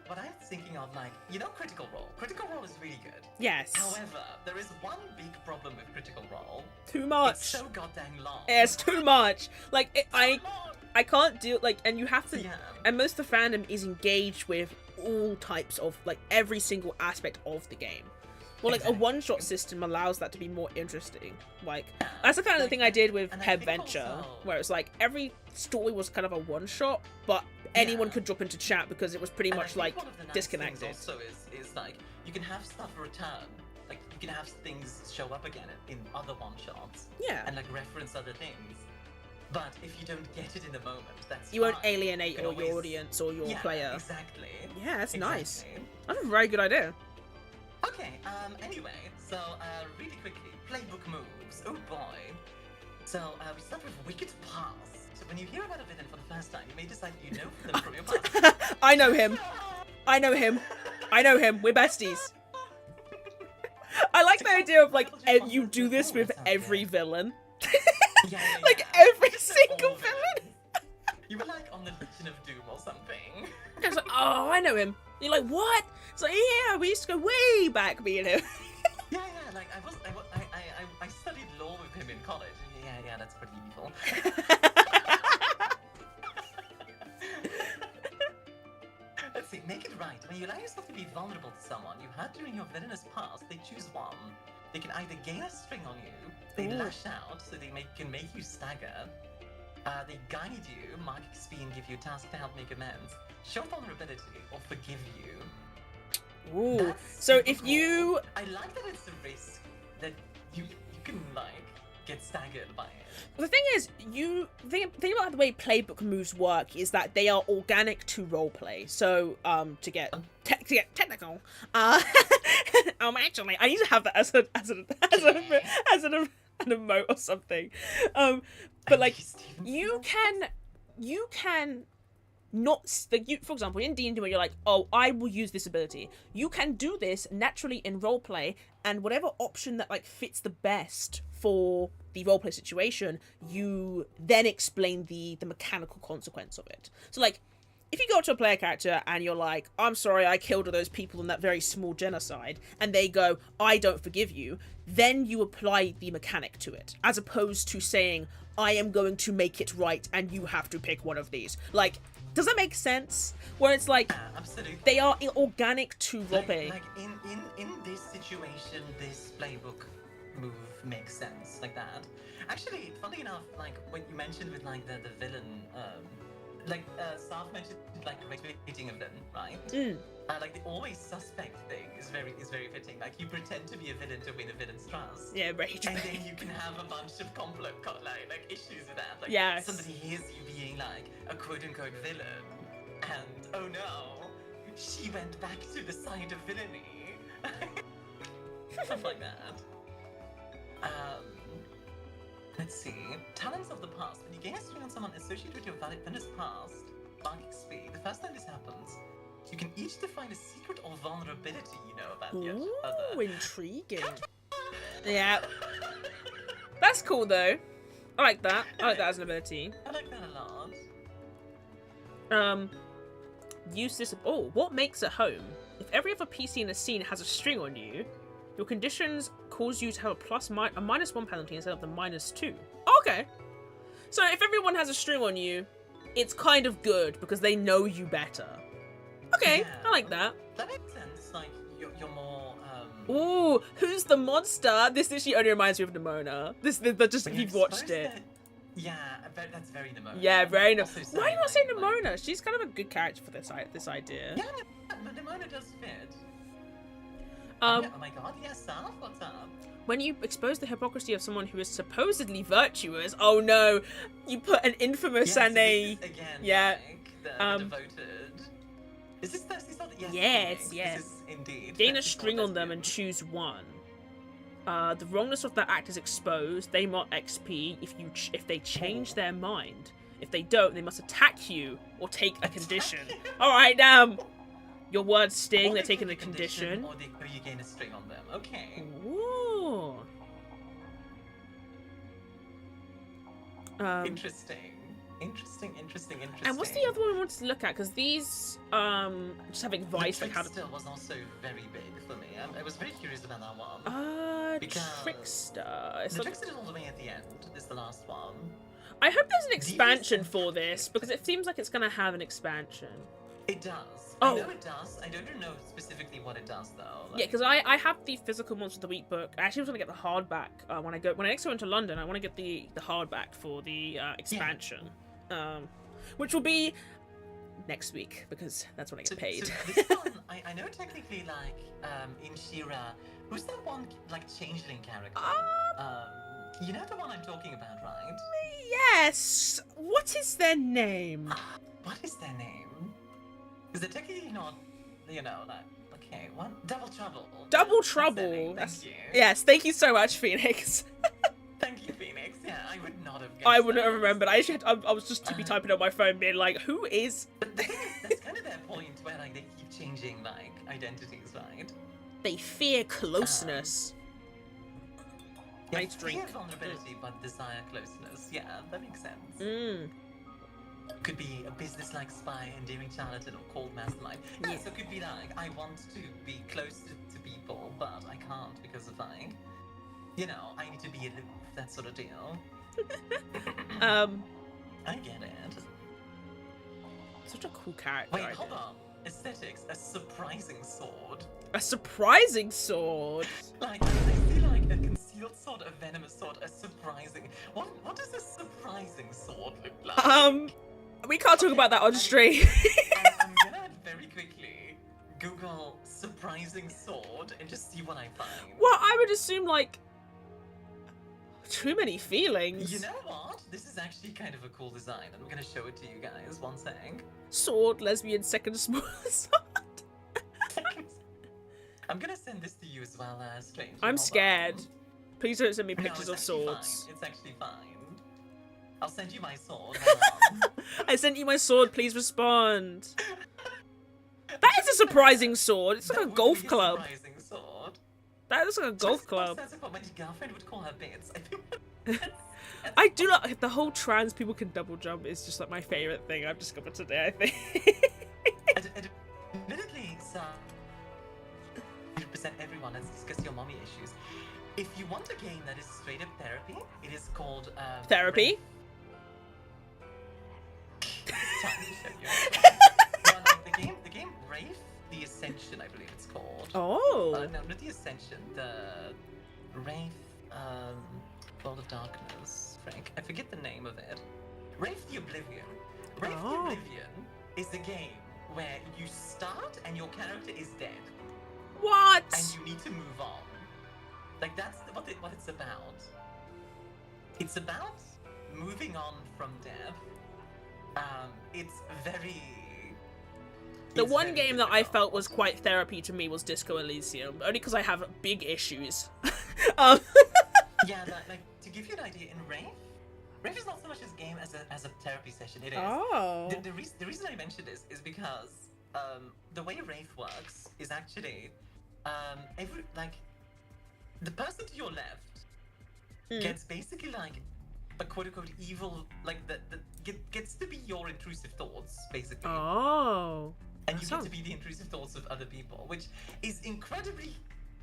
what I'm thinking of, like, you know, Critical Role. Critical Role is really good. Yes. However, there is one big problem with Critical Role. Too much. It's so goddamn long. It's too much. Like I can't do like, and you have to, and most of the fandom is engaged with all types of like every single aspect of the game. Well, like a one-shot system allows that to be more interesting. Like that's the kind of thing I did with Adventure, where it's like every story was kind of a one-shot, but anyone could drop into chat because it was pretty much like disconnected. Also, is like you can have stuff return. Like you can have things show up again in other one-shots. Yeah. And like reference other things. But if you don't get it in the moment, that's you fine. Won't alienate your audience or your player. Exactly. Yeah, that's nice. That's a very good idea. Okay, anyway, so, really quickly, playbook moves. Oh boy. So, we start with Wicked Past. So when you hear about a villain for the first time, you may decide you know them from your past. I know him. I know him. I know him. We're besties. I like the idea of, like, you do this with every villain. Like every single villain. You were like on the Legion of Doom or something. I was like, oh, I know him. You're like, what? It's like, yeah, we used to go way back, me and him. Yeah, like I studied law with him in college. Yeah, that's pretty evil. Let's see, make it right. When you allow yourself to be vulnerable to someone you had during your villainous past, they choose one. They can either gain a string on you, they lash out, so they can make you stagger. They guide you, mark XP and give you a task to help make amends, show vulnerability, or forgive you. Ooh. That's so super if cool. you... I like that it's a risk that you can, like, get staggered by it. The thing is, think about the way playbook moves work is that they are organic to roleplay. So, to get technical, actually, I need to have that as an emote or something. But like, you can not like you. For example, in D&D, where you're like, oh, I will use this ability. You can do this naturally in roleplay, and whatever option that like fits the best for the roleplay situation, you then explain the mechanical consequence of it. So like, if you go to a player character and you're like, I'm sorry, I killed all those people in that very small genocide, and they go, I don't forgive you, then you apply the mechanic to it, as opposed to saying, I am going to make it right and you have to pick one of these. Like, does that make sense? Where it's like, absolutely. They are organic to roleplay. Like in this situation, this playbook move makes sense like that. Actually, funny enough, like when you mentioned with like the villain, Saf mentioned like creating a villain, right? Like the always suspect thing is very fitting. Like you pretend to be a villain to win a villain's trust. Yeah, right. And then you can have a bunch of like issues with that. Like somebody hears you being like a quote unquote villain, and oh no, she went back to the side of villainy. Stuff like that. Let's see. Talents of the past. When you gain a string on someone associated with your villainous past, mark XP. The first time this happens, you can each define a secret or vulnerability you know about the other. Ooh, intriguing. Yeah. That's cool though. I like that. I like that as an ability. I like that a lot. Use this. Oh, what makes a home? If every other PC in the scene has a string on you, Your conditions cause you to have a -1 penalty instead of the -2. Okay. So if everyone has a string on you, it's kind of good because they know you better. Okay, Yeah. I like that. That makes sense. Like you're more. Ooh, who's the monster? This literally only reminds me of Nimona. Just when if you you've watched expose it. the- Yeah, that's very Nimona. Yeah, very Also Nimona. Why do you not say saying, like- Nimona? She's kind of a good character for this idea. Yeah, but Nimona does fit. Um, Oh my god, yes, Saf, what's up? When you expose the hypocrisy of someone who is supposedly virtuous, oh no, you put an infamous Yeah, and so a... this is, again, yeah, like, the devoted. Is this Thirsty Salt? Yes, Yes, Phoenix, yes. This is indeed. gain a Thirsty string Salt on them and lesbian. choose one. The wrongness of the act is exposed. They mark XP if they change their mind. If they don't, they must attack you or take a condition. Alright, damn. Your words sting, Or they're they taking take a a condition, condition. Or you gain a string on them. Okay. Ooh. Interesting. And what's the other one we wanted to look at? Because these, just having advice The on how to... Trickster was also very big for me. I was very curious about that one. Because Trickster. It's the not- Trickster is all the way at the end. Is the last one. I hope there's an expansion and for this, because it seems like it's going to have an expansion. It does. Oh. I know it does. I don't know specifically what it does though. Yeah, because I have the physical Monster of the Week book. I actually was going to get the hardback when I next go into London. I want to get the hardback for the expansion, which will be next week because that's when I get paid. So this one, I know technically like in She-Ra, who's that one like changeling character? You know the one I'm talking about, right? Yes. What is their name? What is their name? Is it technically not, you know, like okay, what? Double Trouble. Double That's their Trouble. name, That's- Thank you. Yes. Thank you so much, Phoenix. Thank you, Phoenix. Yeah, I would not have. I guessed wouldn't have that. remembered. I was just tippy typing on my phone, being like, "Who is?" But the thing is, that's kind of their point where like they keep changing like identities, right? They fear closeness. Yeah, I drink. fear vulnerability, but desire closeness. Yeah, that makes sense. Mm. Could be a business-like spy, endearing charlatan, or cold mastermind. Yeah, Yeah. so it could be like, I want to be close to people, but I can't because of like, you know, I need to be aloof, that sort of deal. I get it. Such a cool character. Wait, idea. hold on. Aesthetics, a surprising sword. A surprising sword. Like, I see like a concealed sword, a venomous sword, a surprising. What does a surprising sword look like? We can't talk about that on stream. I'm gonna very quickly Google surprising sword and just see what I find. Well, I would assume like too many feelings. You know what? This is actually kind of a cool design. I'm gonna show it to you guys. One sec. Sword, lesbian, second small sword. I'm gonna send this to you as well, Strange. I'm Hold scared. on. Please don't send me No, pictures it's of actually swords. Fine. It's actually fine. I'll send you my sword. Hold on. I sent you my sword. Please respond. That is a surprising sword. It's like That a would golf be club. Surprising sword. That looks like a golf club. That's what my girlfriend would call her bits. I think. I do like the whole trans people can double jump is just like my favorite thing I've discovered today. I think. Admittedly, so 100% everyone. Let's discuss your mommy issues. If you want a game that is straight up therapy, it is called Therapy. The game Wraith, the Ascension, I believe it's called. Oh. No, not the Ascension. The Wraith, World of Darkness. Frank, I forget the name of it. Wraith the Oblivion. Wraith the Oh. Oblivion is the game where you start and your character is dead, What? and you need to move on. Like that's what it's about. It's about moving on from death. It's very. The it's one very game that I difficult. felt was quite therapy to me was Disco Elysium, only because I have big issues. Yeah, like to give you an idea, in Wraith is not so much a game as a therapy session. It is. Oh. The reason I mentioned this is because the way Wraith works is actually the person to your left gets basically like a quote unquote evil, like gets to be your intrusive thoughts basically. Oh. And you That get to be the intrusive thoughts of other people, which is incredibly,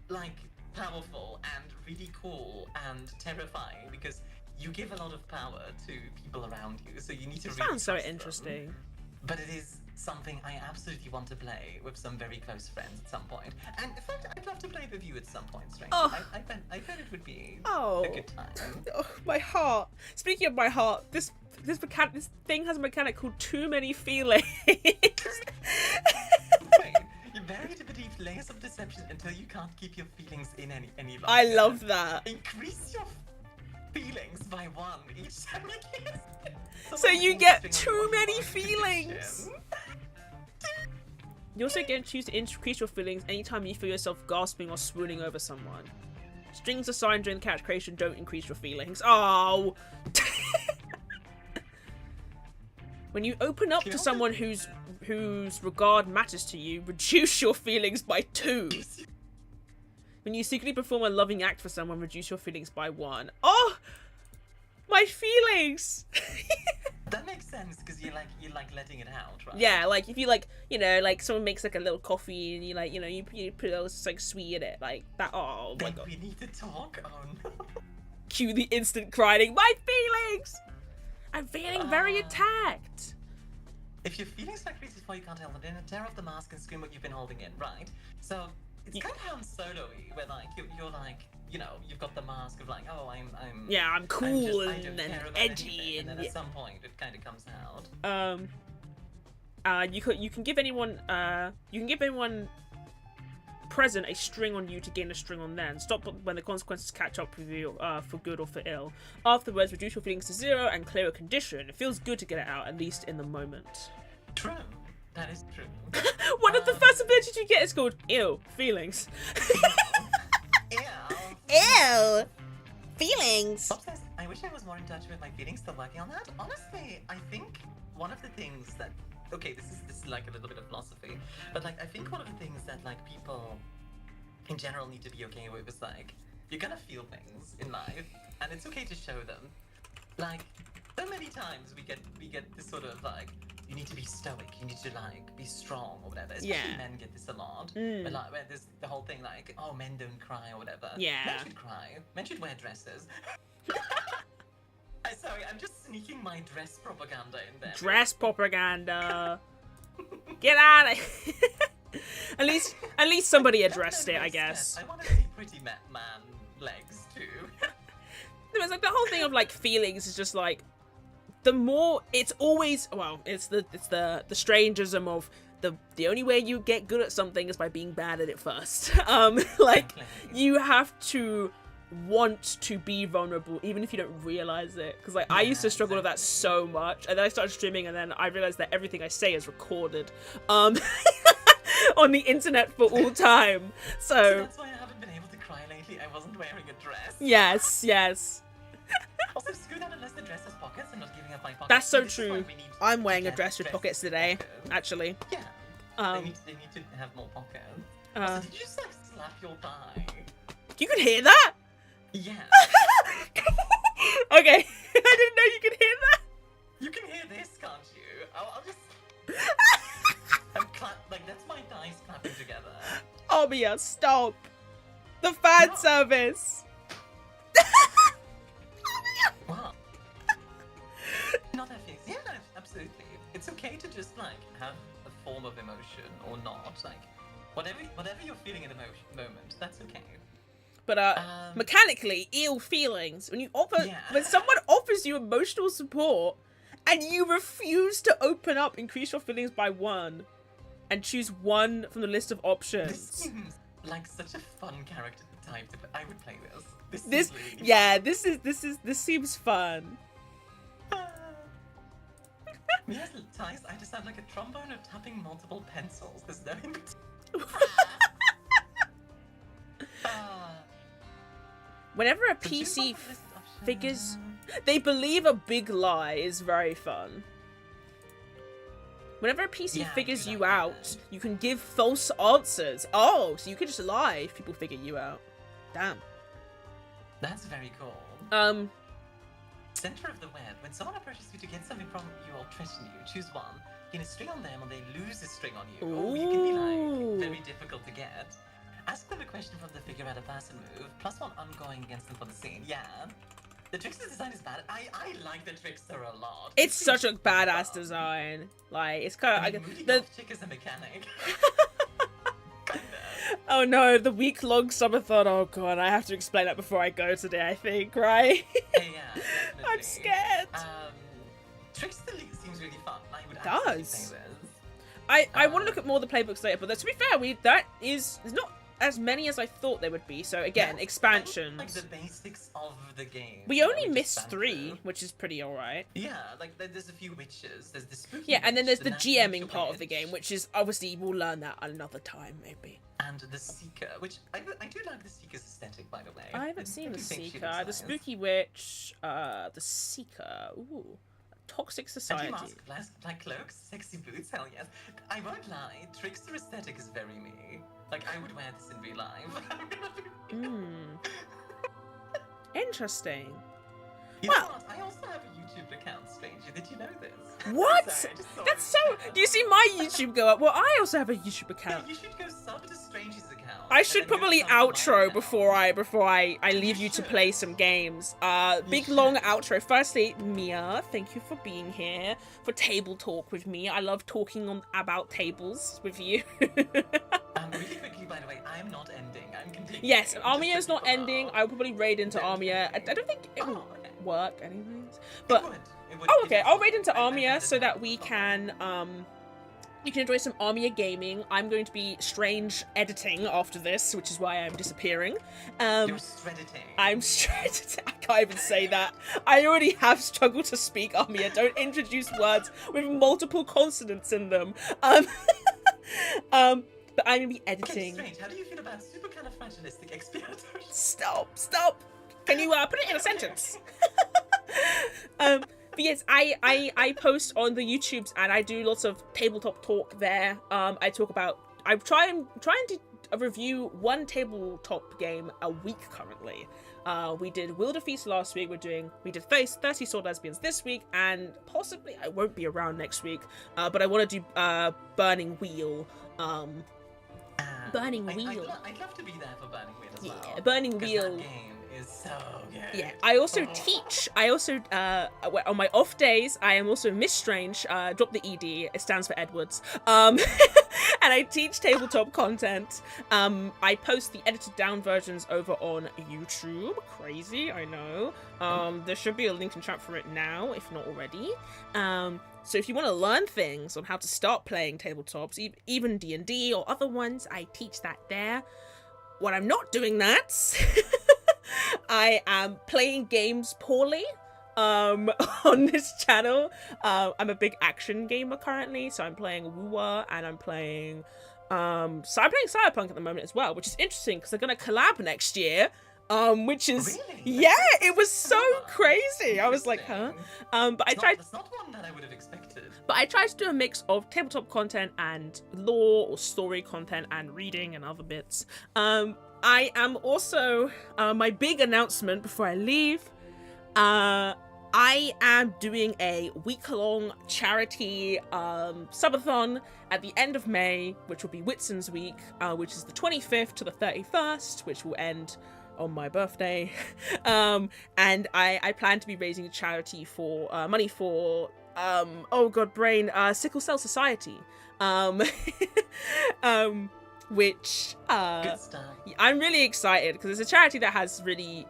like, powerful and really cool and terrifying because you give a lot of power to people around you, so you need to really Sounds so trust them. interesting. But it is something I absolutely want to play with some very close friends at some point. And in fact, I'd love to play with you at some point, Strange. Oh. I bet it would be Oh. a good time. Oh, my heart. Speaking of my heart, this thing has a mechanic called too many feelings. Wait, you buried beneath layers of deception until you can't keep your feelings in any longer. I love that. Increase your feelings by 1 each time you kiss. So you get too many feelings. You also get to choose to increase your feelings anytime you feel yourself gasping or swooning over someone. Strings assigned during the character creation don't increase your feelings. Oh! When you open up to someone whose regard matters to you, reduce your feelings by 2. When you secretly perform a loving act for someone, reduce your feelings by 1. Oh! My feelings! That makes sense because you like letting it out, right? Yeah, like if you like, you know, like someone makes like a little coffee and you like, you know, you put a little like sweet in it, like that. Oh my god! We need to talk. Oh no! Cue the instant crying. My feelings. I'm feeling very attacked. If your feelings are created before you can't help it, then tear off the mask and scream what you've been holding in, right? So it's kind of Han Solo-y, where like you're like, you know, you've got the mask of like, oh, I'm cool I don't care and about edgy anything, and then and at some point it kind of comes out. you can give anyone present a string on you to gain a string on them. Stop when the consequences catch up with you, for good or for ill. Afterwards, reduce your feelings to 0 and clear a condition. It feels good to get it out, at least in the moment. True. That is true. One of the first abilities you get is called Ew. Feelings. Ew. Feelings. Bob says, I wish I was more in touch with my feelings, still working on that. Honestly, I think one of the things that, okay, this is like a little bit of philosophy, but like I think one of the things that like people in general need to be okay with is like, you're gonna feel things in life, and it's okay to show them. Like, so many times we get this sort of like, you need to be stoic, you need to like be strong or whatever. Especially men get this a lot. But like where there's the whole thing like, oh, men don't cry or whatever. Yeah. Men should cry. Men should wear dresses. Sorry, I'm just sneaking my dress propaganda in there. Dress propaganda. Get out of here. At least somebody addressed it, I guess. I want to see pretty man legs too. It was like the whole thing of like feelings is just like, the more it's always, well, it's the strangeism of the only way you get good at something is by being bad at it first. Like you have to want to be vulnerable even if you don't realize it, because like I used to struggle with that so much, and then I started streaming and then I realized that everything I say is recorded on the internet for all time. So that's why I haven't been able to cry lately. I wasn't wearing a dress. yes. Also, screw that unless the dress has pockets. I'm not giving up my pockets. That's so This is why true. we need I'm to wearing a get dress with pockets today, actually. Yeah. They need to have more pockets. Also, did you just like slap your thigh? You could hear that? Yeah. Okay. I didn't know you could hear that. You can hear this, can't you? I'll just. Like that's my thighs clapping together. Obia, stop. The fan service. Wow. Not that face. Yeah, no, absolutely. It's okay to just like have a form of emotion or not. Like whatever you're feeling in the moment, that's okay. But mechanically, ill feelings. When someone offers you emotional support and you refuse to open up, increase your feelings by 1 and choose 1 from the list of options. This seems like such a fun character type. I would play this. This seems fun. Yes, Tice, I just sound like a trombone of tapping multiple pencils. There's no in between. Whenever a PC figures, they believe a big lie is very fun. Whenever a PC figures you out, you can give false answers. Oh, so you could just lie if people figure you out. Damn. That's very cool. Center of the web. When someone approaches you to get something from you or threaten you, choose 1. Gain a string on them or they lose a string on you. Ooh. Oh, you can be like very difficult to get. Ask them a question from the figure out a person move. +1 ongoing against them for the scene. Yeah. The Trickster design is bad. I like the Trickster a lot. It's such a badass design. Like, it's kind of... Moody Golf Chick is a mechanic. Kinda. Oh no, the week-long subathon. Oh god, I have to explain that before I go today, I think, right? Yeah, definitely. I'm scared. Trickster League seems really fun. I would It absolutely does. play this. I want to look at more of the playbooks later, but to be fair, there's not as many as I thought there would be. So again, That's expansions. like the basics of the game. We only which missed is 3, fantastic. which is pretty alright. Yeah, like there's a few witches. There's the spooky Yeah, and then there's witch, the nasty GMing witch part of the witch, game, which is obviously we'll learn that another time, maybe. and the Seeker, which I do like the Seeker's aesthetic, by the way. I haven't seen do the think she Seeker, looks the nice. Spooky Witch, the Seeker. Ooh, Toxic Society. Anti-mask, black cloaks, sexy boots, hell yes. I won't lie, Trickster aesthetic is very me. Like, I would wear this in real life. Interesting. You Well- know what? I also have a YouTube account, Stranger. Did you know this? What? Sorry, I just saw That's it. so. Do you see my YouTube go up? Well, I also have a YouTube Yeah, account. you should go sub to Stranger's account. I and should then go probably sub to my outro account. before I leave you to should. play some games. Big should. long outro. Firstly, Mia, thank you for being here for table talk with me. I love talking about tables with you. Really quickly, by the way, I'm not ending. I'm continuing. Yes, just Armia's so not people ending. know. I'll probably raid into Then Armia. I continue. don't think it will Oh, okay. work anyways. It But would. oh, It okay. would. I'll raid into I've Armia had it so that happen we before. can you can enjoy some Armia gaming. I'm going to be strange editing after this, which is why I'm disappearing. You're shredditing. I'm straight. I can't even say that. I already have struggled to speak Armia. Don't introduce words with multiple consonants in them. But I'm gonna be Okay, editing. Strange, how do you feel about supercalifragilisticexpialidocious? Stop. Can you put it in a sentence? But yes, I post on the YouTubes and I do lots of tabletop talk there. I talk about. I'm trying to review one tabletop game a week currently. We did Wilder Feast last week. We did 30 Sword Lesbians this week, and possibly I won't be around next week. But I want to do Burning Wheel. Burning Wheel. I'd love to be there for Burning Wheel as well. Yeah, Burning 'cause Wheel. That game is so good. Yeah, I also teach. I also, on my off days, I am also MissedStrange. Drop the ED. It stands for Edwards. And I teach tabletop content. I post the edited down versions over on YouTube. Crazy, I know. There should be a link in chat for it now, if not already. So if you want to learn things on how to start playing tabletops, even D&D or other ones, I teach that there. When I'm not doing that, I am playing games poorly on this channel. I'm a big action gamer currently, so I'm playing Woowa and I'm playing I'm playing Cyberpunk at the moment as well, which is interesting because they're gonna collab next year. Which is Really? yeah, it was so crazy. I was like, huh? But I tried. That's not one that I would have expected. But I tried to do a mix of tabletop content and lore or story content and reading and other bits. I am also my big announcement before I leave. I am doing a week-long charity subathon at the end of May, which will be Whitson's Week, which is the 25th to the 31st, which will end on my birthday. And I plan to be raising a charity for money for Sickle Cell Society. Which Good stuff. I'm really excited because it's a charity that has really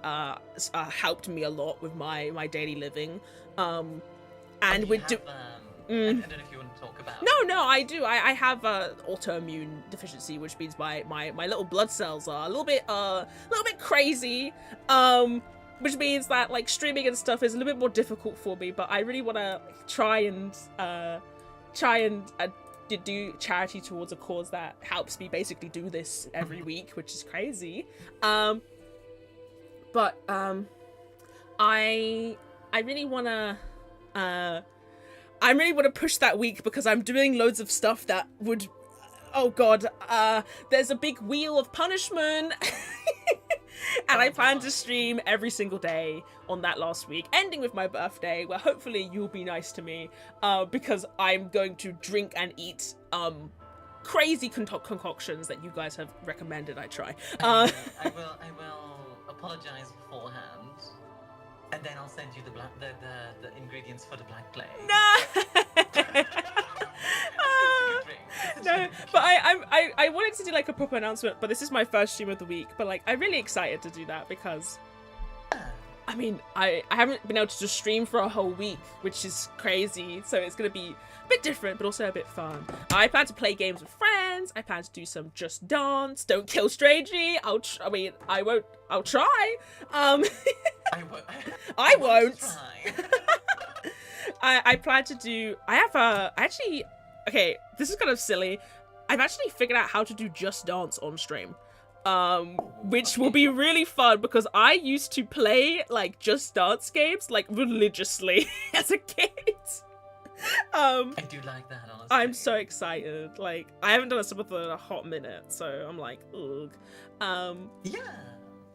helped me a lot with my daily living. And You we're have, do I don't know if you want to talk about. no, I do. I have autoimmune deficiency, which means my little blood cells are a little bit crazy. Which means that like streaming and stuff is a little bit more difficult for me. But I really want to try and do charity towards a cause that helps me basically do this every week, which is crazy. I really wanna push that week because I'm doing loads of stuff that would there's a big wheel of punishment. And I plan to stream every single day on that last week, ending with my birthday, where hopefully you'll be nice to me, because I'm going to drink and eat crazy concoctions that you guys have recommended I try. I will apologize beforehand, and then I'll send you the ingredients for the black clay. No. No, but I wanted to do like a proper announcement, but this is my first stream of the week. But like, I'm really excited to do that because, I mean, I haven't been able to just stream for a whole week, which is crazy. So it's gonna be a bit different, but also a bit fun. I plan to play games with friends. I plan to do some Just Dance. Don't kill strangely. I'll try. I won't. I won't. I plan to do. Okay, this is kind of silly. I've actually figured out how to do Just Dance on stream. Which will be really fun because I used to play like Just Dance games like religiously as a kid. I do like that, honestly. I'm so excited. Like, I haven't done a subathon in a hot minute, so I'm like, ugh. Yeah,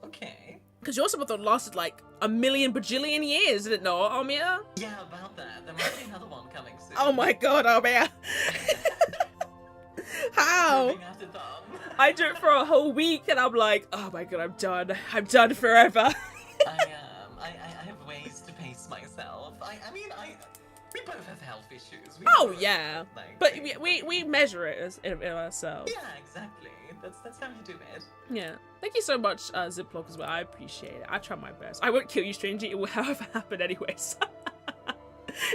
okay. Because your subathon lasted like a million bajillion years, did it not, Amir? Yeah, about that. There might be another one coming soon. Oh my god, Amir. How? I do it for a whole week and I'm like, oh my god, I'm done. I'm done forever. I have ways to pace myself. We both have health issues. Yeah. But we measure it in ourselves. Yeah, exactly. That's how you do it. Yeah. Thank you so much, Ziploc, as well. I appreciate it. I try my best. I won't kill you, strangely. It will however happen anyways.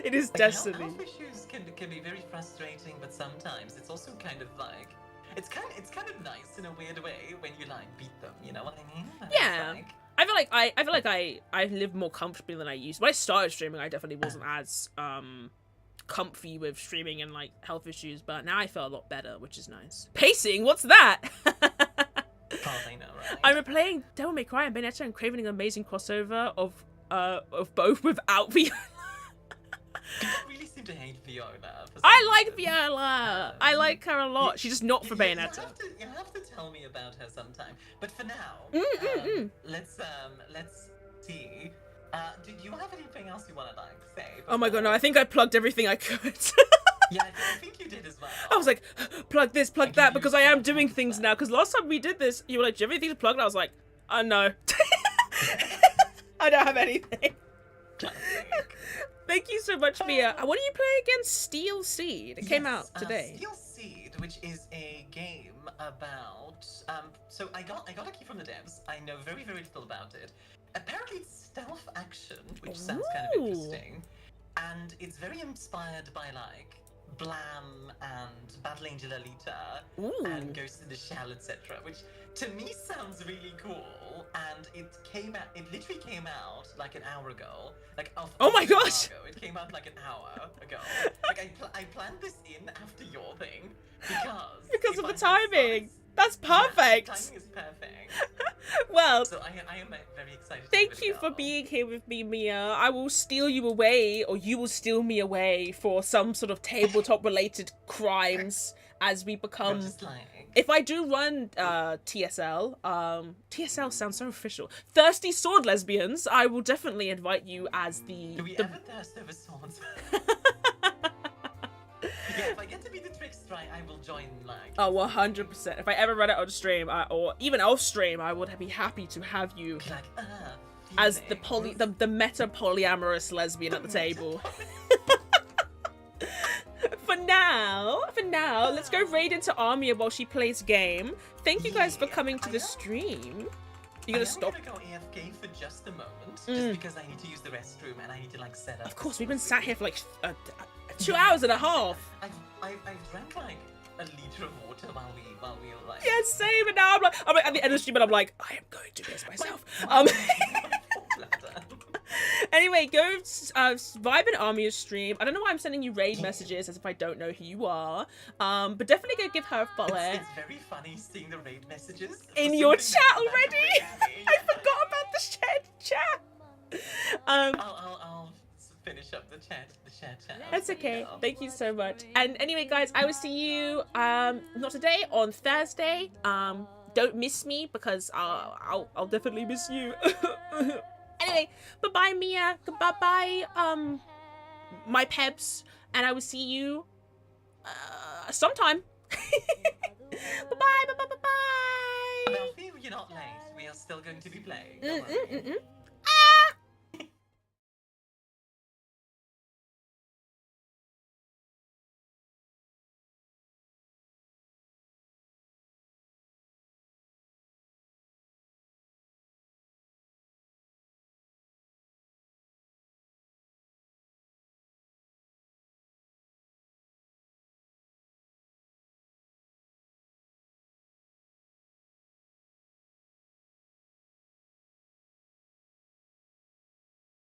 It is destiny. Health issues can be very frustrating, but sometimes it's also kind of like it's kind of nice in a weird way when you like beat them. You know what I mean? Yeah. I feel like I live more comfortably than I used. When I started streaming, I definitely wasn't as comfy with streaming and like health issues, but now I feel a lot better, which is nice. Pacing, what's that? I know, right? I'm playing Devil May Cry and Bayonetta and craving an amazing crossover of both without Viola. People really seem to hate Viola. I like Viola. I like her a lot. She's just not for Bayonetta. You have to tell me about her sometime. But for now, let's see. Do you have anything else you want to like say? Oh my god, no! I think I plugged everything I could. Yeah, I think you did as well. I was like, plug this, plug that, because I am doing things now. Because last time we did this, you were like, do you have anything to plug? And I was like, oh no. I don't have anything. Thank you so much, Mia. What do you play again? Steel Seed. It came out today. Steel Seed, which is a game about. So I got a key from the devs. I know very, very little about it. Apparently, it's stealth action, which sounds kind of interesting, and it's very inspired by like Blam and Battle Angel Alita and Ghost in the Shell, etc., which to me sounds really cool. And it literally came out like an hour ago. Oh my gosh! It came out like an hour ago. Like I planned this in after your thing because of the timing. That's perfect. Yeah, timing is perfect. Well, so I am very excited. Thank you for being here with me, Mia. I will steal you away, or you will steal me away for some sort of tabletop-related crimes as we become. If I do run TSL, TSL sounds so official. Thirsty Sword Lesbians, I will definitely invite you as the. Do we ever thirst over swords? Yeah, if I get to be the trickster, I will join like. Oh, 100%. If I ever run it on stream, or even off stream, I would be happy to have you as the meta polyamorous lesbian at the table. For now, let's go raid into Armia while she plays game. Thank you guys for coming to the stream. You're gonna stop. I'm gonna go AFK for just a moment, just because I need to use the restroom and I need to like set up. Of course, we've been sat here for like 2 hours and a half. I drank like a liter of water while we were like. Yeah, same. And now I'm like at the end of the stream, and I'm like, I am going to do this myself. Anyway, go vibe in Armia's stream. I don't know why I'm sending you raid messages as if I don't know who you are. But definitely go give her a follow. It's very funny seeing the raid messages in your chat already. I forgot about the shared chat. I'll finish up the chat. That's okay. Thank you so much. And anyway, guys, I will see you not today, on Thursday. Don't miss me because I'll definitely miss you. Anyway, bye-bye, Mia. Bye-bye, my peps. And I will see you sometime. Bye-bye, bye-bye, bye-bye. Melfi, you're not late. We are still going to be playing. Don't worry.